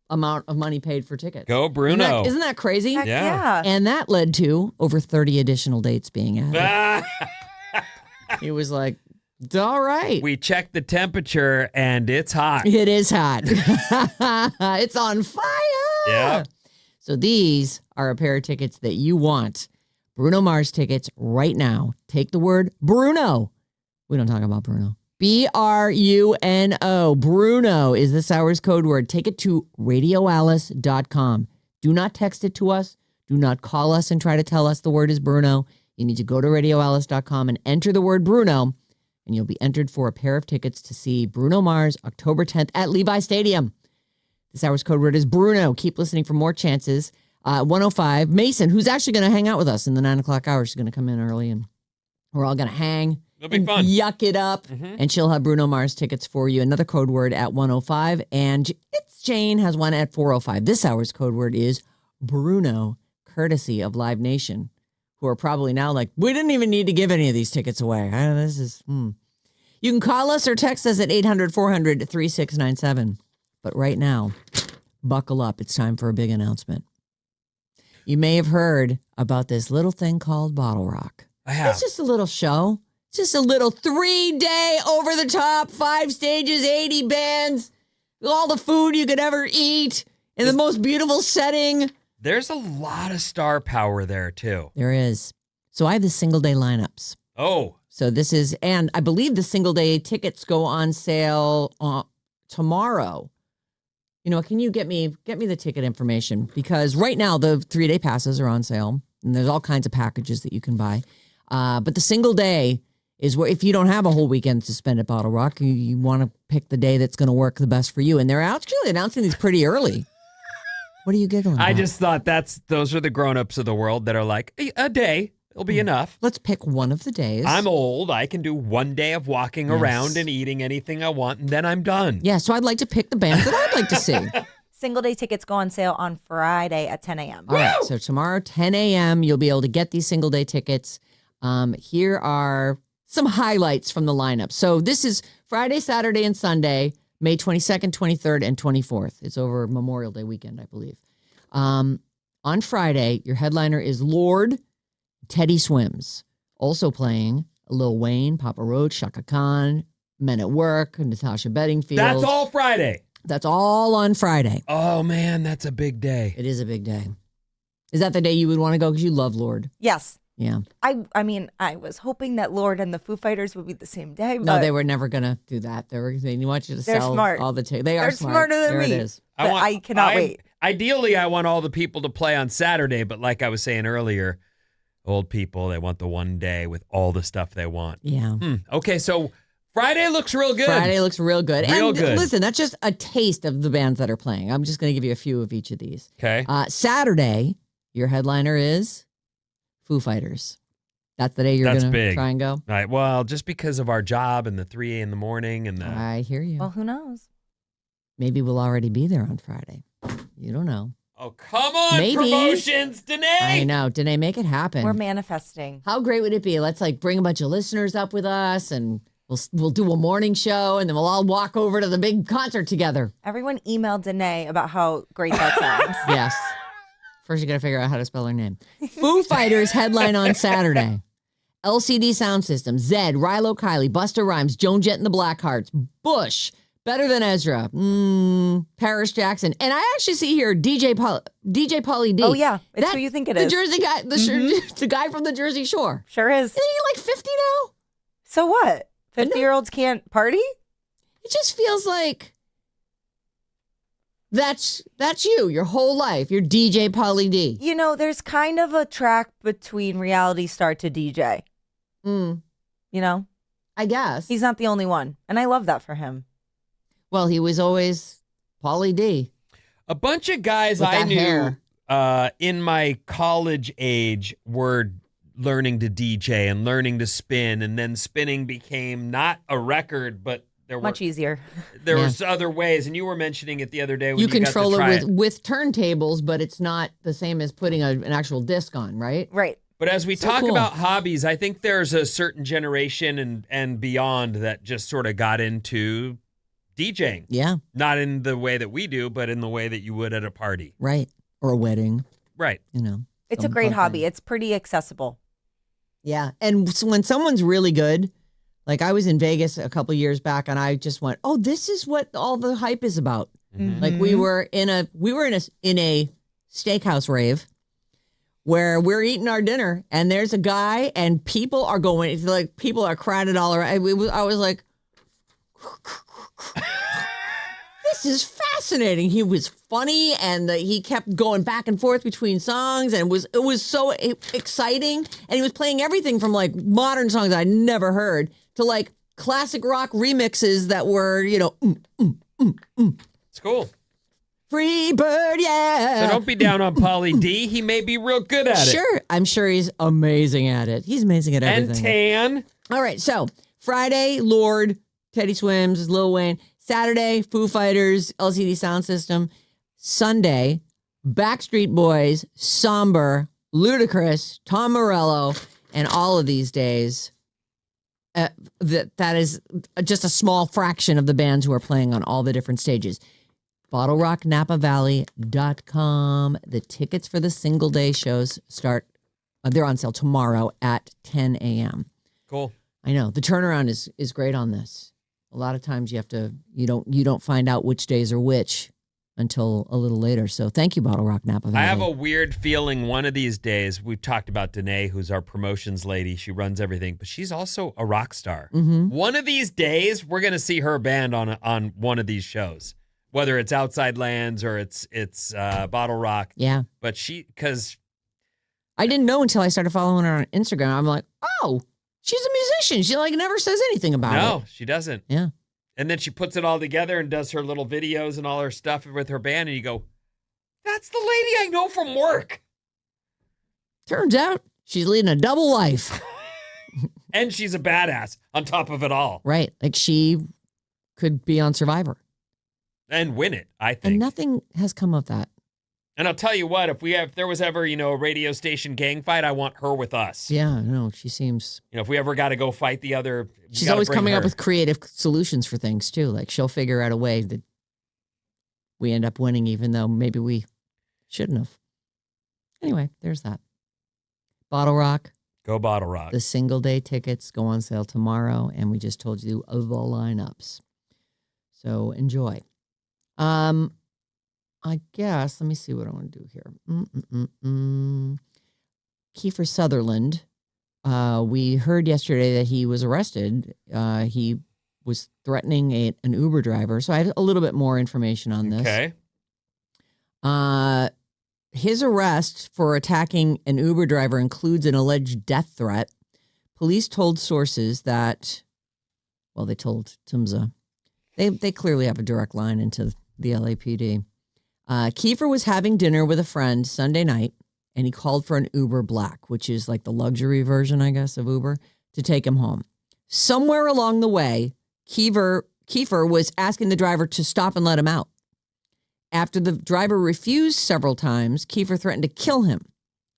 S1: amount of money paid for tickets.
S2: Go Bruno.
S1: Isn't that crazy?
S3: Heck
S2: Yeah.
S3: yeah.
S1: And that led to over 30 additional dates being added.
S2: Ah!
S1: He was like, all right.
S2: We checked the temperature and it's hot.
S1: It is hot. It's on fire.
S2: Yeah.
S1: So these are a pair of tickets that you want. Bruno Mars tickets right now. Take the word Bruno. We don't talk about Bruno. BRUNO. Bruno is this hour's code word. Take it to radioalice.com. Do not text it to us. Do not call us and try to tell us the word is Bruno. You need to go to radioalice.com and enter the word Bruno, and you'll be entered for a pair of tickets to see Bruno Mars October 10th at Levi Stadium. This hour's code word is Bruno. Keep listening for more chances. 105, Mason, who's actually going to hang out with us in the 9 o'clock hour. She's going to come in early, and we're all going to hang.
S2: It'll be
S1: and
S2: fun.
S1: Yuck it up. And she'll have Bruno Mars tickets for you. Another code word at 105. And it's Jane has one at 405. This hour's code word is Bruno, courtesy of Live Nation, who are probably now like, we didn't even need to give any of these tickets away. You can call us or text us at 800-400-3697. But right now, buckle up. It's time for a big announcement. You may have heard about this little thing called BottleRock.
S2: I have.
S1: It's just a little show. It's just a little 3-day over-the-top, 5 stages, 80 bands, all the food you could ever eat in the most beautiful setting.
S2: There's a lot of star power there, too.
S1: There is. So I have the single-day lineups.
S2: Oh,
S1: So this is, and I believe the single-day tickets go on sale tomorrow. You know, can you get me the ticket information? Because right now the 3-day passes are on sale, and there's all kinds of packages that you can buy. But the single day is where, if you don't have a whole weekend to spend at BottleRock, you want to pick the day that's going to work the best for you. And they're actually announcing these pretty early. What are you giggling
S2: I
S1: about?
S2: just thought those are the grown-ups of the world that are like, a day, it'll be enough.
S1: Let's pick one of the days.
S2: I'm old. I can do one day of walking around and eating anything I want, and then I'm done.
S1: Yeah, so I'd like to pick the bands that I'd like to see.
S3: Single day tickets go on sale on Friday at 10 a.m.
S1: All right, so tomorrow, 10 a.m., you'll be able to get these single day tickets. Here are some highlights from the lineup. So this is Friday, Saturday, and Sunday, May 22nd, 23rd, and 24th. It's over Memorial Day weekend, I believe. On Friday, your headliner is Lord. Teddy Swims. Also playing Lil Wayne, Papa Roach, Shaka Khan, Men at Work, Natasha Bedingfield.
S2: That's all Friday.
S1: That's all on Friday.
S2: Oh, man, that's a big day.
S1: It is a big day. Is that the day you would want to go because you love Lord?
S3: Yes.
S1: Yeah.
S3: I mean, I was hoping that Lord and the Foo Fighters would be the same day.
S1: No,
S3: but
S1: they were never going to do that. They want you to
S3: They're
S1: sell
S3: smart.
S1: all the tickets. They are
S3: They're
S1: smart.
S3: smarter than
S1: there
S3: me.
S1: It is.
S3: But I cannot wait.
S2: Ideally, I want all the people to play on Saturday, but like I was saying earlier, old people, they want the one day with all the stuff they want.
S1: Yeah.
S2: Okay, so Friday looks real good.
S1: Friday looks real good.
S2: Real
S1: and
S2: good.
S1: Listen, that's just a taste of the bands that are playing. I'm just going to give you a few of each of these.
S2: Okay.
S1: Saturday, your headliner is Foo Fighters. That's the day you're
S2: That's
S1: going to
S2: big.
S1: try and go?
S2: All right. Well, just because of our job and the 3 in the morning and the
S1: I hear you.
S3: Well, who knows?
S1: Maybe we'll already be there on Friday. You don't know.
S2: Oh, come on,
S1: Maybe.
S2: promotions, Danae.
S1: I know. Danae, make it happen.
S3: We're manifesting.
S1: How great would it be? Let's bring a bunch of listeners up with us, and we'll do a morning show, and then we'll all walk over to the big concert together.
S3: Everyone emailed Danae about how great that sounds.
S1: Yes. First, you got to figure out how to spell her name. Foo Fighters headline on Saturday. LCD Sound System, Zed, Rilo Kiley, Busta Rhymes, Joan Jett and the Blackhearts, Bush, Better Than Ezra, Paris Jackson, and I actually see here DJ Pauly D.
S3: Oh yeah, it's who you think it
S1: the
S3: is.
S1: Jersey guy, the guy from the Jersey Shore.
S3: Sure is.
S1: Isn't he like 50 now?
S3: So what? 50-year-olds can't party?
S1: It just feels like that's you, your whole life. You're DJ Pauly D.
S3: You know, there's kind of a track between reality star to DJ. You know?
S1: I guess.
S3: He's not the only one. And I love that for him.
S1: Well, he was always Pauly D.
S2: A bunch of guys
S1: With
S2: I
S1: that
S2: knew
S1: hair.
S2: In my college age were learning to DJ and learning to spin, and then spinning became not a record, but there
S3: Much easier.
S2: There was other ways, and you were mentioning it the other day when you
S1: control
S2: got to try
S1: it with turntables, but it's not the same as putting an actual disc on, right?
S3: Right.
S2: But as we
S1: So
S2: talk
S1: cool.
S2: about hobbies, I think there's a certain generation and beyond that just sort of got into DJing.
S1: Yeah,
S2: Not in the way that we do, but in the way that you would at a party.
S1: right. Or a wedding,
S2: Right.
S1: you know.
S3: It's a
S1: some
S3: great
S1: fun
S3: hobby.
S1: thing.
S3: It's pretty accessible.
S1: Yeah, and when someone's really good, like I was in Vegas a couple years back, and I just went, "Oh, this is what all the hype is about." Like we were in a steakhouse rave where we're eating our dinner, and there's a guy, and people are going, like people are crowded all around. I was like, this is fascinating. He was funny, and he kept going back and forth between songs, and it was so exciting. And he was playing everything from like modern songs I'd never heard to like classic rock remixes that were, you know,
S2: It's cool.
S1: Free Bird, yeah.
S2: So don't be down on Pauly D. He may be real good at it.
S1: Sure, I'm sure he's amazing at it. He's amazing at
S2: And
S1: everything.
S2: tan.
S1: All right, so Friday, Lord, Teddy Swims, Lil Wayne. Saturday, Foo Fighters, LCD Sound System. Sunday, Backstreet Boys, Somber, Ludacris, Tom Morello, and all of these days. That is just a small fraction of the bands who are playing on all the different stages. BottleRockNapaValley.com. The tickets for the single day shows start, they're on sale tomorrow at 10 a.m.
S2: Cool.
S1: I know. The turnaround is great on this. A lot of times you don't find out which days are which until a little later. So thank you, Bottle Rock Napa Valley.
S2: I have a weird feeling one of these days, we've talked about Danae, who's our promotions lady. She runs everything, but she's also a rock star.
S1: Mm-hmm.
S2: One of these days, we're going to see her band on one of these shows, whether it's Outside Lands or it's Bottle Rock.
S1: Yeah.
S2: But because
S1: I didn't know until I started following her on Instagram. I'm like, oh, she's a musician. She like never says anything about it.
S2: no, she doesn't.
S1: Yeah.
S2: And then she puts it all together and does her little videos and all her stuff with her band. And you go, that's the lady I know from work.
S1: Turns out she's leading a double life.
S2: And she's a badass on top of it all.
S1: Right. Like she could be on Survivor.
S2: And win it, I
S1: And
S2: think.
S1: nothing has come of that.
S2: And I'll tell you what, if there was ever, a radio station gang fight, I want her with us.
S1: Yeah, no, she seems.
S2: If we ever got to go fight the other, we
S1: She's
S2: gotta
S1: always
S2: bring
S1: coming up
S2: her.
S1: with creative solutions for things too. Like she'll figure out a way that we end up winning, even though maybe we shouldn't have. Anyway, there's that. Bottle Rock.
S2: Go Bottle Rock.
S1: The single day tickets go on sale tomorrow, and we just told you of the lineups. So enjoy. I guess, let me see what I want to do here. Kiefer Sutherland. We heard yesterday that he was arrested. He was threatening an Uber driver. So I have a little bit more information on this.
S2: Okay.
S1: His arrest for attacking an Uber driver includes an alleged death threat. Police told sources that, well, they told Tumza. They clearly have a direct line into the LAPD. Kiefer was having dinner with a friend Sunday night, and he called for an Uber Black, which is like the luxury version, I guess, of Uber, to take him home. Somewhere along the way, Kiefer was asking the driver to stop and let him out. After the driver refused several times, Kiefer threatened to kill him.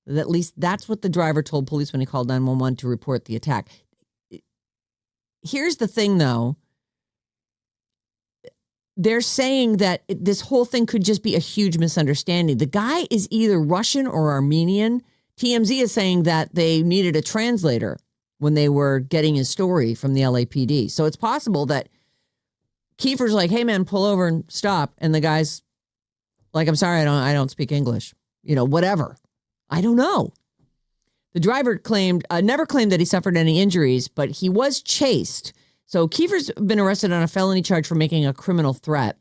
S1: At least that's what the driver told police when he called 911 to report the attack. Here's the thing, though. they're saying that this whole thing could just be a huge misunderstanding. The guy is either Russian or Armenian. TMZ is saying that they needed a translator when they were getting his story from the LAPD. So it's possible that Kiefer's like, hey, man, pull over and stop. And the guy's like, I'm sorry, I don't speak English. Whatever. I don't know. The driver never claimed that he suffered any injuries, but he was chased. So Kiefer's been arrested on a felony charge for making a criminal threat.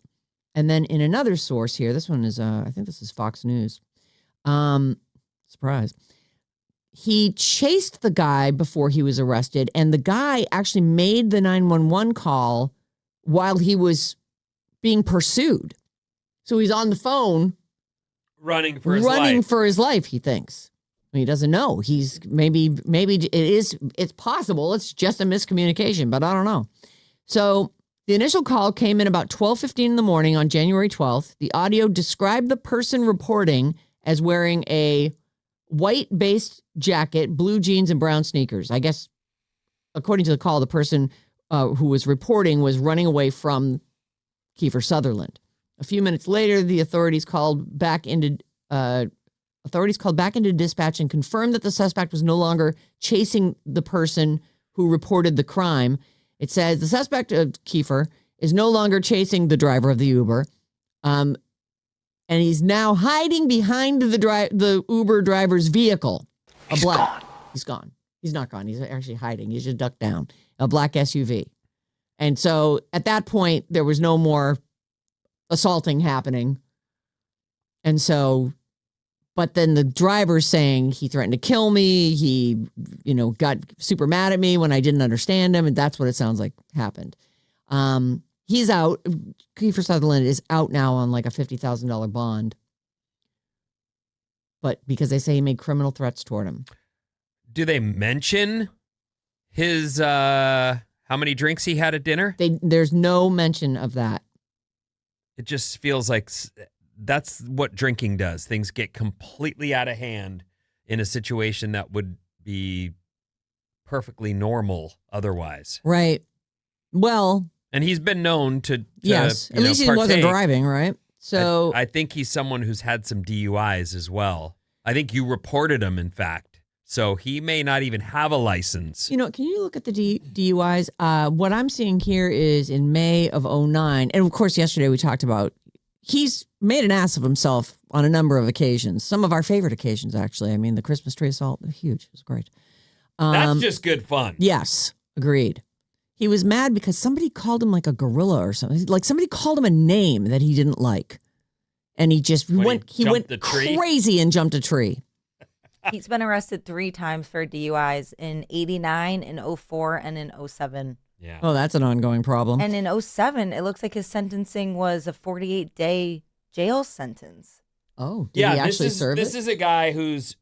S1: And then in another source here, this one is, I think this is Fox News. Surprise. He chased the guy before he was arrested, and the guy actually made the 911 call while he was being pursued. So he's on the phone.
S2: Running for his life,
S1: he thinks. He doesn't know. He's maybe it's possible. It's just a miscommunication, but I don't know. So the initial call came in about 12:15 in the morning on January 12th. The audio described the person reporting as wearing a white-based jacket, blue jeans, and brown sneakers. I guess, according to the call, the person who was reporting was running away from Kiefer Sutherland. A few minutes later, the authorities called back into dispatch and confirmed that the suspect was no longer chasing the person who reported the crime. It says the suspect of Kiefer is no longer chasing the driver of the Uber, and he's now hiding behind the Uber driver's vehicle. He's gone. He's not gone. He's actually hiding. He's just ducked down. A black SUV. And so at that point, there was no more assaulting happening. And so, but then the driver's saying he threatened to kill me. He, got super mad at me when I didn't understand him. And that's what it sounds like happened. He's out. Kiefer Sutherland is out now on like a $50,000 bond. But because they say he made criminal threats toward him.
S2: Do they mention his, how many drinks he had at dinner?
S1: There's no mention of that.
S2: It just feels like that's what drinking does. Things get completely out of hand in a situation that would be perfectly normal otherwise.
S1: Right. Well.
S2: And he's been known to
S1: yes. At least he wasn't driving, right? So
S2: I think he's someone who's had some DUIs as well. I think you reported him, in fact. So he may not even have a license.
S1: Can you look at the DUIs? What I'm seeing here is in May of 2009. And of course, yesterday we talked about he's made an ass of himself on a number of occasions. Some of our favorite occasions, actually. I mean, the Christmas tree assault, huge. It was great.
S2: That's just good fun.
S1: Yes, agreed. He was mad because somebody called him like a gorilla or something. Like somebody called him a name that he didn't like. And he just went crazy and jumped a tree.
S3: He's been arrested 3 times for DUIs in 89, in 04, and in 07.
S2: Yeah.
S1: Oh, that's an ongoing problem.
S3: And in 07, it looks like his sentencing was a 48-day jail sentence.
S1: Oh, did he actually serve
S2: this
S1: it?
S2: is a guy who's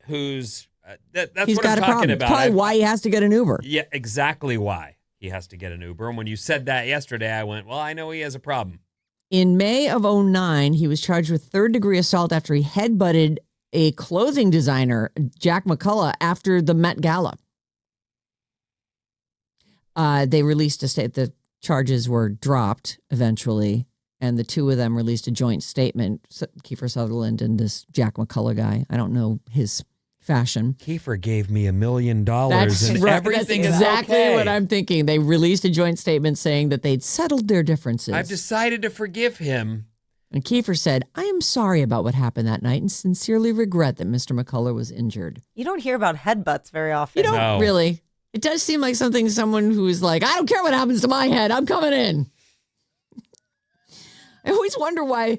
S2: that's
S1: He's
S2: what
S1: got
S2: I'm
S1: a
S2: talking
S1: problem.
S2: about.
S1: Probably why he has to get an Uber.
S2: Yeah, exactly why he has to get an Uber. And when you said that yesterday, I went, well, I know he has a problem.
S1: In May of 2009, he was charged with third-degree assault after he headbutted a clothing designer, Jack McCullough, after the Met Gala. They released a state. The charges were dropped eventually, and the two of them released a joint statement, Kiefer Sutherland and this Jack McCullough guy. I don't know his fashion.
S2: Kiefer gave me $1 million
S1: That's
S2: and
S1: right.
S2: everything
S1: That's
S2: is
S1: exactly
S2: okay.
S1: what I'm thinking. They released a joint statement saying that they'd settled their differences.
S2: I've decided to forgive him.
S1: And Kiefer said, I am sorry about what happened that night and sincerely regret that Mr. McCullough was injured.
S3: You don't hear about headbutts very often.
S1: You don't
S2: No.
S1: really. It does seem like someone who's like, I don't care what happens to my head. I'm coming in. I always wonder why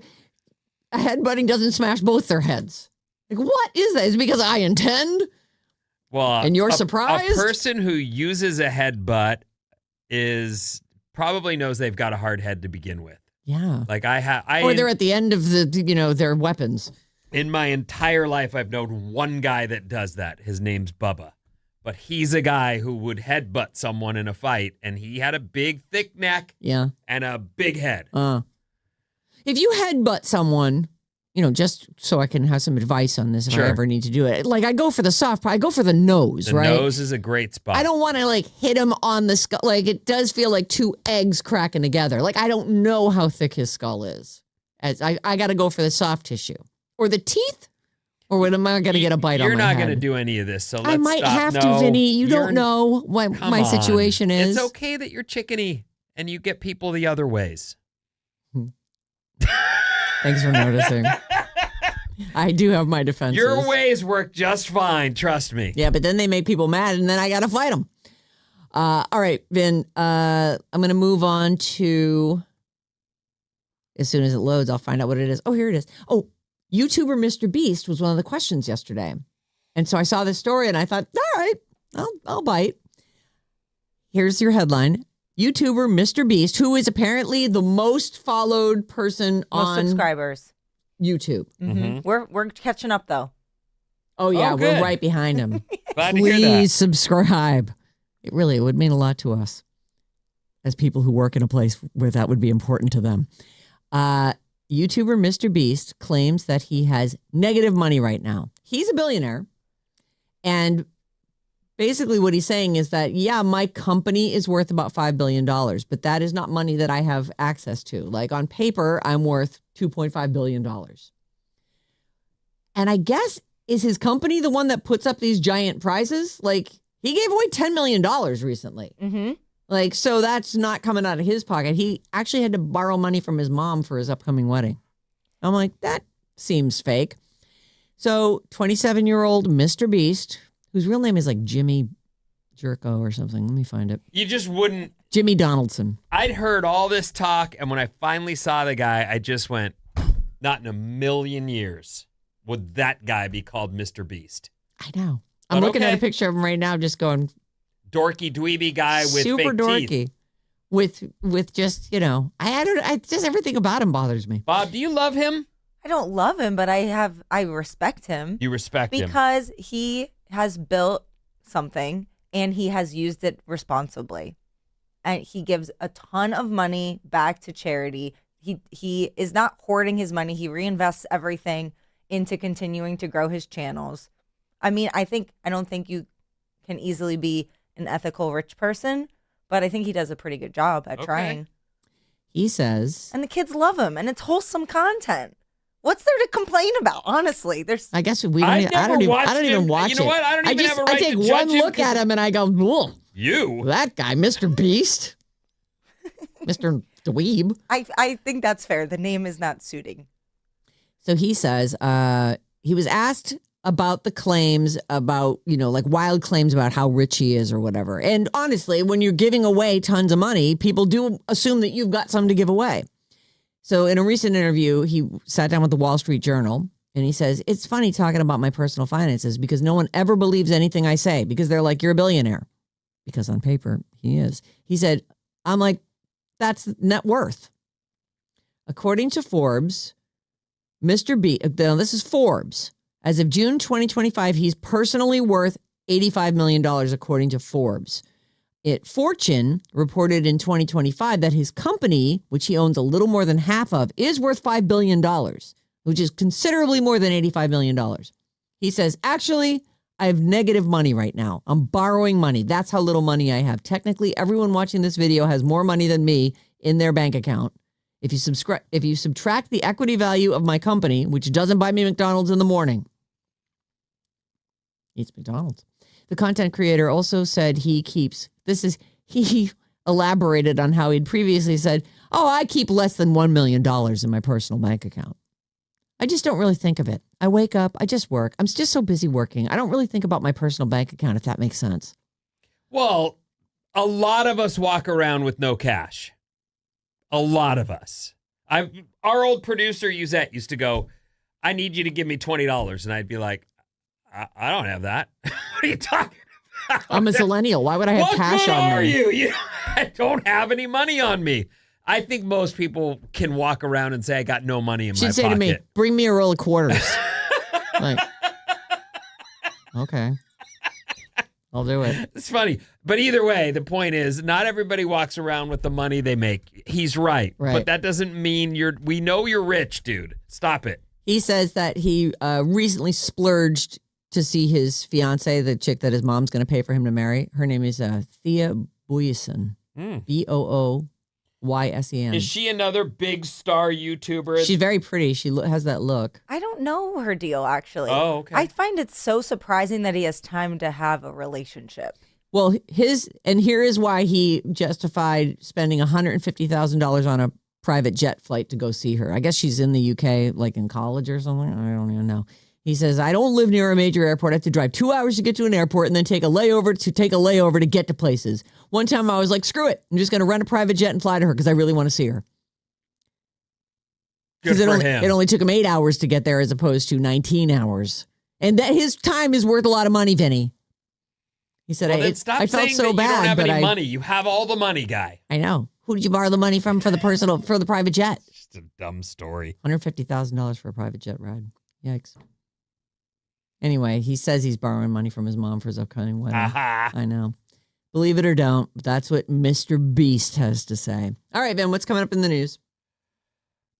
S1: a headbutting doesn't smash both their heads. Like, what is that? Is it because I intend?
S2: Well,
S1: And you're surprised?
S2: A person who uses a headbutt probably knows they've got a hard head to begin with.
S1: Yeah.
S2: Like
S1: Or they're at the end of their weapons.
S2: In my entire life, I've known one guy that does that. His name's Bubba. But he's a guy who would headbutt someone in a fight, and he had a big, thick neck
S1: Yeah.
S2: and a big head.
S1: If you headbutt someone, just so I can have some advice on this if
S2: Sure.
S1: I ever need to do it. Like I go for the soft, I go for the nose,
S2: The
S1: right?
S2: nose is a great spot.
S1: I don't want to like hit him on the skull. Like it does feel like two eggs cracking together. Like I don't know how thick his skull is. As I got to go for the soft tissue or the teeth, or what am I going to get a bite on my
S2: You're not
S1: head?
S2: going to do any of this, so let's
S1: I might
S2: stop.
S1: have
S2: No,
S1: to, Vinny. You
S2: you're-
S1: don't know what
S2: Come
S1: my
S2: on.
S1: situation is.
S2: It's okay that you're chickeny and you get people the other ways.
S1: Thanks for noticing. I do have my defenses.
S2: Your ways work just fine, trust me.
S1: Yeah, but then they make people mad, and then I got to fight them. All right, Vin, I'm going to move on to, as soon as it loads, I'll find out what it is. Oh, here it is. Oh, YouTuber MrBeast was one of the questions yesterday. And so I saw this story, and I thought, all right, I'll bite. Here's your headline. YouTuber MrBeast, who is apparently the most followed person
S3: Most
S1: on
S3: subscribers.
S1: YouTube.
S2: Mm-hmm.
S3: We're catching up though.
S1: Oh, yeah,
S2: Oh,
S1: we're
S2: good.
S1: right behind him.
S2: Glad to hear that.
S1: Please subscribe. It would mean a lot to us as people who work in a place where that would be important to them. YouTuber MrBeast claims that he has negative money right now. He's a billionaire. And basically what he's saying is that, yeah, my company is worth about $5 billion, but that is not money that I have access to. Like on paper, I'm worth $2.5 billion. And I guess, is his company the one that puts up these giant prizes? Like, he gave away $10 million recently.
S3: Mm-hmm.
S1: Like, so that's not coming out of his pocket. He actually had to borrow money from his mom for his upcoming wedding. I'm like, that seems fake. So 27-year-old MrBeast, whose real name is like Jimmy Jerko or something. Let me find it.
S2: You just wouldn't.
S1: Jimmy Donaldson.
S2: I'd heard all this talk, and when I finally saw the guy, I just went, not in a million years would that guy be called MrBeast.
S1: I know. I'm
S2: But
S1: looking at
S2: okay.
S1: a picture of him right now, just going
S2: Dorky, dweeby guy with
S1: super
S2: fake
S1: dorky.
S2: teeth.
S1: With just, I just everything about him bothers me.
S2: Bob, do you love him?
S3: I don't love him, but I respect him
S2: You respect him.
S3: because he has built something and he has used it responsibly. And he gives a ton of money back to charity. He is not hoarding his money. He reinvests everything into continuing to grow his channels. I mean, I don't think you can easily be an ethical rich person, but I think he does a pretty good job at
S2: Okay.
S3: trying.
S1: He says,
S3: And the kids love him, and it's wholesome content. What's there to complain about? Honestly, there's
S1: I guess we
S2: I
S1: don't.
S2: never
S1: I don't even.
S2: watched
S1: I don't even
S2: him.
S1: watch
S2: You know
S1: it.
S2: what? I don't even have a right
S1: I take
S2: to
S1: one
S2: judge him
S1: look
S2: 'cause-
S1: at him and I go, "Whoa,
S2: You?
S1: that guy, MrBeast, Mr. Dweeb."
S3: I think that's fair. The name is not suiting.
S1: So he says he was asked about the claims about, like wild claims about how rich he is or whatever. And honestly, when you're giving away tons of money, people do assume that you've got some to give away. So in a recent interview, he sat down with the Wall Street Journal and he says, "It's funny talking about my personal finances because no one ever believes anything I say because they're like, you're a billionaire." Because on paper, he is. He said, "I'm like, that's net worth." According to Forbes, MrBeast, this is Forbes. As of June 2025, he's personally worth $85 million, according to Forbes. Fortune reported in 2025 that his company, which he owns a little more than half of, is worth $5 billion, which is considerably more than $85 million. He says, "Actually, I have negative money right now. I'm borrowing money. That's how little money I have. Technically, everyone watching this video has more money than me in their bank account. If you subtract the equity value of my company, which doesn't buy me McDonald's in the morning," eats McDonald's. The content creator also said he elaborated on how he'd previously said, "Oh, I keep less than $1 million in my personal bank account. I just don't really think of it. I wake up, I just work. I'm just so busy working. I don't really think about my personal bank account," if that makes sense.
S2: Well, a lot of us walk around with no cash. A lot of us. Our old producer, Yuzette, used to go, "I need you to give me $20. And I'd be like, I don't have that. What are you talking about?
S1: I'm a millennial. Why would I have
S2: What
S1: cash
S2: good
S1: on
S2: are
S1: me?
S2: you? I don't have any money on me. I think most people can walk around and say, "I got no money in my
S1: She'd
S2: pocket."
S1: say to me, "Bring me a roll of quarters." Like, okay. I'll do it.
S2: It's funny. But either way, the point is not everybody walks around with the money they make. He's right.
S1: Right.
S2: But that doesn't mean we know you're rich, dude. Stop it.
S1: He says that he recently splurged to see his fiance, the chick that his mom's going to pay for him to marry. Her name is Thea Boyesen. Booysen.
S2: Is she another big star YouTuber?
S1: She's very pretty. She has that look.
S3: I don't know her deal, actually.
S2: Oh, okay.
S3: I find it so surprising that he has time to have a relationship.
S1: Well, here is why he justified spending $150,000 on a private jet flight to go see her. I guess she's in the UK, like in college or something. I don't even know. He says, I don't live near a major airport. I have to drive 2 hours to get to an airport and then take a layover to get to places. One time I was like, screw it. I'm just going to rent a private jet and fly to her because I really want to see her.
S2: Good for him.
S1: It only took him 8 hours to get there as opposed to 19 hours. And that his time is worth a lot of money, Vinny. He said,
S2: Well, stop
S1: I felt
S2: saying
S1: so
S2: that
S1: bad.
S2: You don't have
S1: but
S2: any money. You have all the money, guy.
S1: I know. Who did you borrow the money from for the private jet?
S2: Just a dumb story.
S1: $150,000 for a private jet ride. Yikes. Anyway, he says he's borrowing money from his mom for his upcoming wedding.
S2: Aha.
S1: I know. Believe it or don't, that's what MrBeast has to say. All right, Ben, what's coming up in the news?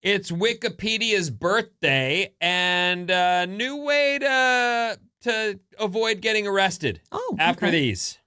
S2: It's Wikipedia's birthday and a new way to avoid getting arrested after these.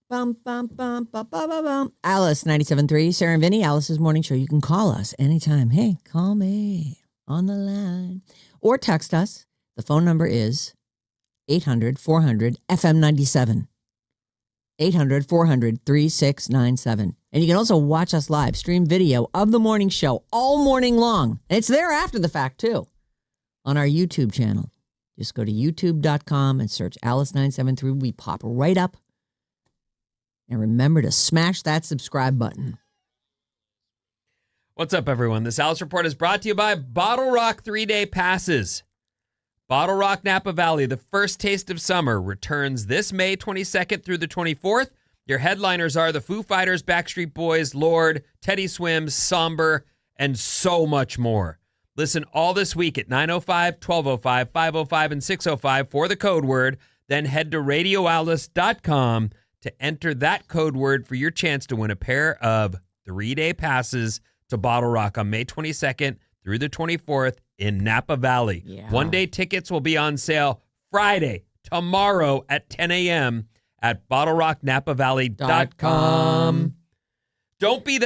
S1: Bum, bum, bum, bum, bum, bum, bum. Alice, 97.3, Sarah and Vinnie, Alice's morning show. You can call us anytime. Hey, call me on the line. Or text us. The phone number is 800-400-FM97. 800-400-3697. And you can also watch us live, stream video of the morning show all morning long. And it's there after the fact, too, on our YouTube channel. Just go to youtube.com and search Alice973. We pop right up. And remember to smash that subscribe button.
S2: What's up, everyone? This Alice Report is brought to you by BottleRock 3-day passes. BottleRock Napa Valley, the first taste of summer, returns this May 22nd through the 24th. Your headliners are the Foo Fighters, Backstreet Boys, Lorde, Teddy Swims, Somber, and so much more. Listen all this week at 9:05, 12:05, 5:05, and 6:05 for the code word. Then head to radioalice.com to enter that code word for your chance to win a pair of 3-day passes to BottleRock on May 22nd through the 24th in Napa Valley.
S1: Yeah.
S2: One-day tickets will be on sale Friday, tomorrow at 10 a.m. at BottleRockNapaValley.com. Don't be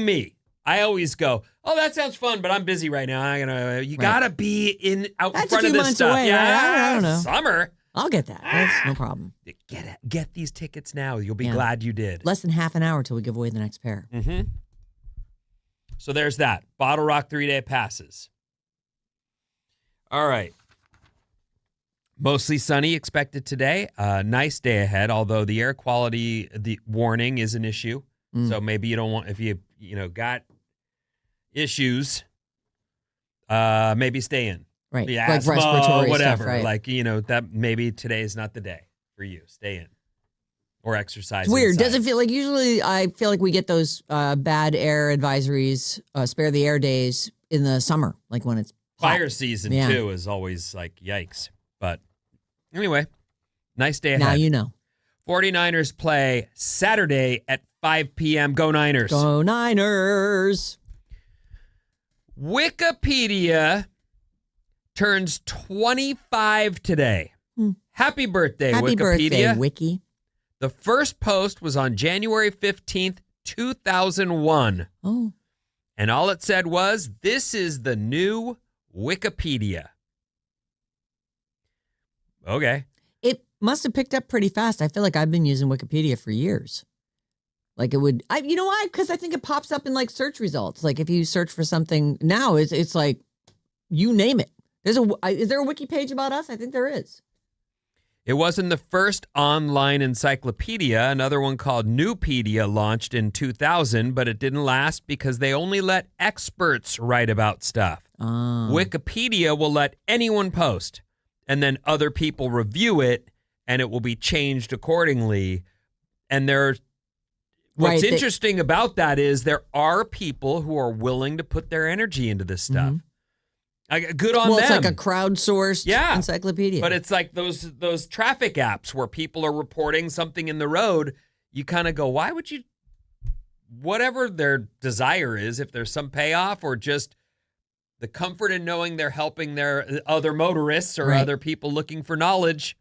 S2: me. I always go, oh, that sounds fun, but I'm busy right now. You gotta be out
S1: That's
S2: in front
S1: a
S2: of
S1: few
S2: this
S1: months
S2: stuff.
S1: away,
S2: Yeah,
S1: right? I don't know.
S2: Summer.
S1: I'll get that. That's no problem.
S2: Get these tickets now. You'll be
S1: Yeah.
S2: glad you did.
S1: Less than half an hour till we give away the next pair.
S2: Mm-hmm. So there's that. BottleRock 3-day passes. All right. Mostly sunny expected today. Nice day ahead, although the air quality warning is an issue. So maybe you don't want, if you got issues, maybe stay in.
S1: Right.
S2: The
S1: like
S2: asthma,
S1: respiratory
S2: whatever.
S1: stuff, right?
S2: That maybe today is not the day for you. Stay in. Or exercise.
S1: It's weird.
S2: inside.
S1: Does it feel like usually I feel like we get those bad air advisories, spare the air days in the summer, like when it's hot.
S2: Fire season,
S1: Yeah.
S2: too, is always like, yikes. But anyway, nice day ahead.
S1: Now you know.
S2: 49ers play Saturday at 5 p.m. Go Niners.
S1: Go Niners.
S2: Wikipedia turns 25 today. Happy birthday,
S1: Happy
S2: Wikipedia.
S1: birthday, Wiki.
S2: The first post was on January 15th, 2001.
S1: Oh.
S2: And all it said was, this is the new Wikipedia. Okay.
S1: It must have picked up pretty fast. I feel like I've been using Wikipedia for years. Like it would, you know why? Because I think it pops up in like search results. Like if you search for something now, it's like, you name it. Is there a wiki page about us? I think there is.
S2: It wasn't the first online encyclopedia. Another one called Newpedia launched in 2000, but it didn't last because they only let experts write about stuff. Wikipedia will let anyone post, and then other people review it, and it will be changed accordingly. And what's interesting about that is there are people who are willing to put their energy into this stuff. Good on them.
S1: Well, it's like a crowdsourced encyclopedia.
S2: But it's like those traffic apps where people are reporting something in the road. You kind of go, why would you, whatever their desire is, if there's some payoff or just the comfort in knowing they're helping their other motorists or other people looking for knowledge,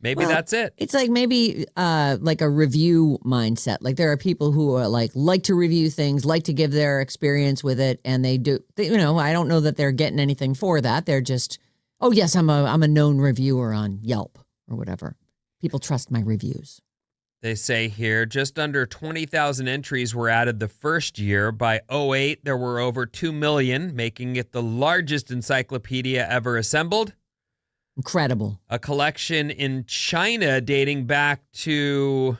S2: maybe that's it.
S1: It's like maybe like a review mindset. Like there are people who are like to review things, like to give their experience with it, and they do. I don't know that they're getting anything for that. They're just, oh yes, I'm a known reviewer on Yelp or whatever. People trust my reviews.
S2: They say here just under 20,000 entries were added the first year. By 2008, there were over 2 million, making it the largest encyclopedia ever assembled.
S1: Incredible.
S2: A collection in China dating back to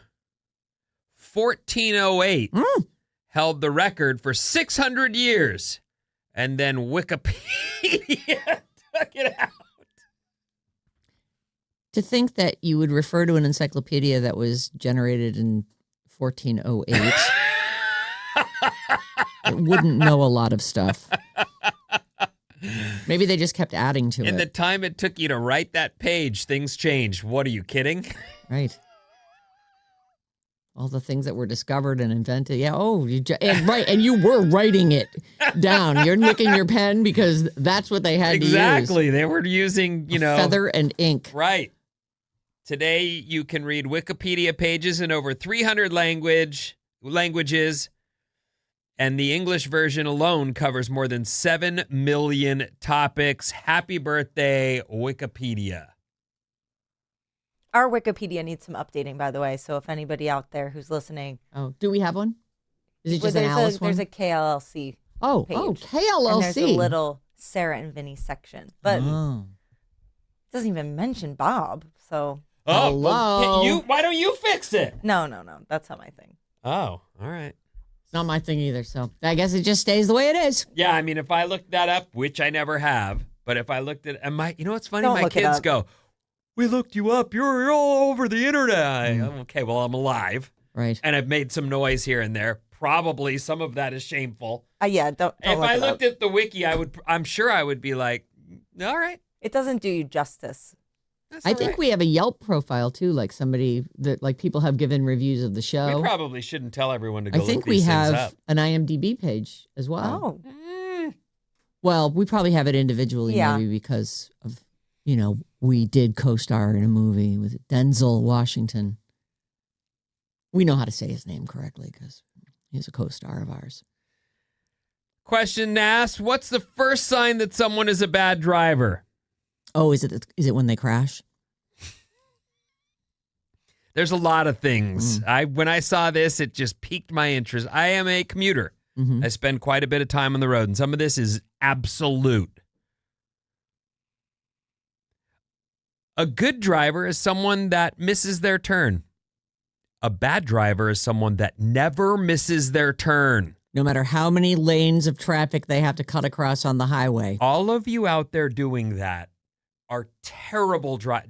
S2: 1408 held the record for 600 years. And then Wikipedia took it out.
S1: To think that you would refer to an encyclopedia that was generated in 1408, it wouldn't know a lot of stuff. Maybe they just kept adding to it.
S2: In the time it took you to write that page, things changed. What, are you kidding?
S1: Right. All the things that were discovered and invented. Yeah. Oh, right. And you were writing it down. You're licking your pen because that's what they had to use.
S2: Exactly. They were using,
S1: feather and ink.
S2: Right. Today, you can read Wikipedia pages in over 300 languages, and the English version alone covers more than 7 million topics. Happy birthday, Wikipedia.
S3: Our Wikipedia needs some updating, by the way. So if anybody out there who's listening,
S1: Do we have one? Is it just an Alice one?
S3: There's a KLLC page.
S1: KLLC.
S3: And there's a little Sarah and Vinnie section, but it doesn't even mention Bob. So
S2: Oh,
S1: Hello?
S2: why don't you fix it?
S3: no, that's not my thing.
S2: Oh, all right.
S1: It's not my thing either, so I guess it just stays the way it is.
S2: Yeah, I mean, if I looked that up, which I never have, but if I looked at, you know what's funny?
S3: Don't
S2: My
S3: look it
S2: kids
S3: up.
S2: go, "We looked you up. You're all over the internet." Okay, well, I'm alive,
S1: Right.
S2: and I've made some noise here and there. Probably some of that is shameful.
S3: Yeah, don't
S2: If
S3: look
S2: I
S3: it up.
S2: looked at the wiki, I'm sure I would be like, all right.
S3: It doesn't do you justice.
S2: That's
S1: I
S2: all
S1: think
S2: right.
S1: we have a Yelp profile too, like somebody that like people have given reviews of the show.
S2: We probably shouldn't tell everyone to go
S1: I think
S2: look
S1: we
S2: these
S1: have
S2: things up.
S1: an IMDb page as well.
S3: Oh,
S1: Well, we probably have it individually
S3: Yeah.
S1: maybe because of, we did co-star in a movie with Denzel Washington. We know how to say his name correctly because he's a co-star of ours.
S2: Question asked, what's the first sign that someone is a bad driver?
S1: Oh, is it when they crash?
S2: There's a lot of things. When I saw this, it just piqued my interest. I am a commuter.
S1: Mm-hmm.
S2: I spend quite a bit of time on the road, and some of this is absolute. A good driver is someone that misses their turn. A bad driver is someone that never misses their turn.
S1: No matter how many lanes of traffic they have to cut across on the highway.
S2: All of you out there doing that are terrible drivers.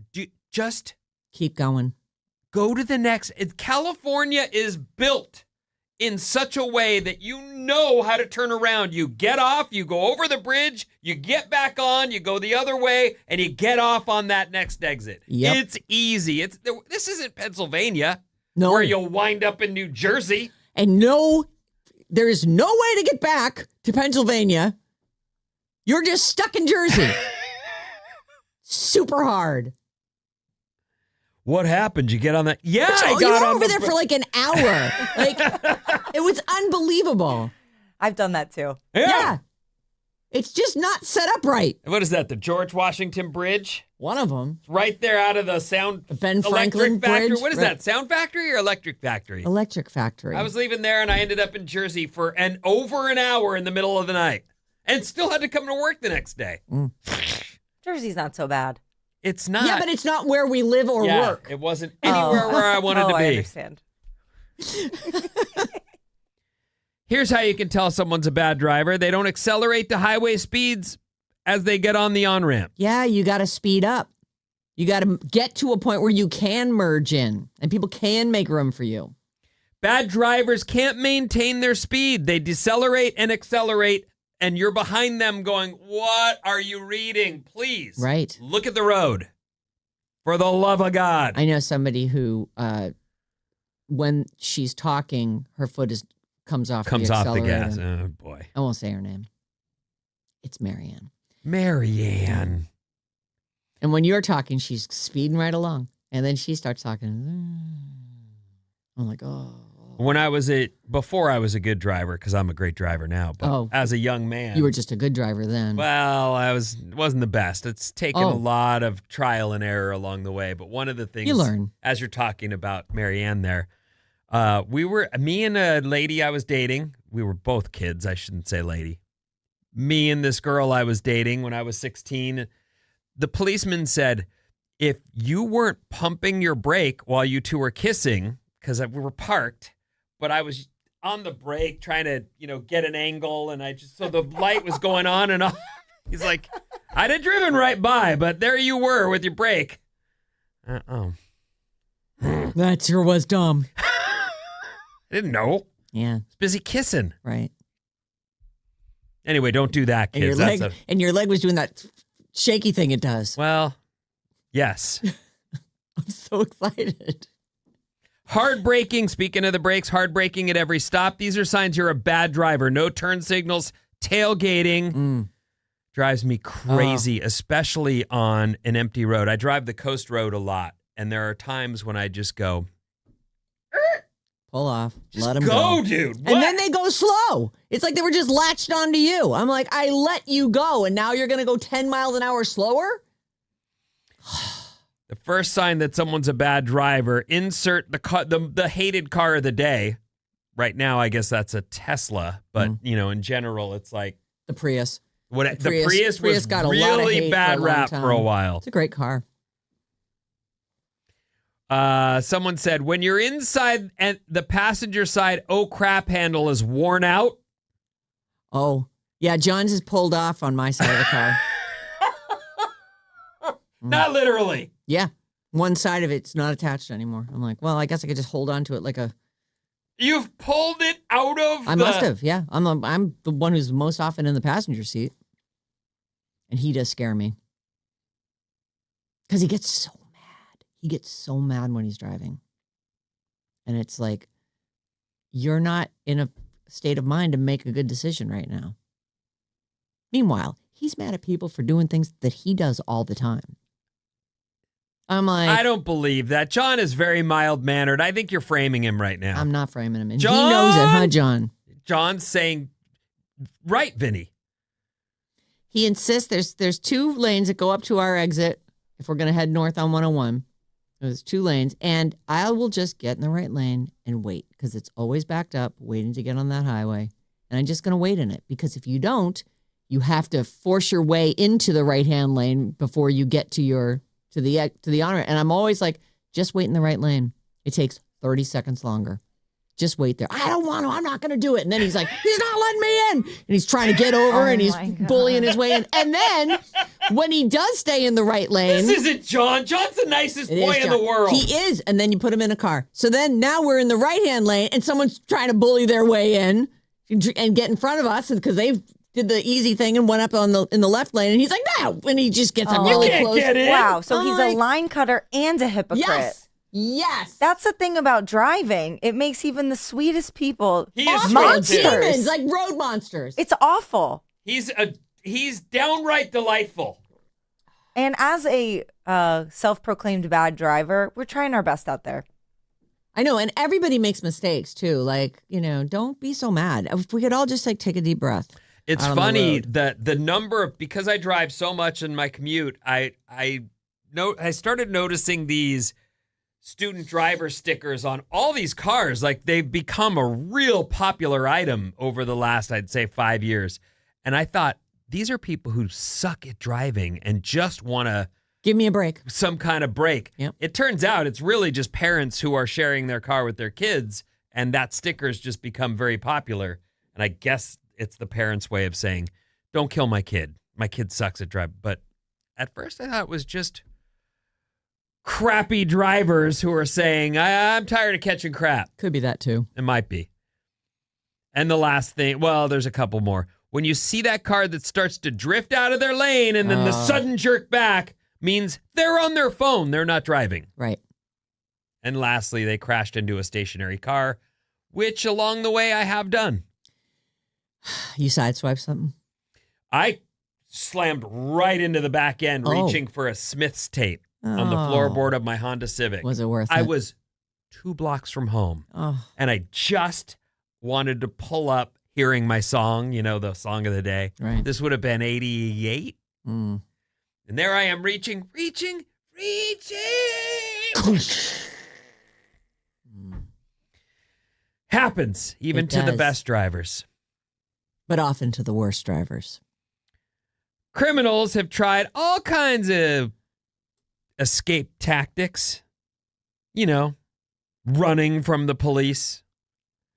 S2: Just
S1: Keep going.
S2: go to the next. California is built in such a way that you know how to turn around. You get off, you go over the bridge, you get back on, you go the other way, and you get off on that next exit.
S1: Yep.
S2: It's easy. This isn't Pennsylvania
S1: No.
S2: where you'll wind up in New Jersey.
S1: And no, there is no way to get back to Pennsylvania. You're just stuck in Jersey. Super hard.
S2: What happened? You get on that? Yeah, I
S1: You
S2: got
S1: were
S2: on
S1: over there for like an hour. Like, it was unbelievable.
S3: I've done that too.
S1: Yeah. It's just not set up right.
S2: What is that? The George Washington Bridge?
S1: One of them.
S2: Right there out of the sound
S1: Ben Franklin
S2: electric factory.
S1: Bridge?
S2: What is
S1: Right.
S2: that? Sound factory or electric factory?
S1: Electric Factory.
S2: I was leaving there and I ended up in Jersey for over an hour in the middle of the night and still had to come to work the next day.
S3: Jersey's not so bad.
S2: It's not.
S1: Yeah, but it's not where we live or
S2: Yeah,
S1: work.
S2: it wasn't anywhere where I wanted to
S3: I
S2: be.
S3: understand.
S2: Here's how you can tell someone's a bad driver. They don't accelerate to highway speeds as they get on the on-ramp.
S1: Yeah, you got to speed up. You got to get to a point where you can merge in and people can make room for you.
S2: Bad drivers can't maintain their speed. They decelerate and accelerate, and you're behind them going, what are you reading? Please.
S1: Right.
S2: Look at the road. For the love of God.
S1: I know somebody who, when she's talking, her foot comes off
S2: Comes
S1: the
S2: off the
S1: accelerator.
S2: gas. Oh, boy.
S1: I won't say her name. It's Marianne.
S2: Marianne.
S1: And when you're talking, she's speeding right along. And then she starts talking. I'm like, oh.
S2: Before I was a good driver, because I'm a great driver now, but as a young man.
S1: You were just a good driver then.
S2: Well, wasn't the best. It's taken a lot of trial and error along the way. But one of the things
S1: You learn.
S2: as you're talking about Marianne there, me and a lady I was dating, we were both kids, I shouldn't say lady. Me and this girl I was dating when I was 16, the policeman said, if you weren't pumping your brake while you two were kissing, because we were parked, but I was on the brake trying to, get an angle, and so the light was going on and off. He's like, I'd have driven right by, but there you were with your brake.
S1: That sure was dumb.
S2: I didn't know.
S1: Yeah.
S2: It's busy kissing.
S1: Right.
S2: Anyway, don't do that,
S1: And
S2: kids.
S1: your leg was doing that shaky thing it does.
S2: Well, yes.
S1: I'm so excited.
S2: Hard braking. Speaking of the brakes, hard braking at every stop. These are signs you're a bad driver. No turn signals, tailgating. Drives me crazy, especially on an empty road. I drive the coast road a lot. And there are times when I just go,
S1: Pull off.
S2: just
S1: Let them
S2: go, dude.
S1: And then they go slow. It's like they were just latched onto you. I'm like, I let you go, and now you're going to go 10 miles an hour slower?
S2: The first sign that someone's a bad driver, insert the hated car of the day. Right now, I guess that's a Tesla, but in general, it's like
S1: The Prius.
S2: the Prius was
S1: got a lot of
S2: really
S1: hate
S2: bad
S1: for a long
S2: rap for a
S1: time.
S2: while.
S1: It's a great car.
S2: Someone said, when you're inside and the passenger side, oh crap handle is worn out.
S1: Oh, yeah, John's is pulled off on my side of the car.
S2: Not literally.
S1: Yeah, one side of it's not attached anymore. I'm like, well, I guess I could just hold on to it like a...
S2: You've pulled it out of
S1: I must have, yeah. I'm the one who's most often in the passenger seat. And he does scare me. Because he gets so mad. He gets so mad when he's driving. And it's like, you're not in a state of mind to make a good decision right now. Meanwhile, he's mad at people for doing things that he does all the time. I'm like...
S2: I don't believe that. John is very mild-mannered. I think you're framing him right now.
S1: I'm not framing him. And
S2: John?
S1: he knows it, huh, John?
S2: John's saying, right, Vinny.
S1: He insists there's 2 lanes that go up to our exit if we're going to head north on 101. There's 2 lanes, and I will just get in the right lane and wait because it's always backed up, waiting to get on that highway. And I'm just going to wait in it because if you don't, you have to force your way into the right-hand lane before you get to the honor. And I'm always like, just wait in the right lane. It takes 30 seconds longer. Just wait there. I don't want to. I'm not going to do it. And then he's like, he's not letting me in. And he's trying to get over and he's bullying his way in. And then when he does stay in the right lane.
S2: This isn't John. John's the nicest
S1: It
S2: boy
S1: is
S2: in
S1: John.
S2: the world.
S1: He is. And then you put him in a car. So then now we're in the right-hand lane and someone's trying to bully their way in and get in front of us because they've did the easy thing and went up in the left lane. And he's like, no. And he just gets up really close.
S2: Get in.
S3: Wow. So
S1: I'm
S3: he's
S1: like,
S3: a line cutter and a hypocrite.
S1: Yes.
S3: That's the thing about driving. It makes even the sweetest people
S2: He is
S3: monsters.
S1: Demons, like road monsters.
S3: It's awful.
S2: He's downright delightful.
S3: And as a self-proclaimed bad driver, we're trying our best out there.
S1: I know, and everybody makes mistakes too. Like, don't be so mad. If we could all just take a deep breath.
S2: It's
S1: out on the
S2: funny
S1: road.
S2: that the number because I drive so much in my commute, I started noticing these student driver stickers on all these cars. Like they've become a real popular item over the last, I'd say, 5 years. And I thought, these are people who suck at driving and just want to
S1: Give me a break.
S2: some kind of break.
S1: Yep.
S2: It turns out it's really just parents who are sharing their car with their kids, and that sticker's just become very popular. And I guess it's the parents' way of saying, don't kill my kid. My kid sucks at driving. But at first I thought it was just crappy drivers who are saying, I'm tired of catching crap.
S1: Could be that too.
S2: It might be. And the last thing, well, there's a couple more. When you see that car that starts to drift out of their lane and then the sudden jerk back means they're on their phone. They're not driving.
S1: Right.
S2: And lastly, they crashed into a stationary car, which along the way I have done.
S1: You sideswipe something?
S2: I slammed right into the back end, reaching for a Smith's tape on the floorboard of my Honda Civic.
S1: Was it worth it?
S2: I was 2 blocks from home, and I just wanted to pull up hearing my song, the song of the day.
S1: Right.
S2: This would have been 88.
S1: Mm.
S2: And there I am reaching. Happens even
S1: It
S2: to the
S1: does.
S2: best drivers.
S1: But often to the worst drivers.
S2: Criminals have tried all kinds of escape tactics. Running from the police,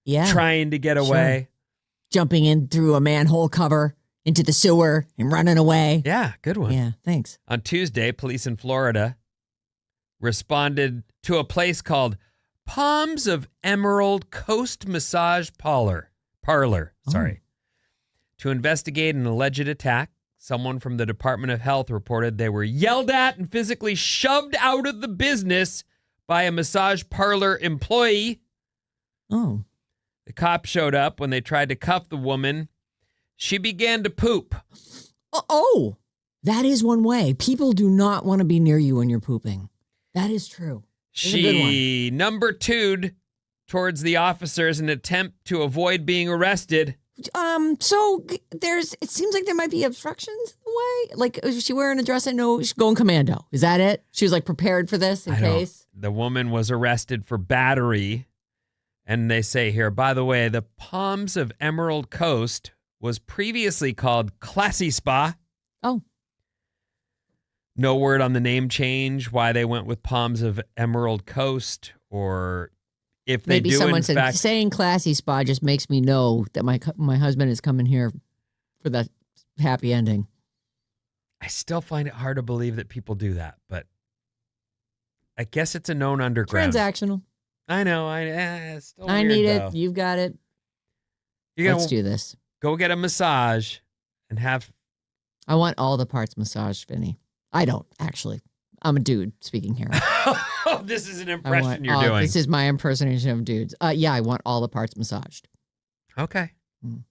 S1: Yeah.
S2: trying to get away.
S1: Jumping in through a manhole cover into the sewer and running away.
S2: Yeah, good one.
S1: Yeah, thanks.
S2: On Tuesday, police in Florida responded to a place called Palms of Emerald Coast Massage Parlor. To investigate an alleged attack. Someone from the Department of Health reported they were yelled at and physically shoved out of the business by a massage parlor employee.
S1: Oh.
S2: The cops showed up when they tried to cuff the woman. She began to poop.
S1: Oh, that is one way. People do not want to be near you when you're pooping. That is true. It's a good one.
S2: She number two'd towards the officers in an attempt to avoid being arrested.
S1: So it seems like there might be obstructions in the way. Like, is she wearing a dress? I know she's going commando. Is that it? She was like prepared for this in case.
S2: The woman was arrested for battery. And they say here, by the way, the Palms of Emerald Coast was previously called Classy Spa.
S1: Oh.
S2: No word on the name change, why they went with Palms of Emerald Coast, or if they
S1: Maybe
S2: do
S1: someone
S2: in
S1: said
S2: fact.
S1: saying classy spa just makes me know that my husband is coming here for that happy ending.
S2: I still find it hard to believe that people do that, but I guess it's a known underground.
S1: Transactional.
S2: I know. Still
S1: I
S2: weird,
S1: need
S2: though.
S1: it. You've got it.
S2: You're
S1: Let's
S2: gonna
S1: do this.
S2: go get a massage and have.
S1: I want all the parts massaged, Vinny. I don't actually. I'm a dude speaking here.
S2: Oh, this is an impression you're
S1: doing.
S2: doing.
S1: This is my impersonation of dudes. Yeah, I want all the parts massaged.
S2: Okay.
S1: Mm.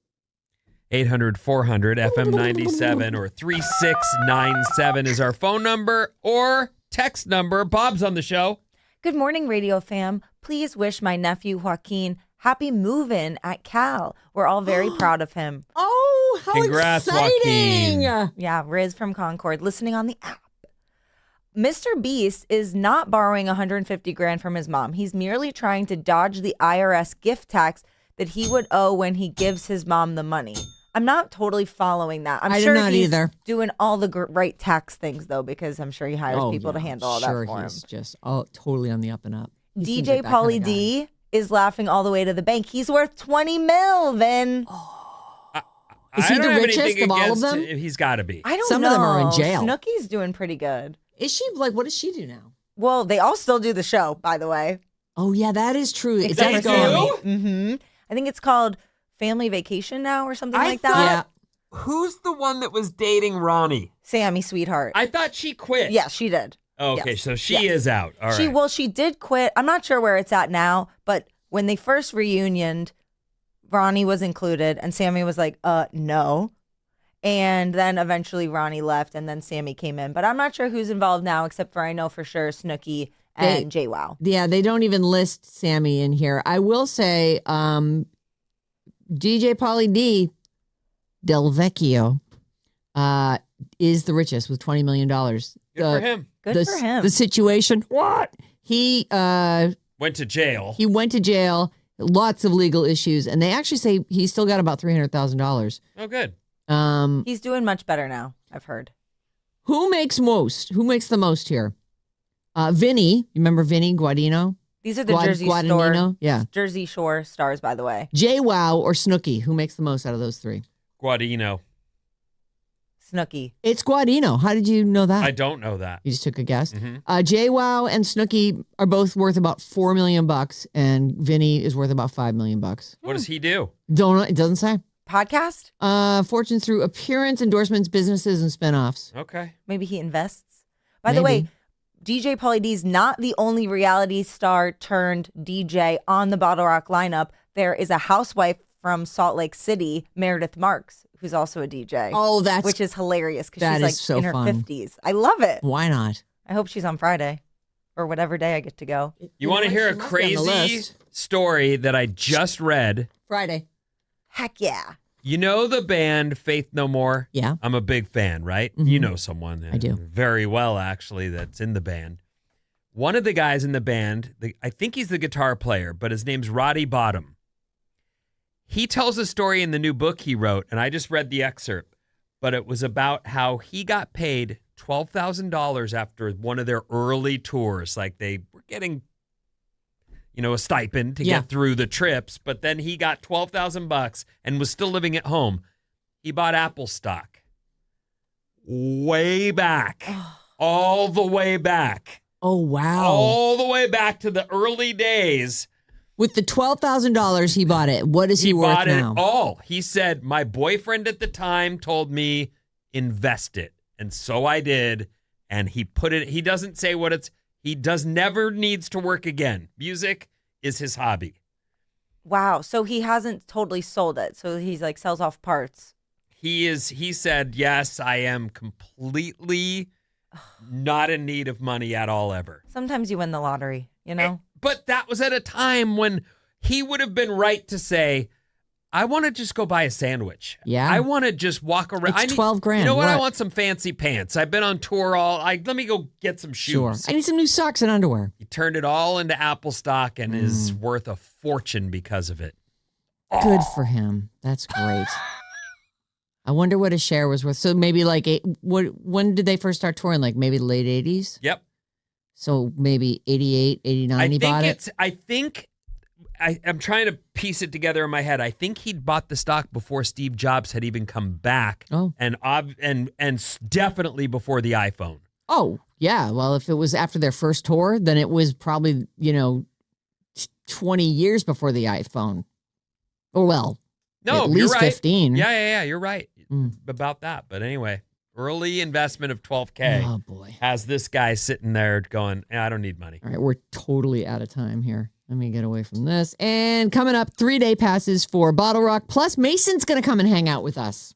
S2: 800-400 FM 97 or 3697 is our phone number or text number. Bob's on the show.
S3: Good morning, Radio Fam. Please wish my nephew Joaquin happy move-in at Cal. We're all very proud of him.
S1: Oh, how
S2: Congrats,
S1: exciting!
S2: Joaquin.
S3: Yeah, Riz from Concord, listening on the app. MrBeast is not borrowing $150,000 from his mom. He's merely trying to dodge the IRS gift tax that he would owe when he gives his mom the money. I'm not totally following that. I'm sure
S1: not
S3: he's
S1: either.
S3: doing all the right tax things, though, because I'm sure he hires people to
S1: yeah,
S3: handle all
S1: sure
S3: that for him.
S1: he's just totally on the up and up. He seems
S3: DJ
S1: like that kind
S3: Pauly
S1: of guy.
S3: D is laughing all the way to the bank. He's worth $20 million, Vin.
S1: Is he
S2: I don't
S1: the
S2: have
S1: richest
S2: anything
S1: of all of
S2: against
S1: them?
S2: it. He's got to be.
S3: I don't
S1: Some
S3: know.
S1: of them are in jail.
S3: Snooki's doing pretty good.
S1: Is she like? What does she do now?
S3: Well, they all still do the show, by the way.
S1: Oh yeah, that is true. It
S3: Except
S1: does
S3: for
S1: go on
S3: Sammy. Mm-hmm. I think it's called Family Vacation now or something
S2: I
S3: like
S2: thought-
S3: that.
S1: Yeah.
S2: Who's the one that was dating Ronnie?
S3: Sammy, sweetheart.
S2: I thought she quit.
S3: Yes, she did.
S2: Oh, okay,
S3: Yes.
S2: so she
S3: Yes.
S2: is out. All right.
S3: She did quit. I'm not sure where it's at now, but when they first reunioned, Ronnie was included, and Sammy was like, no. And then eventually Ronnie left, and then Sammy came in. But I'm not sure who's involved now, except for I know for sure Snooki and JWoww.
S1: Yeah, they don't even list Sammy in here. I will say, DJ Pauly D Del Vecchio is the richest with $20 million.
S2: Good for him.
S3: Good for him.
S1: The situation, what? He
S2: Went to jail.
S1: he went to jail, lots of legal issues, and they actually say he's still got about $300,000.
S2: Oh, good.
S3: He's doing much better now, I've heard.
S1: Who makes most? Who makes the most here? Vinnie. You remember Vinnie Guadino?
S3: These are the Jersey Shore stars, by the way.
S1: JWoww or Snooki? Who makes the most out of those three?
S2: Guadino.
S3: Snooki.
S1: It's Guadino. How did you know that?
S2: I don't know that.
S1: You just took a guess.
S2: Mhm.
S1: JWoww and Snooki are both worth about $4 million, and Vinny is worth about $5 million.
S2: What does he do?
S1: Don't know. It doesn't say.
S3: Podcast?
S1: Fortune through appearance, endorsements, businesses, and spinoffs.
S2: Okay.
S3: Maybe he invests. By the way, DJ Pauly D is not the only reality star turned DJ on the BottleRock lineup. There is a housewife from Salt Lake City, Meredith Marks, who's also a DJ.
S1: Oh,
S3: which is hilarious because
S1: that
S3: she's like
S1: is so
S3: in her
S1: fun.
S3: 50s. I love it.
S1: Why not?
S3: I hope she's on Friday or whatever day I get to go.
S2: You want to hear a
S1: She must be on the
S2: crazy
S1: list.
S2: story that I just read?
S1: Friday.
S3: Heck yeah.
S2: You know the band Faith No More?
S1: Yeah.
S2: I'm a big fan, right?
S1: Mhm.
S2: You know someone.
S1: I do.
S2: Very well, actually, that's in the band. One of the guys in the band, I think he's the guitar player, but his name's Roddy Bottom. He tells a story in the new book he wrote, and I just read the excerpt, but it was about how he got paid $12,000 after one of their early tours. Like they were getting, a stipend to
S1: Yeah.
S2: get through the trips, but then he got $12,000 and was still living at home. He bought Apple stock way back, all the way back.
S1: Oh, wow.
S2: All the way back to the early days.
S1: With the $12,000 he bought it, what is he worth
S2: bought
S1: now?
S2: it all. He said, my boyfriend at the time told me, invest it. And so I did. And he put it, he doesn't say what it's, he never needs to work again. Music is his hobby.
S3: Wow. So he hasn't totally sold it. So he's like sells off parts.
S2: He said, yes, I am completely not in need of money at all ever.
S3: Sometimes you win the lottery, you know?
S2: But that was at a time when he would have been right to say, I want to just go buy a sandwich.
S1: Yeah.
S2: I want to just walk around.
S1: It's 12 grand.
S2: You know what? I
S1: What?
S2: want some fancy pants. I've been on tour let me go get some shoes.
S1: Sure. I need some new socks and underwear.
S2: He turned it all into Apple stock and is worth a fortune because of it.
S1: Good for him. That's great. I wonder what his share was worth. So maybe like when did they first start touring? Like maybe the late 80s?
S2: Yep.
S1: So maybe 88, 89 he bought it?
S2: I'm trying to piece it together in my head. I think he'd bought the stock before Steve Jobs had even come back.
S1: Oh.
S2: And definitely before the iPhone.
S1: Oh, yeah. Well, if it was after their first tour, then it was probably, 20 years before the iPhone. Or well,
S2: No,
S1: at
S2: you're
S1: least
S2: right.
S1: 15.
S2: Yeah, you're right about that. But anyway, early investment of $12K
S1: Oh, boy.
S2: has this guy sitting there going, I don't need money.
S1: All right, we're totally out of time here. Let me get away from this. And coming up, 3-day passes for BottleRock. Plus, Mason's going to come and hang out with us.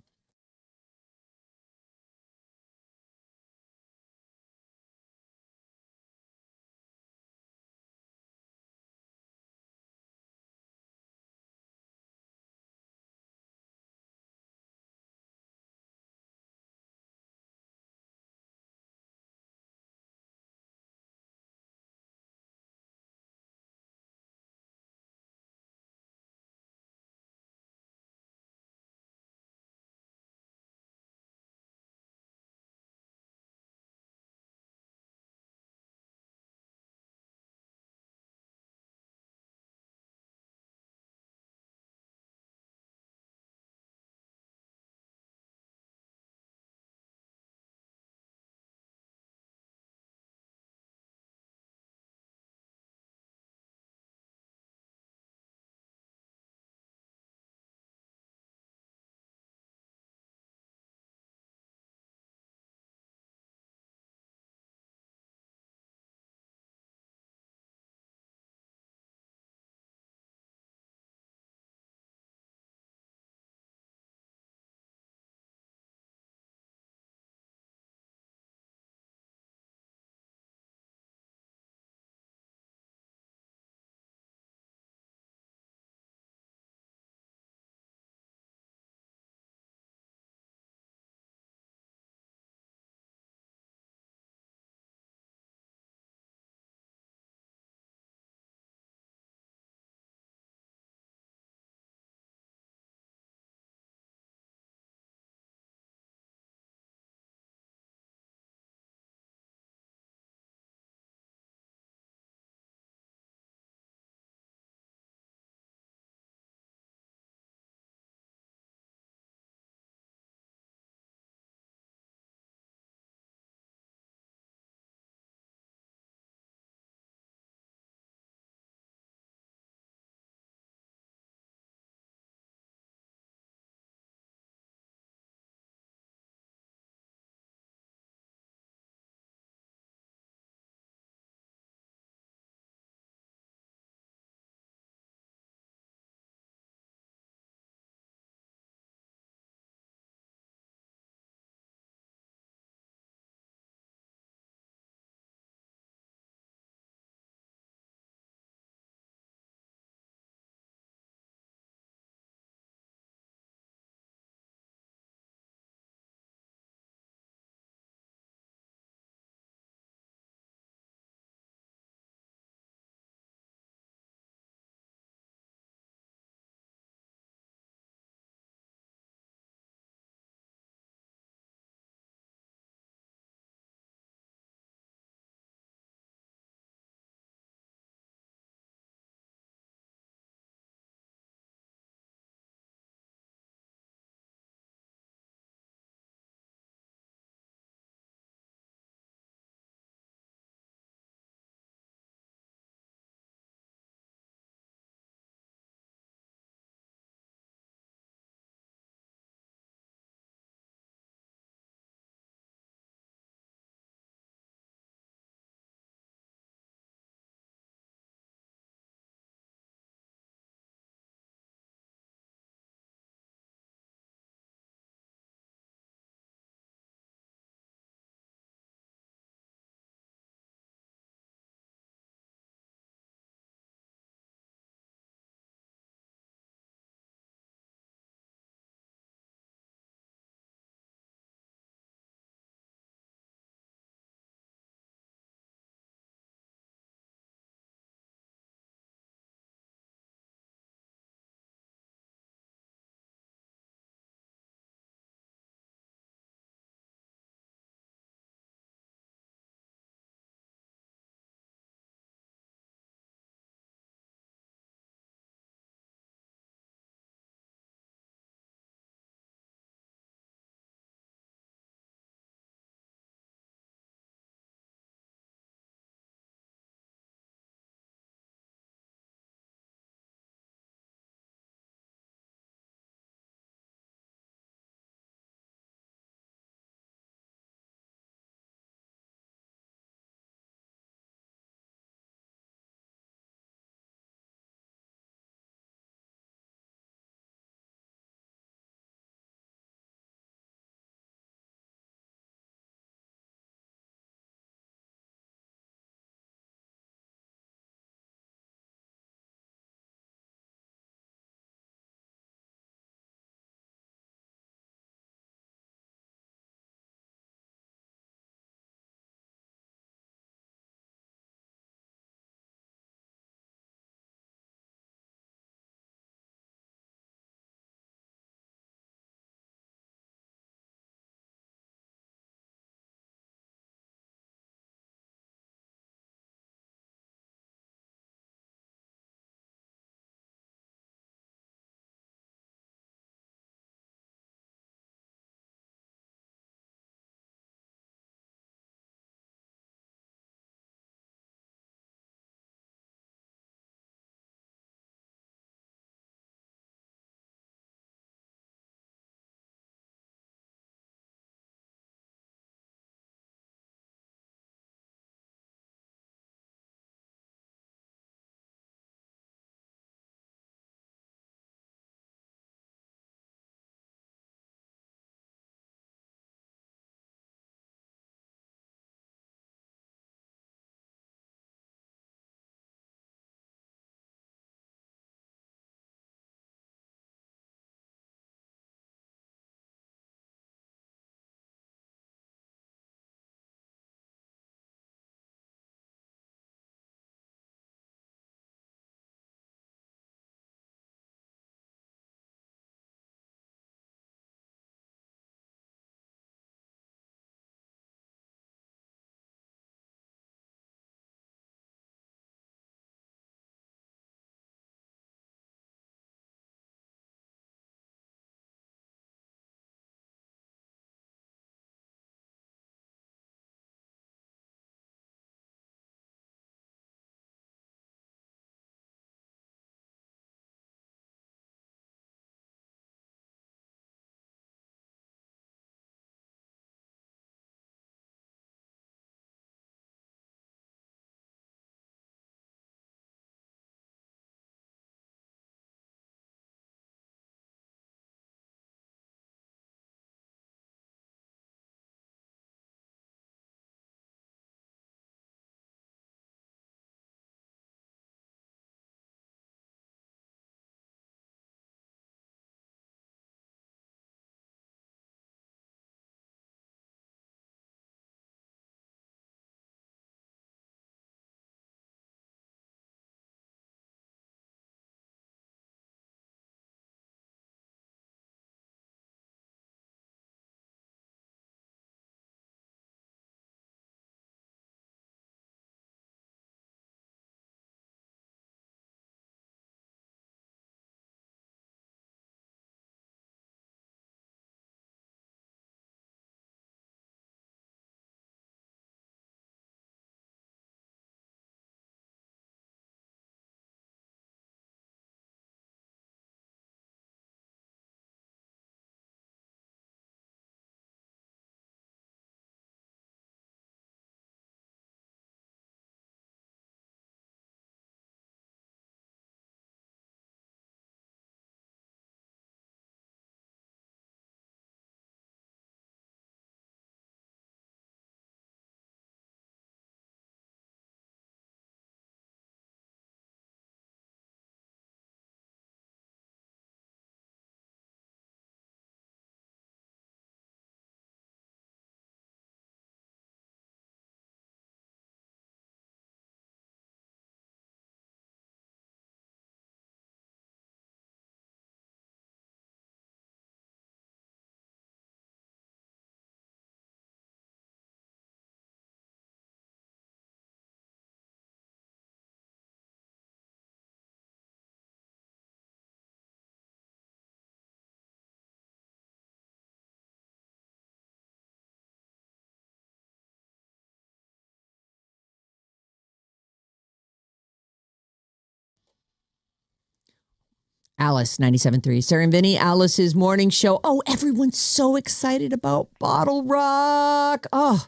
S1: Alice 97.3. Sarah and Vinnie, Alice's morning show. Oh, everyone's so excited about BottleRock. Oh,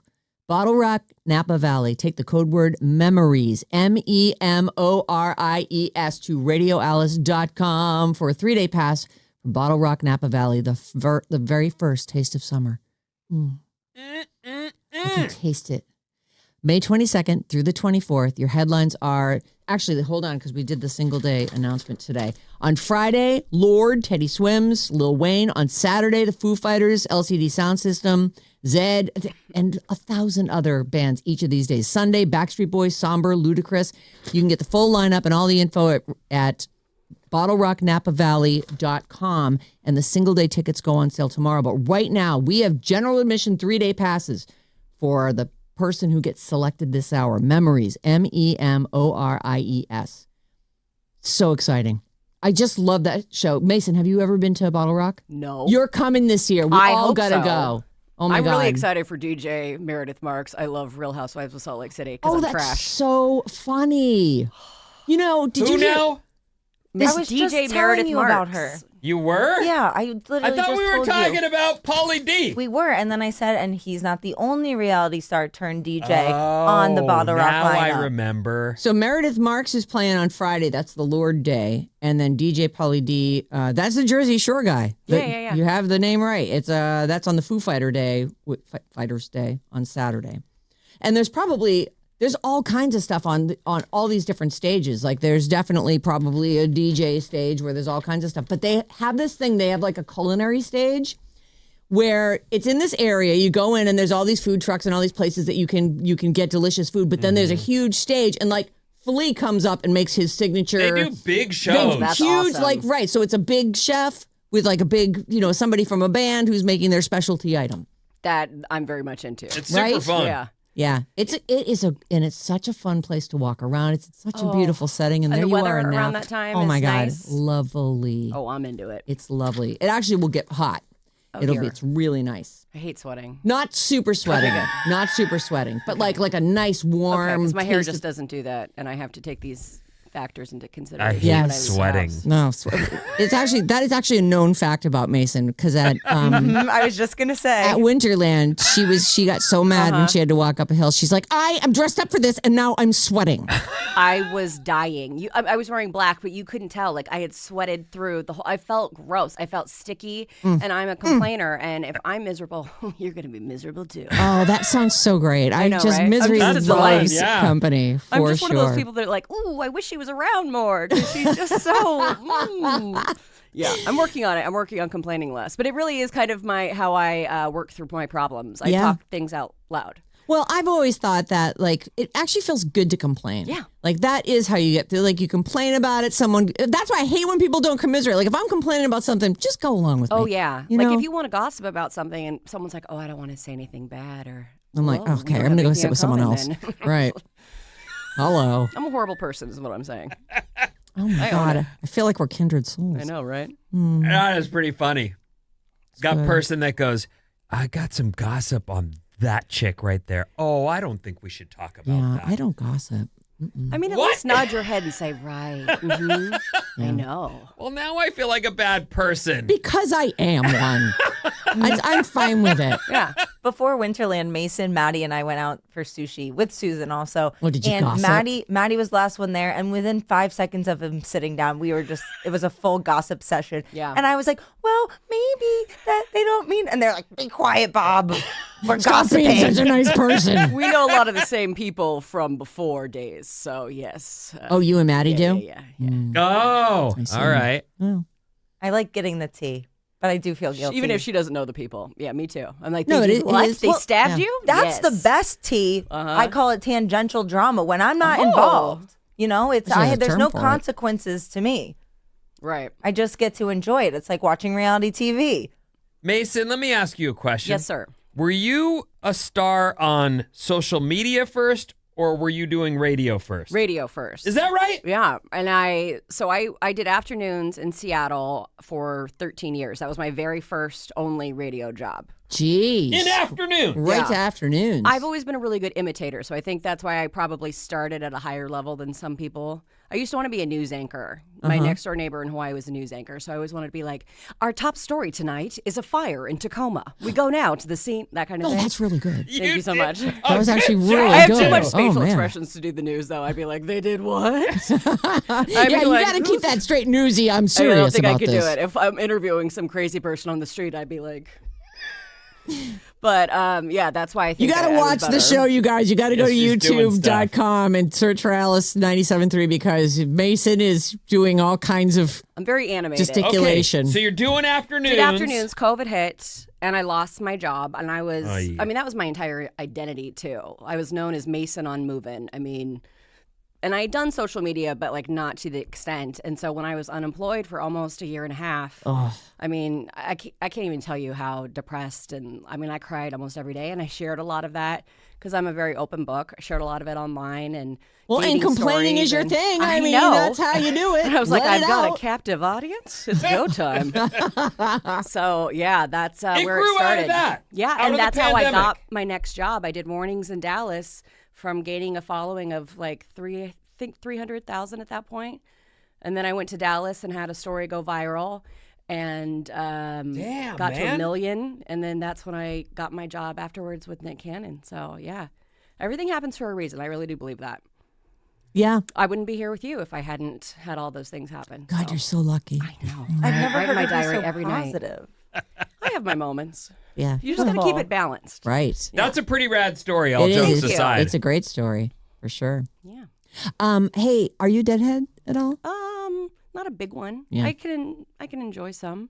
S1: BottleRock Napa Valley. Take the code word MEMORIES, MEMORIES, to radioalice.com for a 3-day pass for BottleRock Napa Valley, the very first taste of summer. I can taste it. May 22nd through the 24th. Your headlines are, actually, hold on, because we did the single day announcement today. On Friday, Lorde, Teddy Swims, Lil Wayne. On Saturday, the Foo Fighters, LCD Sound System, Zed, and 1,000 other bands each of these days. Sunday, Backstreet Boys, Somber, Ludacris. You can get the full lineup and all the info at BottleRockNapaValley.com, and the single day tickets go on sale tomorrow. But right now, we have general admission 3-day passes for the person who gets selected this hour. Memories, MEMORIES. So exciting. I just love that show. Mason, have you ever been to BottleRock?
S8: No.
S1: You're coming this year. We
S8: I
S1: all
S8: hope
S1: gotta
S8: so.
S1: go. Oh my
S8: I'm
S1: God.
S8: really excited for DJ Meredith Marks. I love Real Housewives of Salt Lake City because
S1: Oh,
S8: I'm
S1: that's
S8: trash.
S1: so funny. You know, did
S2: Who
S1: you hear?
S2: now?
S3: I was
S8: DJ
S3: just telling
S8: Meredith
S3: you
S8: Marks.
S3: about her.
S2: You were?
S3: Yeah, I literally
S2: I thought
S3: just
S2: we were
S3: told
S2: talking
S3: you.
S2: about Pauly D.
S3: We were, and then I said, and he's not the only reality star turned DJ on the BottleRock
S2: now
S3: lineup.
S2: I remember.
S1: So Meredith Marks is playing on Friday. That's the Lord Day. And then DJ Pauly D, that's the Jersey Shore guy.
S8: Yeah.
S1: You have the name right. It's that's on the Foo Fighters Day on Saturday. And there's all kinds of stuff on all these different stages. Like there's definitely probably a DJ stage where there's all kinds of stuff. But they have this thing, they have like a culinary stage where it's in this area. You go in and there's all these food trucks and all these places that you can get delicious food. But then there's a huge stage, and like Flea comes up and makes his signature.
S2: They do big shows.
S8: That's
S1: huge,
S8: awesome.
S1: like, right. So it's a big chef with like a big, somebody from a band who's making their specialty item.
S8: That I'm very much into.
S2: It's super
S1: Right?
S2: fun.
S8: Yeah.
S1: Yeah, it's such a fun place to walk around. It's such a beautiful setting, and
S8: And
S1: there
S8: the
S1: you
S8: weather
S1: are in
S8: around
S1: Napa.
S8: that time
S1: Oh my
S8: is
S1: God,
S8: nice.
S1: lovely.
S8: Oh, I'm into it.
S1: It's lovely. It actually will get hot.
S8: Dear.
S1: It's really nice.
S8: I hate sweating.
S1: Not super sweating, but like a nice warm.
S8: Because my hair
S1: taste
S8: just
S1: of-
S8: doesn't do that, and I have to take these factors into
S2: I
S8: consideration.
S2: hate
S8: when I leave the
S2: sweating.
S8: house.
S1: No, that is actually a known fact about Mason, because at
S3: I was just gonna say.
S1: at Winterland she got so mad when she had to walk up a hill. She's like, I am dressed up for this, and now I'm sweating.
S8: I was dying. I was wearing black, but you couldn't tell. Like I had sweated through the whole. I felt gross. I felt sticky, and I'm a complainer. And if I'm miserable, you're gonna be miserable too.
S1: Oh, that sounds so great. I
S8: know,
S1: just
S8: right?
S1: misery
S8: I'm
S1: loves
S8: just a delight.
S2: Yeah.
S1: company for
S8: I'm just
S1: sure.
S8: one of those people that are like, ooh, I wish she was around more because she's just so. Yeah, I'm working on it. I'm working on complaining less, but it really is kind of how I work through my problems. I
S1: Yeah.
S8: talk things out loud.
S1: Well, I've always thought that like it actually feels good to complain.
S8: Yeah.
S1: Like that is how you get through. Like you complain about it. That's why I hate when people don't commiserate. Like if I'm complaining about something, just go along with
S8: Oh
S1: me.
S8: yeah,
S1: You
S8: like
S1: know?
S8: if you want to gossip about something and someone's like, oh, I don't want to say anything bad, or
S1: I'm like,
S8: "Well, we
S1: okay,
S8: don't
S1: I'm gonna
S8: have
S1: go
S8: anything
S1: sit
S8: in
S1: with someone
S8: common
S1: else.
S8: then."
S1: Right. Hello.
S8: I'm a horrible person, is what I'm saying.
S1: Oh my
S8: I own
S1: God.
S8: it.
S1: I feel like we're kindred souls.
S8: I know, right?
S2: That is pretty funny. Got
S1: good.
S2: person that goes, I got some gossip on that chick right there. Oh, I don't think we should talk about
S1: Yeah,
S2: that.
S1: I don't gossip.
S8: I mean, at
S2: What?
S8: least nod your head and say, right. Mhm. I know.
S2: Well, now I feel like a bad person.
S1: Because I am one. I'm fine with it.
S8: Yeah.
S3: Before Winterland, Mason, Maddie, and I went out for sushi with Susan also.
S1: Oh, did you
S3: and
S1: gossip?
S3: Maddie was the last one there, and within 5 seconds of him sitting down, it was a full gossip session.
S8: Yeah.
S3: And I was like, well, maybe that they don't mean, and they're like, be quiet, Bob. We're
S1: Stop being
S3: gossiping.
S1: such a nice person.
S8: We know a lot of the same people from before days, so yes.
S1: Oh, you and Maddie do?
S8: Yeah.
S2: Oh,
S1: I see.
S2: all right.
S1: Oh.
S3: I like getting the tea, but I do feel guilty.
S8: Even if she doesn't know the people. Yeah, me too. I'm like,
S1: No,
S8: they
S1: it
S8: did
S1: is-
S8: what?
S1: it is-
S8: They
S1: well,
S8: stabbed
S1: yeah.
S8: you?
S3: That's the
S8: Yes.
S3: best tea. I call it tangential drama when I'm not involved. You know,
S1: There's a
S3: there's
S1: term
S3: no
S1: for it.
S3: consequences to me.
S8: Right.
S3: I just get to enjoy it. It's like watching reality TV.
S2: Mason, let me ask you a question.
S8: Yes, sir.
S2: Were you a star on social media first, or were you doing radio first?
S8: Radio first.
S2: Is that right?
S8: Yeah, and I did afternoons in Seattle for 13 years. That was my very first only radio job.
S1: Jeez.
S2: In afternoon.
S1: Right to
S8: Yeah.
S1: afternoons.
S8: I've always been a really good imitator, so I think that's why I probably started at a higher level than some people. I used to want to be a news anchor. My next door neighbor in Hawaii was a news anchor, so I always wanted to be like, our top story tonight is a fire in Tacoma. We go now to the scene, that kind of thing.
S1: That's really good.
S8: Thank you so much.
S1: That was actually really good.
S8: I have too much
S1: Oh,
S8: facial
S1: man.
S8: expressions to do the news, though. I'd be like, they did what?
S1: Yeah, you got to keep that straight newsy. I'm
S8: I
S1: serious
S8: don't think
S1: about
S8: I could
S1: this.
S8: do it. If I'm interviewing some crazy person on the street, I'd be like... But yeah, that's why I think
S1: You got to
S8: I was
S1: watch the
S8: better.
S1: show, you guys. You got to go to
S2: Yes, she's doing stuff.
S1: youtube.com and search for Alice 97.3 because Mason is doing all kinds of
S8: I'm very animated.
S1: gesticulation.
S2: So you're doing afternoons.
S8: Did afternoons, COVID hit, and I lost my job, and I was,
S2: Aye.
S8: I mean, that was my entire identity, too. I was known as Mason on Movin'. I mean, and I had done social media, but, like, not to the extent. And so when I was unemployed for almost a year and a half, I mean, I can't even tell you how depressed, and, I mean, I cried almost every day, and I shared a lot of that because I'm a very open book. I shared a lot of it online, and
S1: Well, and
S8: dating
S1: complaining
S8: stories
S1: is your
S8: and-
S1: thing. I mean,
S8: know.
S1: that's how you do it.
S8: And I was like,
S1: Let
S8: I've
S1: it
S8: got
S1: out.
S8: a captive audience. It's go time. So yeah, that's
S2: It
S8: where
S2: grew
S8: it
S2: out of
S8: started.
S2: that.
S8: Yeah,
S2: Out of
S8: and
S2: the
S8: that's how I
S2: pandemic.
S8: got my next job. I did mornings in Dallas from gaining a following of like 300,000 at that point. And then I went to Dallas and had a story go viral and
S2: Damn,
S8: got to
S2: man.
S8: 1 million. And then that's when I got my job afterwards with Nick Cannon. So yeah, everything happens for a reason. I really do believe that.
S1: Yeah.
S8: I wouldn't be here with you if I hadn't had all those things happen.
S1: God, you're so lucky.
S8: I know.
S3: I've never
S8: write
S3: heard
S8: my
S3: her be
S8: diary
S3: so
S8: every night.
S3: positive.
S8: I have my moments.
S1: Yeah.
S8: You just got to keep it balanced.
S1: Right.
S2: That's a pretty rad story, all
S1: It
S2: jokes
S1: is.
S2: aside.
S1: It's a great story for sure.
S8: Yeah.
S1: Hey, are you Deadhead at all?
S8: Not a big one.
S1: Yeah.
S8: I can enjoy some.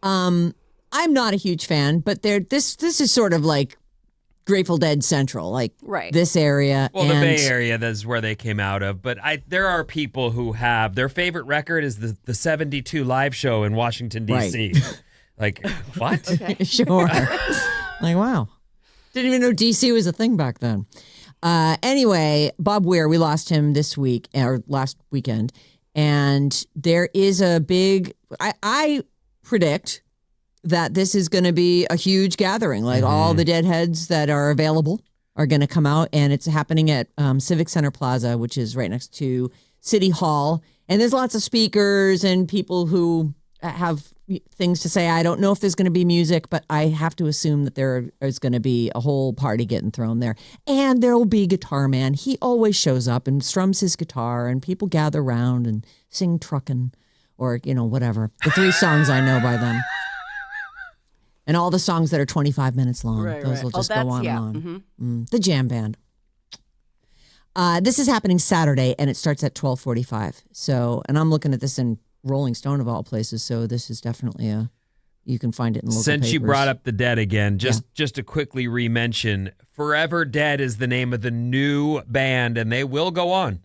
S1: I'm not a huge fan, but this is sort of like Grateful Dead Central, like
S8: Right.
S1: this area.
S2: Well, the
S1: and
S2: Bay Area, that's where they came out of. But there are people who have their favorite record is the 72 live show in Washington, D.C. Like, what?
S1: Sure. Like, wow. Didn't even know DC was a thing back then. Anyway, Bob Weir, we lost him this week or last weekend. And there is a big, I predict that this is going to be a huge gathering. Like all the Deadheads that are available are going to come out. And it's happening at Civic Center Plaza, which is right next to City Hall. And there's lots of speakers and people who have things to say. I don't know if there's going to be music, but I have to assume that there is going to be a whole party getting thrown there. And there will be Guitar Man. He always shows up and strums his guitar, and people gather around and sing Truckin' or, whatever. The 3 songs I know by them. And all the songs that are 25 minutes long.
S8: Right,
S1: Those
S8: right.
S1: will just
S8: Oh,
S1: go on
S8: that's-
S1: and on. The jam band. This is happening Saturday, and it starts at 12:45. So, and I'm looking at this in Rolling Stone of all places. So this is definitely you can find it in local
S2: Since you
S1: papers.
S2: brought up the Dead again, just to quickly re-mention, Forever Dead is the name of the new band, and they will go on.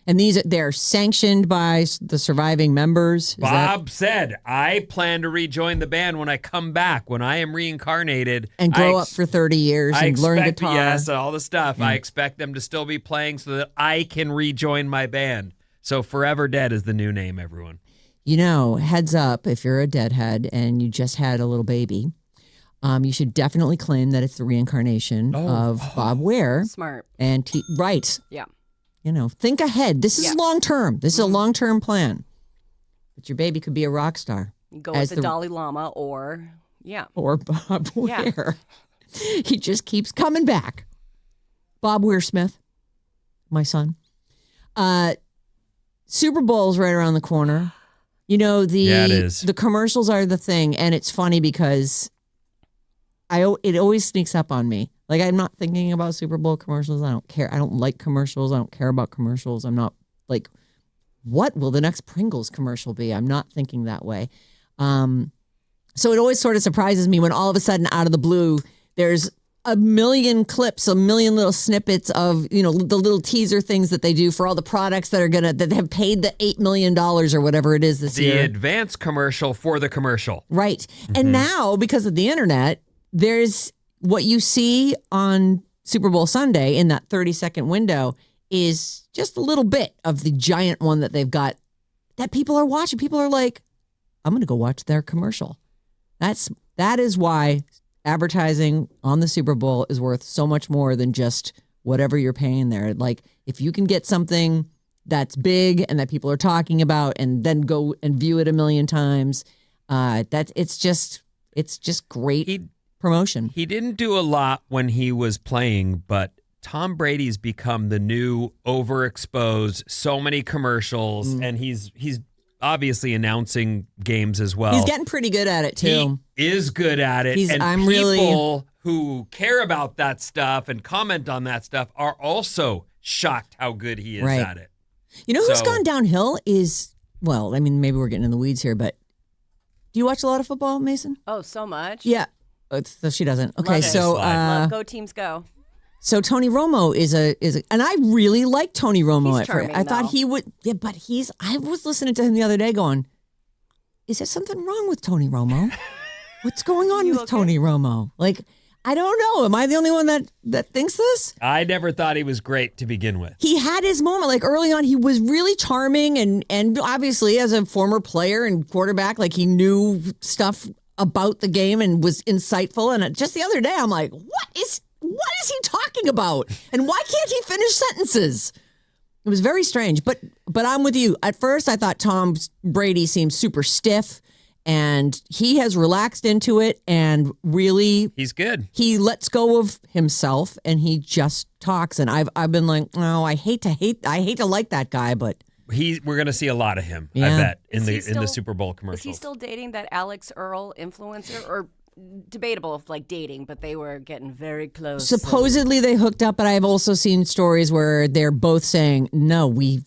S1: And they're sanctioned by the surviving members. Is
S2: Bob said, I plan to rejoin the band when I come back, when I am reincarnated.
S1: and grow up for 30 years
S2: I
S1: and learn
S2: expect,
S1: guitar.
S2: yes, all the stuff. I expect them to still be playing so that I can rejoin my band. So Forever Dead is the new name, everyone.
S1: Heads up, if you're a Deadhead and you just had a little baby, you should definitely claim that it's the reincarnation of Bob Weir.
S8: Smart.
S1: And right.
S8: Yeah.
S1: Think ahead. This is long term. This is a long term plan. But your baby could be a rock star.
S8: Go
S1: As
S8: with the Dalai Lama or
S1: or Bob
S8: Yeah.
S1: Weir. He just keeps coming back. Bob Weir Smith, my son. Super Bowl's right around the corner. It is. The commercials are the thing, and it's funny because it always sneaks up on me. Like, I'm not thinking about Super Bowl commercials. I don't care. I don't like commercials. I don't care about commercials. I'm not like, what will the next Pringles commercial be? I'm not thinking that way. So it always sort of surprises me when all of a sudden, out of the blue, there's a million clips, a million little snippets of, the little teaser things that they do for all the products that have paid the $8 million or whatever it is this year.
S2: The advance commercial for the commercial.
S1: Right. And now, because of the internet, there's what you see on Super Bowl Sunday in that 30-second window is just a little bit of the giant one that they've got that people are watching. People are like, I'm going to go watch their commercial. That is why advertising on the Super Bowl is worth so much more than just whatever you're paying there. Like, if you can get something that's big and that people are talking about, and then go and view it a million times. It's just great promotion.
S2: He didn't do a lot when he was playing, but Tom Brady's become the new overexposed, so many commercials, and he's obviously announcing games as well.
S1: He's getting pretty good at it too.
S2: He is good at it. People who care about that stuff and comment on that stuff are also shocked how good he is at it.
S1: You know who's gone downhill maybe we're getting in the weeds here, but do you watch a lot of football, Mason?
S8: Oh, so much.
S1: Yeah. So she doesn't. Okay,
S8: Love it.
S1: so
S8: Love go teams go.
S1: So Tony Romo is a, and I really like Tony Romo
S8: He's
S1: at
S8: charming,
S1: first. I thought
S8: though.
S1: he would, but I was listening to him the other day going, is there something wrong with Tony Romo? What's going on with Tony Romo? Like, I don't know. Am I the only one that thinks this?
S2: I never thought he was great to begin with.
S1: He had his moment. Like early on, he was really charming, and obviously as a former player and quarterback, like he knew stuff about the game and was insightful. And just the other day, I'm like, what is he talking about? And why can't he finish sentences? It was very strange. But I'm with you. At first, I thought Tom Brady seemed super stiff. And he has relaxed into it, and really,
S2: he's good.
S1: He lets go of himself, and he just talks. And I've been like, oh, I hate to like that guy, but
S2: we're gonna see a lot of him.
S1: Yeah.
S2: I bet in
S8: Is he
S2: the
S8: still-
S2: Super Bowl
S8: Is
S2: commercials.
S8: he still dating that Alex Earl influencer? Or debatable if like dating, but they were getting very close.
S1: supposedly they hooked up. But I've also seen stories where they're both saying, no, we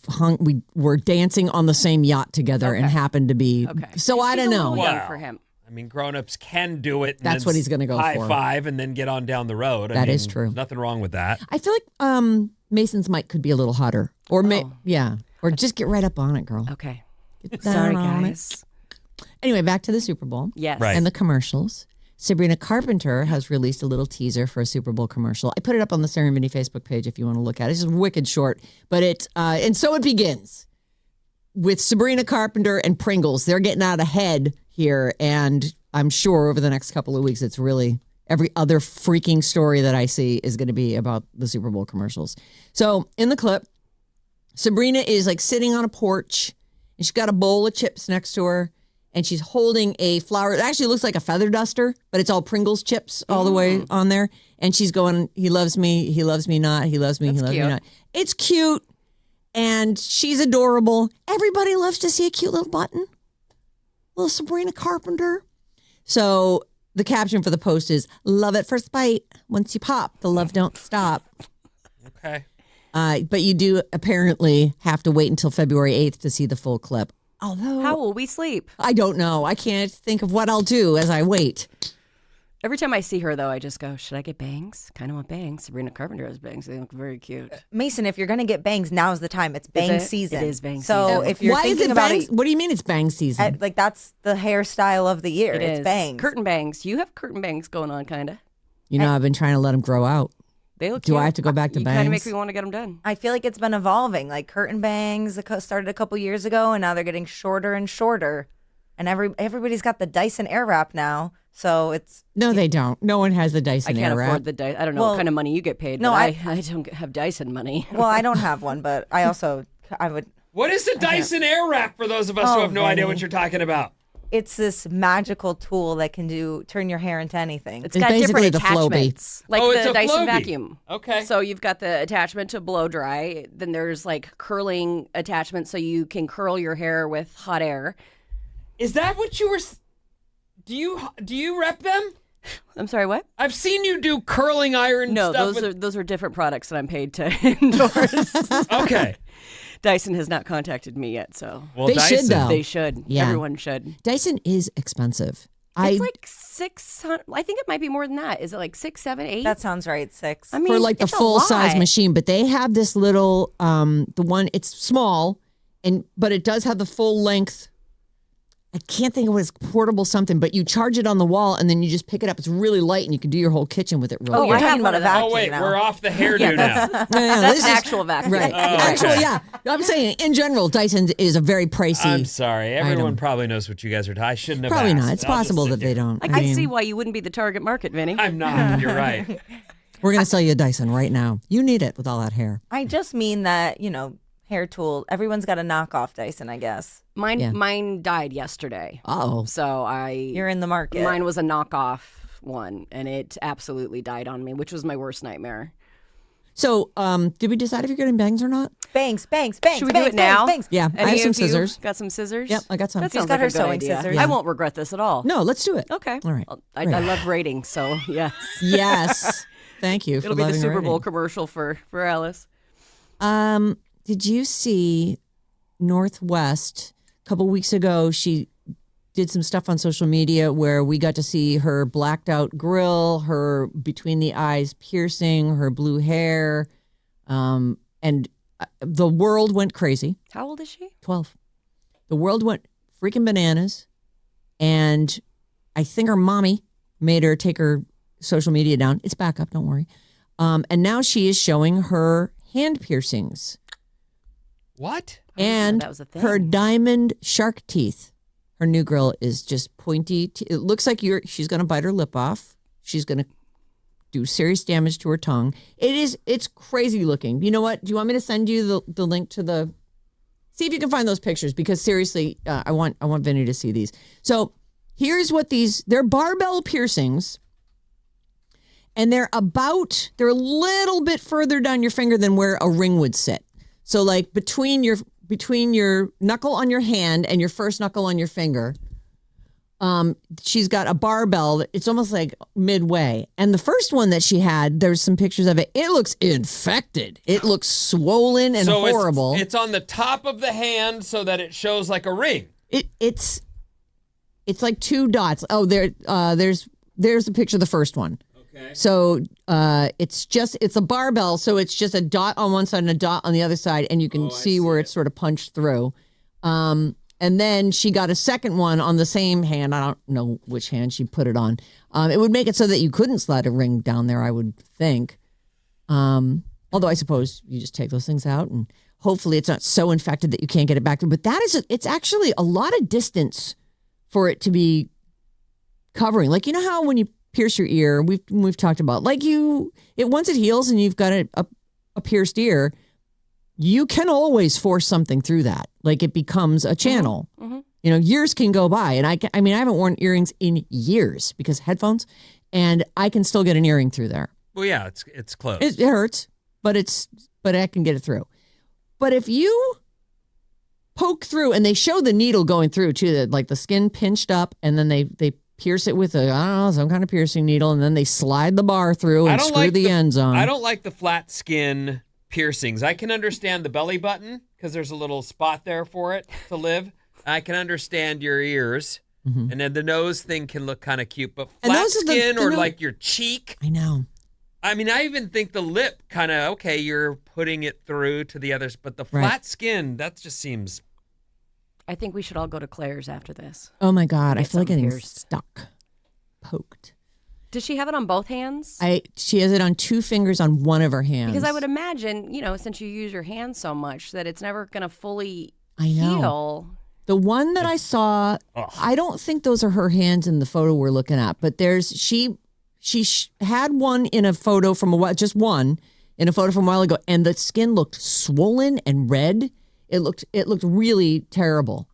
S1: were dancing on the same yacht together and happened to be.
S8: Okay.
S1: So I
S8: He's
S1: don't
S8: a
S1: know.
S8: little young for him.
S2: I mean, grown-ups can do it. And
S1: That's
S2: then
S1: what he's gonna go
S2: high
S1: for.
S2: five and then get on down the road.
S1: That is true.
S2: Nothing wrong with that.
S1: I feel like Mason's mic could be a little hotter, or or just get right up on it, girl.
S8: Okay.
S1: Get down
S8: Sorry,
S1: on it.
S8: guys.
S1: Anyway, back to the Super Bowl.
S8: Yes.
S2: Right.
S1: And the commercials. Sabrina Carpenter has released a little teaser for a Super Bowl commercial. I put it up on the Sarah and Vinnie Facebook page if you want to look at it. It's just wicked short, but and so it begins with Sabrina Carpenter and Pringles. They're getting out ahead here, and I'm sure over the next couple of weeks, it's really every other freaking story that I see is going to be about the Super Bowl commercials. So in the clip, Sabrina is like sitting on a porch, and she's got a bowl of chips next to her. And she's holding a flower. It actually looks like a feather duster, but it's all Pringles chips all the way on there. And she's going, he loves me not, he loves me, he loves me not. It's cute. And she's adorable. Everybody loves to see a cute little button. Little Sabrina Carpenter. So the caption for the post is, love at first bite. Once you pop, the love don't stop.
S2: Okay.
S1: But you do apparently have to wait until February 8th to see the full clip. Although,
S8: How will we sleep?
S1: I don't know. I can't think of what I'll do as I wait.
S8: Every time I see her, though, I just go, should I get bangs? Kind of want bangs. Sabrina Carpenter has bangs. They look very cute.
S3: Mason, if you're going to get bangs, now's the time. It's bang
S8: it?
S3: season.
S8: It is bang
S3: So
S8: season.
S3: if you're
S1: Why is
S3: thinking
S1: it
S3: about
S1: bang?
S3: it,
S1: What do you mean it's bang season?
S3: like that's the hairstyle of the year.
S8: It
S3: It's
S8: is.
S3: bangs.
S8: Curtain bangs. You have curtain bangs going on, kind of.
S1: You know, I've been trying to let them grow out.
S8: They look
S1: Do I
S8: cute.
S1: have to go back to
S8: You kind of
S1: bangs?
S8: make me want to get them done.
S3: I feel like it's been evolving. Like curtain bangs started a couple years ago, and now they're getting shorter and shorter. And everybody's got the Dyson Airwrap now, so it's
S1: No, they don't. No one has the
S8: I
S1: Dyson
S8: can't
S1: Airwrap.
S8: afford the Dyson. I don't know
S3: Well,
S8: what kind of money you get paid.
S3: no,
S8: but
S3: I-
S8: I don't have Dyson money.
S3: well, I don't have one, but I would.
S2: What is the Dyson Airwrap for those of us who
S3: Oh,
S2: have no idea
S3: Vinnie.
S2: what you're talking about?
S3: It's this magical tool that can turn your hair into anything.
S8: It's
S1: It's
S8: got
S1: basically
S8: different
S1: the Flowbee.
S8: attachments, like
S2: Oh, it's
S8: the
S2: a
S8: Dyson
S2: Flowbee.
S8: vacuum.
S2: Okay.
S8: So you've got the attachment to blow dry. Then there's like curling attachments, so you can curl your hair with hot air.
S2: Is that what you were? Do you rep them?
S8: I'm sorry, what?
S2: I've seen you do curling iron.
S8: No,
S2: stuff
S8: those are different products that I'm paid to endorse.
S2: Okay.
S8: Dyson has not contacted me yet, so
S2: Well,
S1: They should,
S2: Dyson.
S1: though.
S8: they should.
S1: Yeah.
S8: Everyone should.
S1: Dyson is expensive.
S8: It's like 600. I think it might be more than that. Is it like 6, 7, 8?
S3: That sounds right. 6.
S8: I mean,
S1: for like the
S8: it's a
S1: full size
S8: lot.
S1: machine, but they have this little the one, it's small but it does have the full length. I can't think of what it's, portable something, but you charge it on the wall and then you just pick it up. It's really light and you can do your whole kitchen with it real
S3: Oh,
S1: quick.
S3: you're
S8: I have
S3: talking
S8: one
S3: about a
S8: of those.
S3: vacuum
S2: Oh wait,
S3: now.
S2: we're off the hairdo now.
S8: That's
S1: this
S8: an
S1: is-
S8: actual vacuum.
S1: Right.
S2: Oh, okay.
S1: Actually, yeah. I'm saying in general, Dyson is a very pricey.
S2: I'm sorry. Everyone
S1: item.
S2: probably knows what you guys are. I shouldn't have.
S1: Probably
S2: asked.
S1: not. It's
S2: I'll just
S1: possible
S2: sit
S1: that they
S2: here.
S1: don't.
S8: I can see why you wouldn't be the target market, Vinny.
S2: I'm not. You're right.
S1: We're going to sell you a Dyson right now. You need it with all that hair.
S3: I just mean that, hair tool. Everyone's got a knockoff Dyson, I guess.
S8: Mine died yesterday.
S1: Oh.
S8: So
S3: You're in the market.
S8: Mine was a knockoff one, and it absolutely died on me, which was my worst nightmare.
S1: So, did we decide if you're getting bangs or not?
S3: Bangs.
S8: Should we do it now?
S3: Bangs.
S1: Yeah, I have some scissors.
S8: Got some scissors?
S1: Yep, I got some.
S8: That
S3: She's
S8: sounds
S3: got
S8: like
S3: her
S8: a good
S3: sewing
S8: idea.
S3: scissors.
S8: I won't regret this at all.
S1: No, let's do it.
S8: Okay.
S1: All right.
S8: I love ratings, so yes.
S1: Yes. Thank you.
S8: It'll be the Super Bowl commercial for Alice.
S1: Did you see Northwest a couple weeks ago? She did some stuff on social media where we got to see her blacked out grill, her between the eyes piercing, her blue hair, and the world went crazy.
S8: How old is she?
S1: 12. The world went freaking bananas, and I think her mommy made her take her social media down. It's back up, don't worry. And now she is showing her hand piercings.
S2: What?
S1: And
S8: that was a thing.
S1: her diamond shark teeth. Her new grill is just pointy. It looks like she's going to bite her lip off. She's going to do serious damage to her tongue. It's crazy looking. You know what? Do you want me to send you the link to the, see if you can find those pictures, because seriously, I want Vinnie to see these. So here's what they're barbell piercings, and they're a little bit further down your finger than where a ring would sit. So like between your knuckle on your hand and your first knuckle on your finger, she's got a barbell. It's almost like midway. And the first one that she had, there's some pictures of it. It looks infected. It looks swollen and horrible.
S2: It's on the top of the hand so that it shows like a ring.
S1: It's like two dots. Oh, there's the picture of the first one. Okay. So it's a barbell, so it's just a dot on one side and a dot on the other side, and you can see where it's sort of punched through. And then she got a second one on the same hand. I don't know which hand she put it on. It would make it so that you couldn't slide a ring down there, I would think. Although I suppose you just take those things out, and hopefully it's not so infected that you can't get it back. But it's actually a lot of distance for it to be covering. Like, you know how when you pierce your ear, we've talked about, like, once it heals and you've got a pierced ear, you can always force something through that. Like, it becomes a channel. Mm-hmm. You know, years can go by, and I haven't worn earrings in years because headphones, and I can still get an earring through there.
S2: Well, yeah, it's close.
S1: It hurts, but I can get it through. But if you poke through, and they show the needle going through too, like the skin pinched up, and then they pierce it with some kind of piercing needle, and then they slide the bar through and screw the ends on.
S2: I don't like the flat skin piercings. I can understand the belly button because there's a little spot there for it to live. I can understand your ears, and then the nose thing can look kind of cute, but flat skin or like your cheek.
S1: I know.
S2: I mean, I even think the lip kind of, okay, you're putting it through to the others, but the flat skin, that just seems...
S8: I think we should all go to Claire's after this.
S1: Oh my God, I feel like getting
S8: pierced.
S1: stuck, poked.
S8: Does she have it on both hands?
S1: She has it on 2 fingers on one of her hands.
S8: Because I would imagine, since you use your hands so much, that it's never going to fully
S1: know.
S8: heal.
S1: The one that I saw, I don't think those are her hands in the photo we're looking at, but she had one in a photo from a while, just one in a photo from a while ago, and the skin looked swollen and red. It looked really terrible.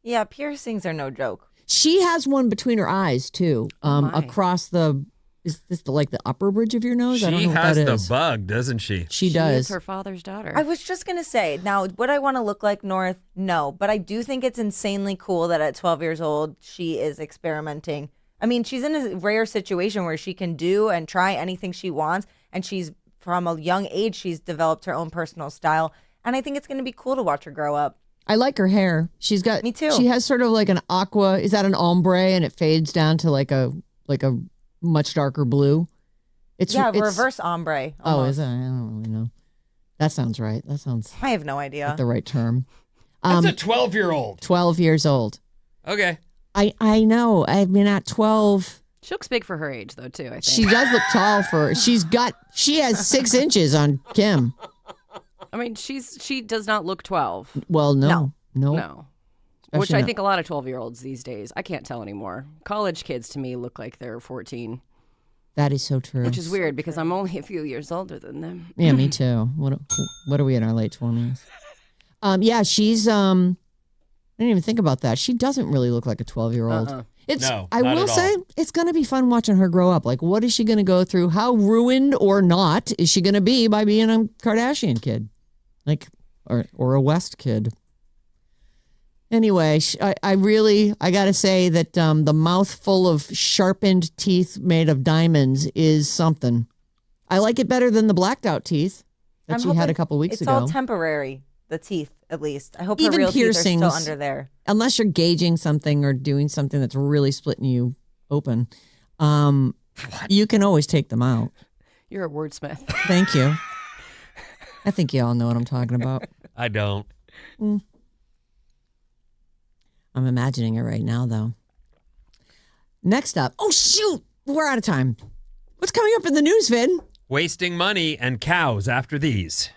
S3: Yeah, piercings are no joke.
S1: She has one between her eyes too, across the. Is this like the upper bridge of your nose? I don't know what that is.
S2: She has the bug, doesn't she?
S1: She does.
S8: She is her father's daughter.
S3: I was just going to say, now, would I want to look like North? No, but I do think it's insanely cool that at 12 years old, she is experimenting. I mean, she's in a rare situation where she can do and try anything she wants, and she's, from a young age, she's developed her own personal style, and I think it's going to be cool to watch her grow up.
S1: I like her hair. She's got.
S3: Me too.
S1: She has sort of like an aqua. Is that an ombre? And it fades down to like a much darker blue. It's
S3: reverse ombre. Almost.
S1: Oh, is it? I don't really know. That sounds right. That sounds.
S3: I have no idea.
S1: Like the right term.
S2: That's a 12-year-old.
S1: 12 years old.
S2: Okay.
S1: I know. I mean, at 12.
S8: She looks big for her age, though, too, I think.
S1: She does look tall for. She has 6 inches on Kim.
S8: I mean, she does not look 12.
S1: Well, no.
S8: Which
S1: Especially
S8: I think a lot of 12-year-olds these days, I can't tell anymore. College kids to me look like they're 14.
S1: That is so true.
S8: Which is weird because I'm only a few years older than them.
S1: Yeah, me too. What are we in our late 20s? Yeah, she's I didn't even think about that. She doesn't really look like a 12-year-old. I will say it's going to be fun watching her grow up. Like, what is she going to go through? How ruined or not is she going to be by being a Kardashian kid? Like, or a West kid. Anyway, I got to say that the mouth full of sharpened teeth made of diamonds is something. I like it better than the blacked out teeth that she had a couple weeks ago.
S3: It's all temporary, the teeth, at least. I hope
S1: Even
S3: her real
S1: piercings,
S3: teeth are still under there.
S1: Unless you're gauging something or doing something that's really splitting you open, you can always take them out.
S8: You're a wordsmith.
S1: Thank you. I think you all know what I'm talking about.
S2: I don't.
S1: I'm imagining it right now, though. Next up. Oh, shoot. We're out of time. What's coming up in the news, Vin?
S2: Wasting money and cows after these.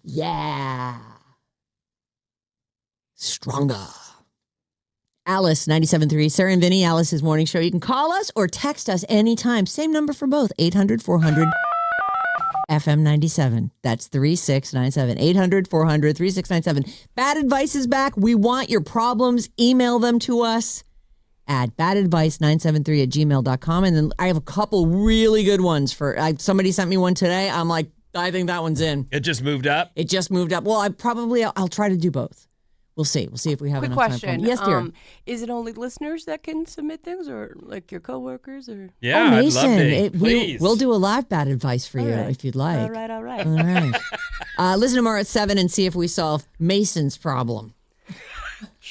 S1: Yeah. Stronger. Alice, 97.3. Sarah and Vinnie, Alice's morning show. You can call us or text us anytime. Same number for both. 800-400 FM 97. That's 3697. 800-400 3697. Bad Advice is back. We want your problems. Email them to us at badadvice973@gmail.com. And then I have a couple really good ones for somebody sent me one today. I'm like, I think that one's in.
S2: It just moved up?
S1: It just moved up. Well, I'll try to do both. We'll see. We'll see if we have
S8: Quick
S1: enough
S8: question.
S1: time for them. Yes, dear.
S8: Is it only listeners that can submit things, or like your coworkers, or?
S2: Yeah,
S1: Mason,
S2: I'd love to. Please.
S1: we'll do a live bad advice for you
S8: right.
S1: if you'd like.
S8: All right.
S1: All right. Listen tomorrow at 7 and see if we solve Mason's problem.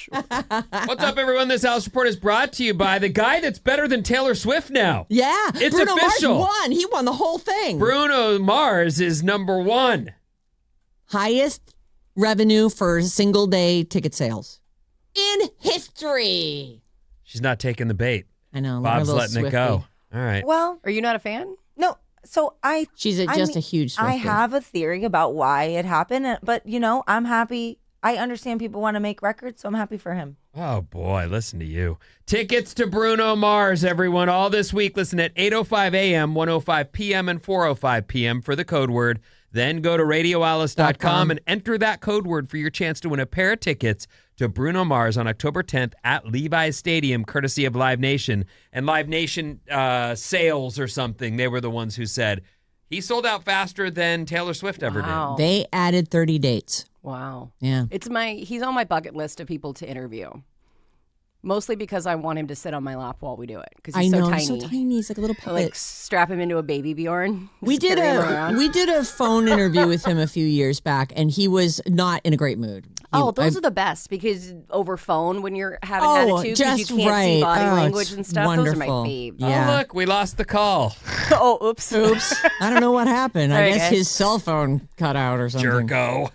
S2: What's up, everyone? This Alice Report is brought to you by the guy that's better than Taylor Swift now.
S1: Yeah.
S2: It's
S1: Bruno
S2: official.
S1: Mars won. He won the whole thing.
S2: Bruno Mars is number 1.
S1: Highest revenue for single day ticket sales in history.
S2: She's not taking the bait.
S1: I know.
S2: Bob's letting it go. All right.
S3: Well,
S8: Are you not a fan?
S3: no. So
S1: She's just a huge
S3: I
S1: Swiftie.
S3: have a theory about why it happened, but I'm happy. I understand people want to make records, so I'm happy for him.
S2: Oh, boy. Listen to you. Tickets to Bruno Mars, everyone, all this week. Listen at 8:05 a.m., 1:05 p.m., and 4:05 p.m. for the code word. Then go to radioalice.com and enter that code word for your chance to win a pair of tickets to Bruno Mars on October 10th at Levi's Stadium, courtesy of Live Nation. And Live Nation sales or something, they were the ones who said he sold out faster than Taylor Swift ever
S8: Wow.
S1: They added 30 dates.
S8: Wow.
S1: Yeah.
S8: He's on my bucket list of people to interview. Mostly because I want him to sit on my lap while we do it. Because he's
S1: I know.
S8: so tiny.
S1: He's so tiny. He's like a little
S8: I, like
S1: puppet.
S8: strap him into a baby Bjorn.
S1: We
S8: Just
S1: did
S8: carry him around.
S1: a phone interview with him a few years back, and he was not in a great mood.
S8: Those are the best because over phone when you're having
S1: Oh,
S8: attitude because you
S1: just
S8: can't see
S1: right.
S8: body
S1: Oh,
S8: language
S1: it's
S8: and stuff.
S1: wonderful.
S8: Those are my faves.
S2: did.
S1: Yeah.
S2: Oh, look, we lost the call.
S8: Oh, oops.
S1: Oops. I don't know what happened.
S8: Sorry,
S1: I guess
S8: guys.
S1: his cell phone cut out or something.
S2: Jerko.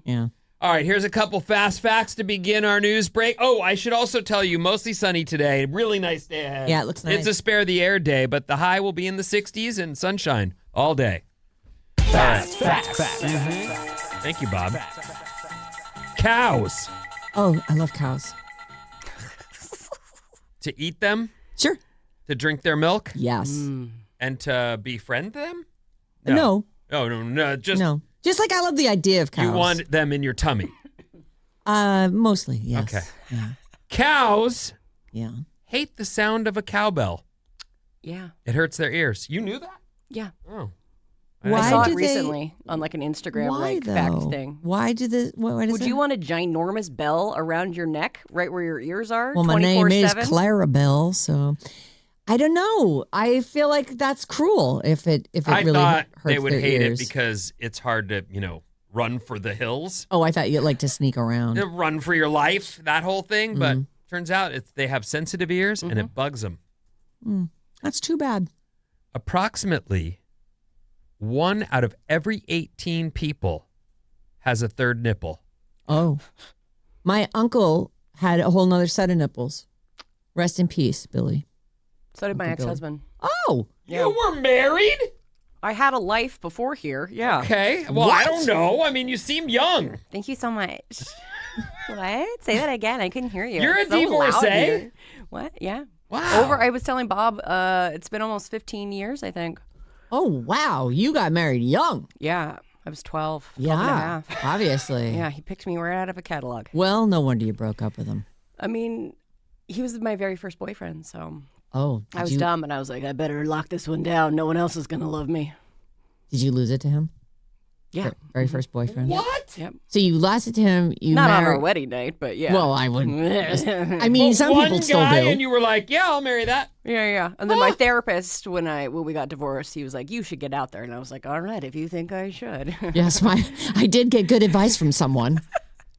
S1: Yeah.
S2: All right, here's a couple fast facts to begin our news break. Oh, I should also tell you, mostly sunny today. Really nice day ahead.
S1: Yeah, it looks nice.
S2: It's a spare the air day, but the high will be in the 60s and sunshine all day. Facts. Thank you, Bob. Cows.
S1: Oh, I love cows.
S2: To eat them,
S1: Sure.
S2: to drink their milk,
S1: Yes.
S2: and to befriend them?
S1: No.
S2: No. Just
S1: No. Just like I love the idea of cows.
S2: you want them in your tummy.
S1: Mostly, yes.
S2: Okay.
S1: Yeah.
S2: Cows
S1: Yeah.
S2: hate the sound of a cowbell.
S8: Yeah.
S2: It hurts their ears. You knew that?
S8: Yeah.
S2: Oh.
S1: Why
S8: I saw
S1: do
S8: it
S1: they-
S8: recently on like an Instagram
S1: Why
S8: like
S1: though?
S8: fact thing.
S1: Why do the? Why does
S8: Would
S1: it?
S8: you want a ginormous bell around your neck, right where your ears are?
S1: Well, my name is
S8: 24/7?
S1: Clarabelle, so I don't know. I feel like that's cruel if it
S2: I
S1: really
S2: thought
S1: hurts
S2: they would
S1: their
S2: hate
S1: ears.
S2: it because it's hard to, run for the hills,
S1: Oh, I thought you'd like to sneak around.
S2: to run for your life, that whole thing.
S1: Mm-hmm.
S2: But turns out they have sensitive ears and it bugs them.
S1: That's too bad.
S2: Approximately 1 out of every 18 people has a third nipple.
S1: Oh, my uncle had a whole nother set of nipples. Rest in peace, Billy.
S8: So did my
S1: Uncle Billy.
S8: ex-husband.
S1: Oh,
S2: You were married?
S8: I had a life before here. Yeah.
S2: Okay. Well, I don't know. I mean, you seem young.
S8: Thank you so much. What? Say that again. I couldn't hear you.
S2: You're a
S8: It's so loud
S2: divorcee?
S8: here. What? Yeah.
S2: Wow.
S8: I was telling Bob, it's been almost 15 years, I think.
S1: oh, wow! You got married young.
S8: Yeah. I was 12, 12 and a
S1: Yeah,
S8: half.
S1: obviously.
S8: Yeah, he picked me right out of a catalog.
S1: Well, no wonder you broke up with him.
S8: I mean, he was my very first boyfriend, so
S1: Oh,
S8: I was dumb, and I was like, I better lock this one down. No one else is going to love me.
S1: Did you lose it to him?
S8: Yeah.
S1: Very first boyfriend.
S2: What?
S8: Yep.
S1: So you lost it to him. You
S8: Not on
S1: married.
S8: our wedding night, but yeah.
S1: Well, I wouldn't.
S8: yeah,
S1: I mean, some
S2: One
S1: people still
S2: guy
S1: do.
S2: and you were like, yeah, I'll marry that.
S8: yeah. And then my therapist, when we got divorced, he was like, you should get out there. And I was like, all right, if you think I should.
S1: Yes, I did get good advice from someone.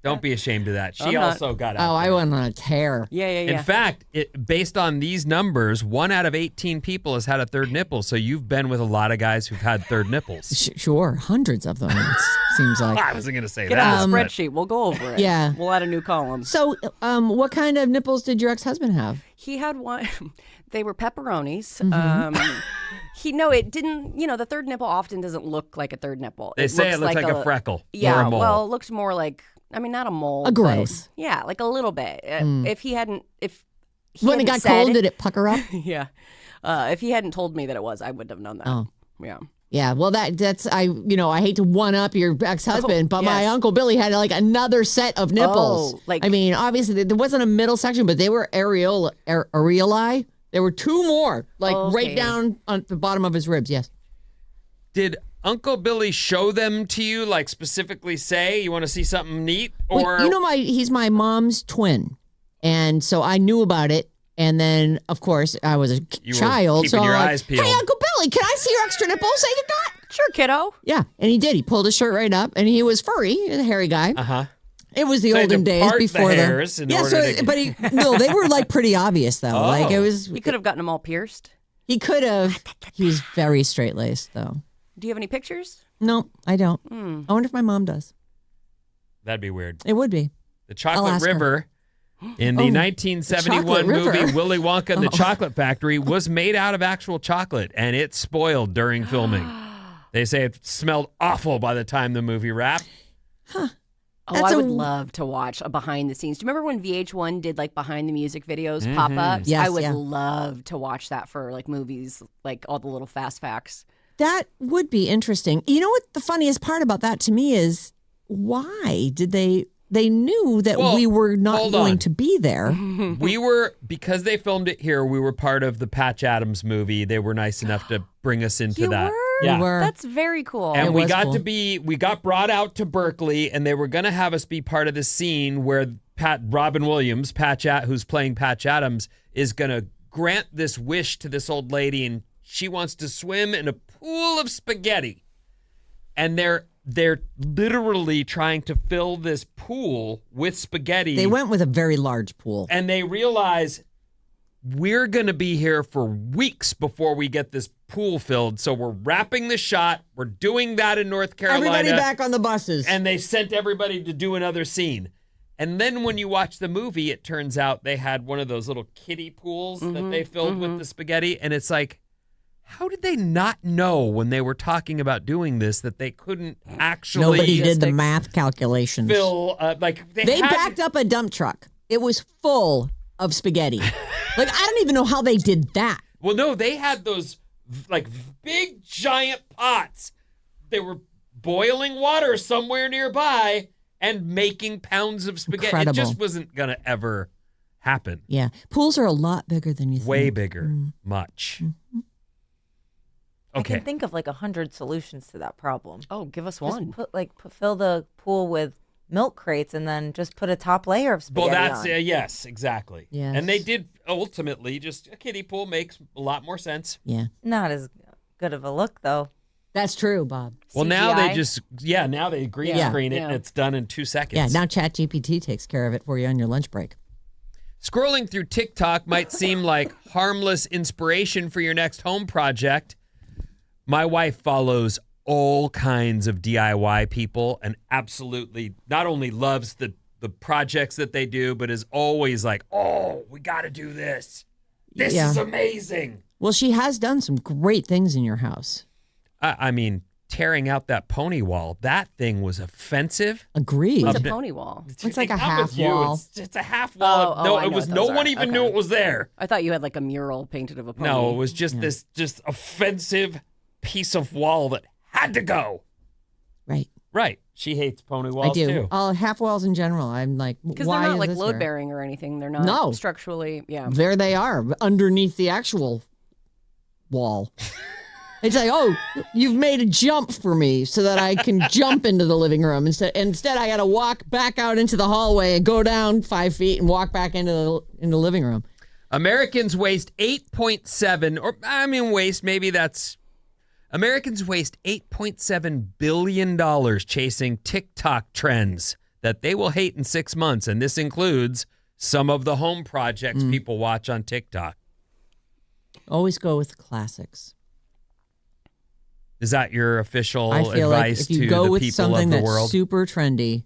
S2: Don't be ashamed of that. She
S8: I'm not.
S2: also got out
S1: Oh, I
S2: there.
S1: went on a tear.
S8: yeah.
S2: In fact, based on these numbers, 1 out of 18 people has had a third nipple. So you've been with a lot of guys who've had third nipples.
S1: Sure, hundreds of them. It seems like.
S2: I wasn't going to say
S8: Get
S2: that.
S8: out the
S2: but-
S8: spreadsheet. We'll go over it.
S1: Yeah.
S8: We'll add a new column.
S1: So, what kind of nipples did your ex-husband have?
S8: He had one. They were pepperonis. It didn't. The third nipple often doesn't look like a third nipple.
S2: They say it looks like a freckle.
S8: Yeah,
S2: or a mole.
S8: well, it looked more like. Not a mole.
S1: A growth.
S8: Yeah, like a little bit. If he hadn't,
S1: When it got cold, did it pucker up?
S8: Yeah. If he hadn't told me that it was, I wouldn't have known that.
S1: Oh.
S8: Yeah.
S1: Yeah, well, that's I hate to one up your ex-husband, but my
S8: yes.
S1: Uncle Billy had like another set of nipples.
S8: Oh, like-
S1: I mean, obviously there wasn't a middle section, but they were areolae. There were two more, like right down on the bottom of his ribs. Yes.
S2: Did Uncle Billy show them to you, like specifically say you want to see something neat? Or
S1: Well, he's my mom's twin, and so I knew about it. And then, of course, I was a child,
S2: keeping
S1: so
S2: your
S1: I'm like,
S2: eyes peeled.
S1: "Hey, Uncle Billy, can I see your extra nipples that you got?"
S8: Sure, kiddo.
S1: Yeah, and he did. He pulled his shirt right up, and he was furry, a hairy guy.
S2: Uh-huh.
S1: It was the
S2: So he had
S1: olden
S2: to
S1: days
S2: part the
S1: before
S2: hairs in order to-
S1: but no, they were like pretty obvious though. Like it was.
S8: You could have gotten them all pierced.
S1: He could have. He was very straight laced though.
S8: Do you have any pictures?
S1: No, I don't. I wonder if my mom does.
S2: That'd be weird.
S1: It would be.
S2: The
S1: I'll
S2: Chocolate
S1: ask her.
S2: River in the 1971
S1: Chocolate River.
S2: movie Willy Wonka and the Chocolate Factory was made out of actual chocolate, and it spoiled during filming. They say it smelled awful by the time the movie wrapped.
S8: Oh,
S1: That's
S8: I
S1: a-
S8: would love to watch a behind the scenes. Do you remember when VH1 did like behind the music videos, pop-ups?
S1: Yes,
S8: I would
S1: yeah.
S8: love to watch that for like movies, like all the little fast facts.
S1: That would be interesting. You know what the funniest part about that to me is? Why did they? They knew that
S2: Well,
S1: we were not
S2: hold
S1: going
S2: on.
S1: to be there.
S2: We were, because they filmed it here, we were part of the Patch Adams movie. They were nice enough to bring us into
S8: You
S2: that.
S8: were?
S2: Yeah.
S1: We were.
S8: That's very cool.
S2: And
S1: It
S2: we
S1: was
S2: got
S1: cool.
S2: we got brought out to Berkeley, and they were going to have us be part of the scene where Robin Williams, who's playing Patch Adams, is going to grant this wish to this old lady, and she wants to swim in a pool of spaghetti. And they're literally trying to fill this pool with spaghetti.
S1: They went with a very large pool.
S2: And they realize we're going to be here for weeks before we get this pool filled. So we're wrapping the shot. We're doing that in North Carolina.
S1: Everybody back on the buses.
S2: And they sent everybody to do another scene. And then when you watch the movie, it turns out they had one of those little kiddie pools that they filled with the spaghetti. And it's like, how did they not know when they were talking about doing this that they couldn't actually
S1: Nobody did the math calculations.
S2: fill,
S1: They
S2: had-
S1: backed up a dump truck. It was full of spaghetti. Like, I don't even know how they did that.
S2: Well, no, they had those like big giant pots. They were boiling water somewhere nearby and making pounds of spaghetti.
S1: Incredible.
S2: It just wasn't going to ever happen.
S1: Yeah. Pools are a lot bigger than you think.
S2: Way bigger. Much.
S3: I
S2: Okay.
S3: can think of like 100 solutions to that problem.
S8: Oh, give us
S3: Just
S8: one.
S3: fill the pool with milk crates and then just put a top layer of
S2: Well,
S3: spaghetti
S2: that's,
S3: on.
S2: yes, exactly.
S1: Yes.
S2: And they did ultimately just a kiddie pool makes a lot more sense.
S1: Yeah.
S3: Not as good of a look though.
S1: That's true, Bob.
S2: Well, now they
S3: CGI?
S2: now they green
S1: Yeah.
S2: screen it
S8: Yeah.
S2: and it's done in 2 seconds.
S1: Yeah, now ChatGPT takes care of it for you on your lunch break.
S2: Scrolling through TikTok might seem like harmless inspiration for your next home project. My wife follows all kinds of DIY people and absolutely not only loves the projects that they do, but is always like, oh, we got to do this. This
S1: Yeah.
S2: is amazing.
S1: Well, she has done some great things in your house.
S2: I mean, tearing out that pony wall, that thing was offensive.
S1: Agreed.
S8: What's a pony wall?
S1: It's like a
S2: Not
S1: half
S2: with you.
S1: wall.
S2: It's a half wall.
S8: Oh,
S2: no,
S8: I
S2: it
S8: know
S2: was
S8: what
S2: no
S8: those
S2: one
S8: are.
S2: even
S8: Okay.
S2: knew it was there.
S8: I thought you had like a mural painted of a pony.
S2: No, it was just this just offensive piece of wall that had to go.
S1: Right.
S2: Right. She hates pony walls
S1: I do.
S2: too.
S1: Half walls in general. I'm like,
S8: Because
S1: why
S8: they're not
S1: is
S8: like
S1: this
S8: load
S1: there?
S8: bearing or anything. They're not
S1: No.
S8: structurally. Yeah.
S1: There they are underneath the actual wall. It's like, oh, you've made a jump for me so that I can jump into the living room. Instead, I got to walk back out into the hallway and go down 5 feet and walk back into the living room.
S2: Americans waste 8.7, or I mean waste, maybe that's, Americans waste $8.7 billion chasing TikTok trends that they will hate in 6 months. And this includes some of the home projects people watch on TikTok.
S1: Always go with classics.
S2: Is that your official
S1: I feel like
S2: advice
S1: if you
S2: to
S1: go
S2: the
S1: with
S2: people
S1: something
S2: of the
S1: that's
S2: world?
S1: super trendy,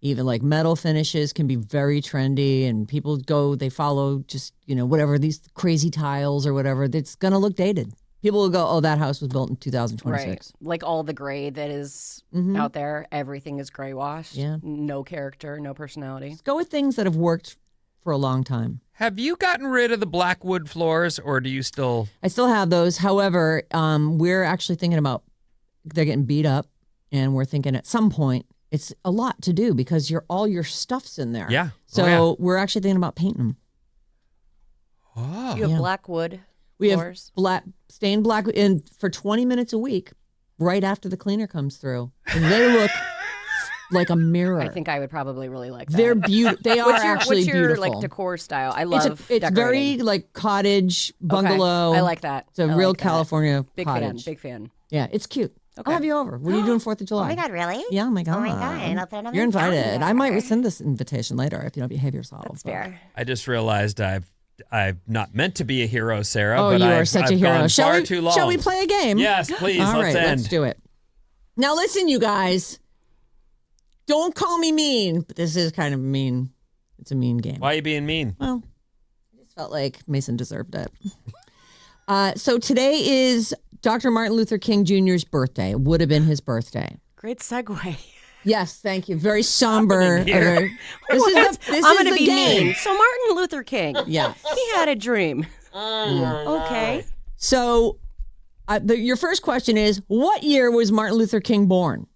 S1: even like metal finishes can be very trendy, and people they follow just, whatever, these crazy tiles or whatever, it's going to look dated. People will go, oh, that house was built in 2026.
S8: Right. Like all the gray that is out there, everything is gray washed.
S1: Yeah.
S8: No character, no personality.
S1: Just go with things that have worked for a long time.
S2: Have you gotten rid of the black wood floors, or do you still?
S1: I still have those. However, we're actually thinking about they're getting beat up, and we're thinking at some point it's a lot to do because all your stuff's in there.
S2: Yeah.
S1: So we're actually thinking about painting them.
S2: Oh.
S8: You have black wood
S1: We
S8: floors.
S1: have stained black, and for 20 minutes a week, right after the cleaner comes through, and they look like a mirror.
S8: I think I would probably really like that.
S1: They're beautiful. They are actually
S8: what's your
S1: beautiful.
S8: like decor style? I love
S1: It's very
S8: decorating.
S1: like cottage bungalow.
S8: I like that.
S1: It's a
S8: I
S1: real
S8: like that.
S1: California
S8: Big
S1: cottage.
S8: fan. Big fan.
S1: Yeah, it's cute.
S8: Okay.
S1: I'll have you over. What are you doing 4th of July?
S9: Oh my God, really?
S1: Yeah, oh my God.
S9: Oh my God, I'll put it on
S1: You're
S9: my
S1: invited.
S9: calendar.
S1: I might rescind this invitation later if you don't behave yourself.
S9: That's
S1: but-
S9: fair.
S2: I just realized I've not meant to be a hero, Sarah.
S1: Oh,
S2: but
S1: you
S2: I've,
S1: are such
S2: I've
S1: a hero.
S2: gone
S1: Shall
S2: far
S1: we,
S2: too long.
S1: shall we play a game?
S2: Yes, please.
S1: All
S2: let's
S1: right,
S2: end.
S1: let's do it. Now listen, you guys. Don't call me mean, but this is kind of mean. It's a mean game.
S2: Why are you being mean?
S1: Well, I just felt like Mason deserved it. So today is Dr. Martin Luther King Jr.'s birthday. It would have been his birthday.
S8: Great segue.
S1: Yes, thank you. Very somber.
S2: here?
S1: This is the
S8: I'm gonna
S1: the
S8: be
S1: game.
S8: mean. So Martin Luther King.
S1: Yeah.
S8: He had a dream. Okay.
S1: So your first question is, what year was Martin Luther King born?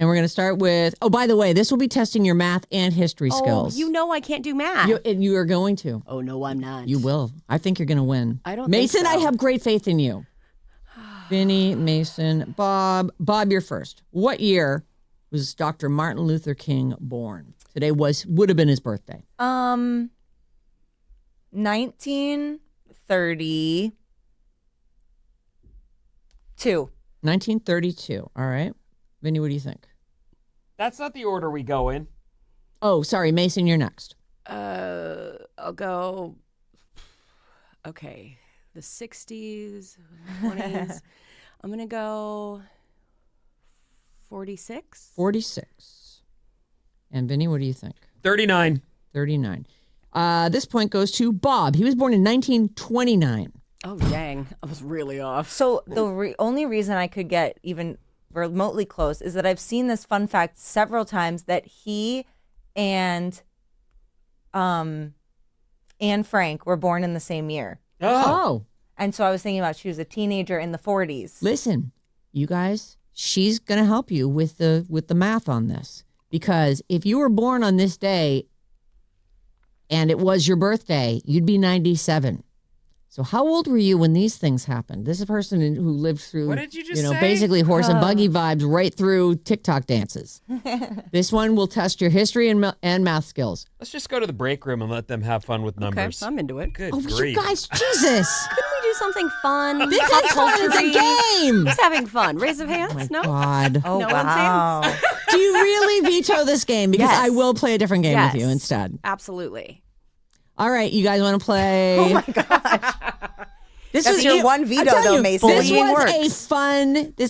S1: And we're going to start with, oh, by the way, this will be testing your math and history skills.
S8: You know I can't do math.
S1: You are going to.
S8: Oh, no, I'm not.
S1: You will. I think you're going to win.
S8: I don't
S1: Mason,
S8: think so.
S1: I have great faith in you. Vinnie, Mason, Bob. Bob, you're first. What year was Dr. Martin Luther King born? Today would have been his birthday.
S3: 1932.
S1: 1932. All right. Vinnie, what do you think?
S2: That's not the order we go in.
S1: Oh, sorry. Mason, you're next.
S8: I'll go. Okay. The 60s, 20s. I'm going to go 46.
S1: 46. And Vinnie, what do you think?
S2: 39.
S1: 39. This point goes to Bob. He was born in 1929.
S8: Oh, dang. I was really off.
S3: So the only reason I could get even remotely close is that I've seen this fun fact several times that he and Anne Frank were born in the same year.
S1: Oh.
S3: And so I was thinking about she was a teenager in the 40s.
S1: Listen, you guys, she's going to help you with the math on this. Because if you were born on this day and it was your birthday, you'd be 97. So how old were you when these things happened? This is a person who lived through,
S2: What did you just say?
S1: basically horse and buggy vibes right through TikTok dances. This one will test your history and math skills.
S2: Let's just go to the break room and let them have fun with numbers.
S8: Okay, I'm into it.
S2: Good
S1: Oh,
S2: grief.
S1: you guys, Jesus.
S8: Couldn't we do something fun?
S1: This is fun. It's a game.
S8: Who's having fun? Raise of hands?
S1: Oh, my
S8: no?
S1: God.
S3: Oh,
S8: No one's
S3: wow.
S1: Do you really veto this game? Because
S8: Yes.
S1: I will play a different game
S8: Yes.
S1: with you instead.
S8: Absolutely.
S1: All right, you guys want to play? Oh my gosh.
S3: That's your one veto,
S1: I'm telling
S3: though,
S1: you,
S3: Mason.
S1: This
S3: Bullying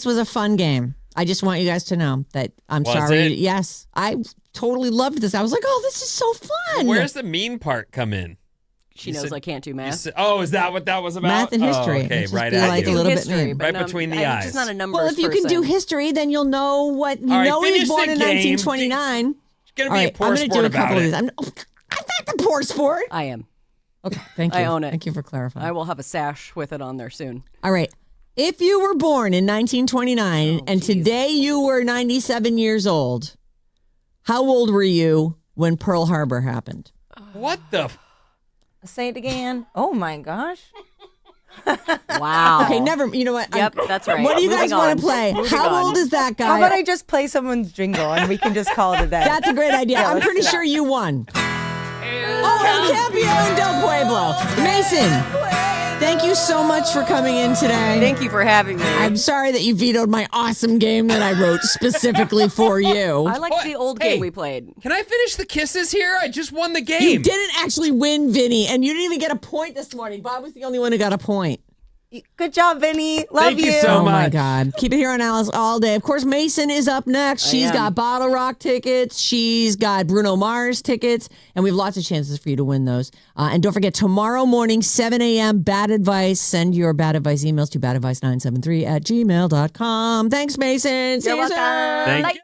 S1: was a fun game. I just want you guys to know that I'm
S2: Was
S1: sorry.
S2: it?
S1: Yes, I totally loved this. I was like, oh, this is so fun.
S2: Where's the mean part come in?
S8: She
S2: You
S8: knows
S2: said-
S8: I can't do
S2: You
S8: math.
S2: said- oh, is that what that was about?
S1: Math and history.
S2: Oh, okay,
S1: Just
S2: right
S1: be
S2: at
S1: like
S2: you.
S1: a little bit
S8: History,
S1: mean.
S8: but
S2: Right
S8: no,
S2: between the
S8: I'm
S2: eyes.
S8: just not a numbers
S1: Well, if you can do
S8: person.
S1: history, then you'll know what you
S2: All right,
S1: know he was
S2: finish
S1: born
S2: the
S1: in
S2: game.
S1: 1929.
S2: It's going to
S1: All
S2: be
S1: right,
S2: a poor
S1: I'm going to
S2: sport
S1: do a
S2: about
S1: couple of
S2: it.
S1: these. I'm not the poor sport.
S8: I am.
S1: Okay, thank you.
S8: I own it.
S1: Thank you for clarifying.
S8: I will have a sash with it on there soon.
S1: All right. If you were born in 1929 and today you were 97 years old, how old were you when Pearl Harbor happened?
S2: What the?
S3: Say it again. Oh my gosh.
S8: Wow.
S1: Okay, never. You know what?
S8: Yep, that's right.
S1: What do you guys
S8: Moving
S1: want
S8: on.
S1: to play?
S8: Moving
S1: How
S8: on.
S1: old is that guy?
S3: How about I just play someone's jingle and we can just call it a day?
S1: That's a great idea.
S3: Yeah,
S1: I'm
S3: let's
S1: pretty
S3: do that.
S1: sure you won. Oh, El Campeon del Pueblo. Mason, thank you so much for coming in today.
S8: Thank you for having me.
S1: I'm sorry that you vetoed my awesome game that I wrote specifically for you.
S8: I liked the old
S2: Hey.
S8: game we played.
S2: Can I finish the kisses here? I just won the game.
S1: You didn't actually win, Vinny, and you didn't even get a point this morning. Bob was the only one who got a point.
S3: Good job, Vinnie. Love
S2: Thank you so
S1: Oh my
S2: much.
S1: God. Keep it here on Alice all day. Of course, Mason is up next. She's got BottleRock tickets. She's got Bruno Mars tickets. And we have lots of chances for you to win those. And don't forget, tomorrow morning, 7 a.m., Bad Advice. Send your Bad Advice emails to badadvice973@gmail.com. Thanks, Mason. See
S3: You're
S1: you
S3: welcome.
S1: soon.
S2: Thank you.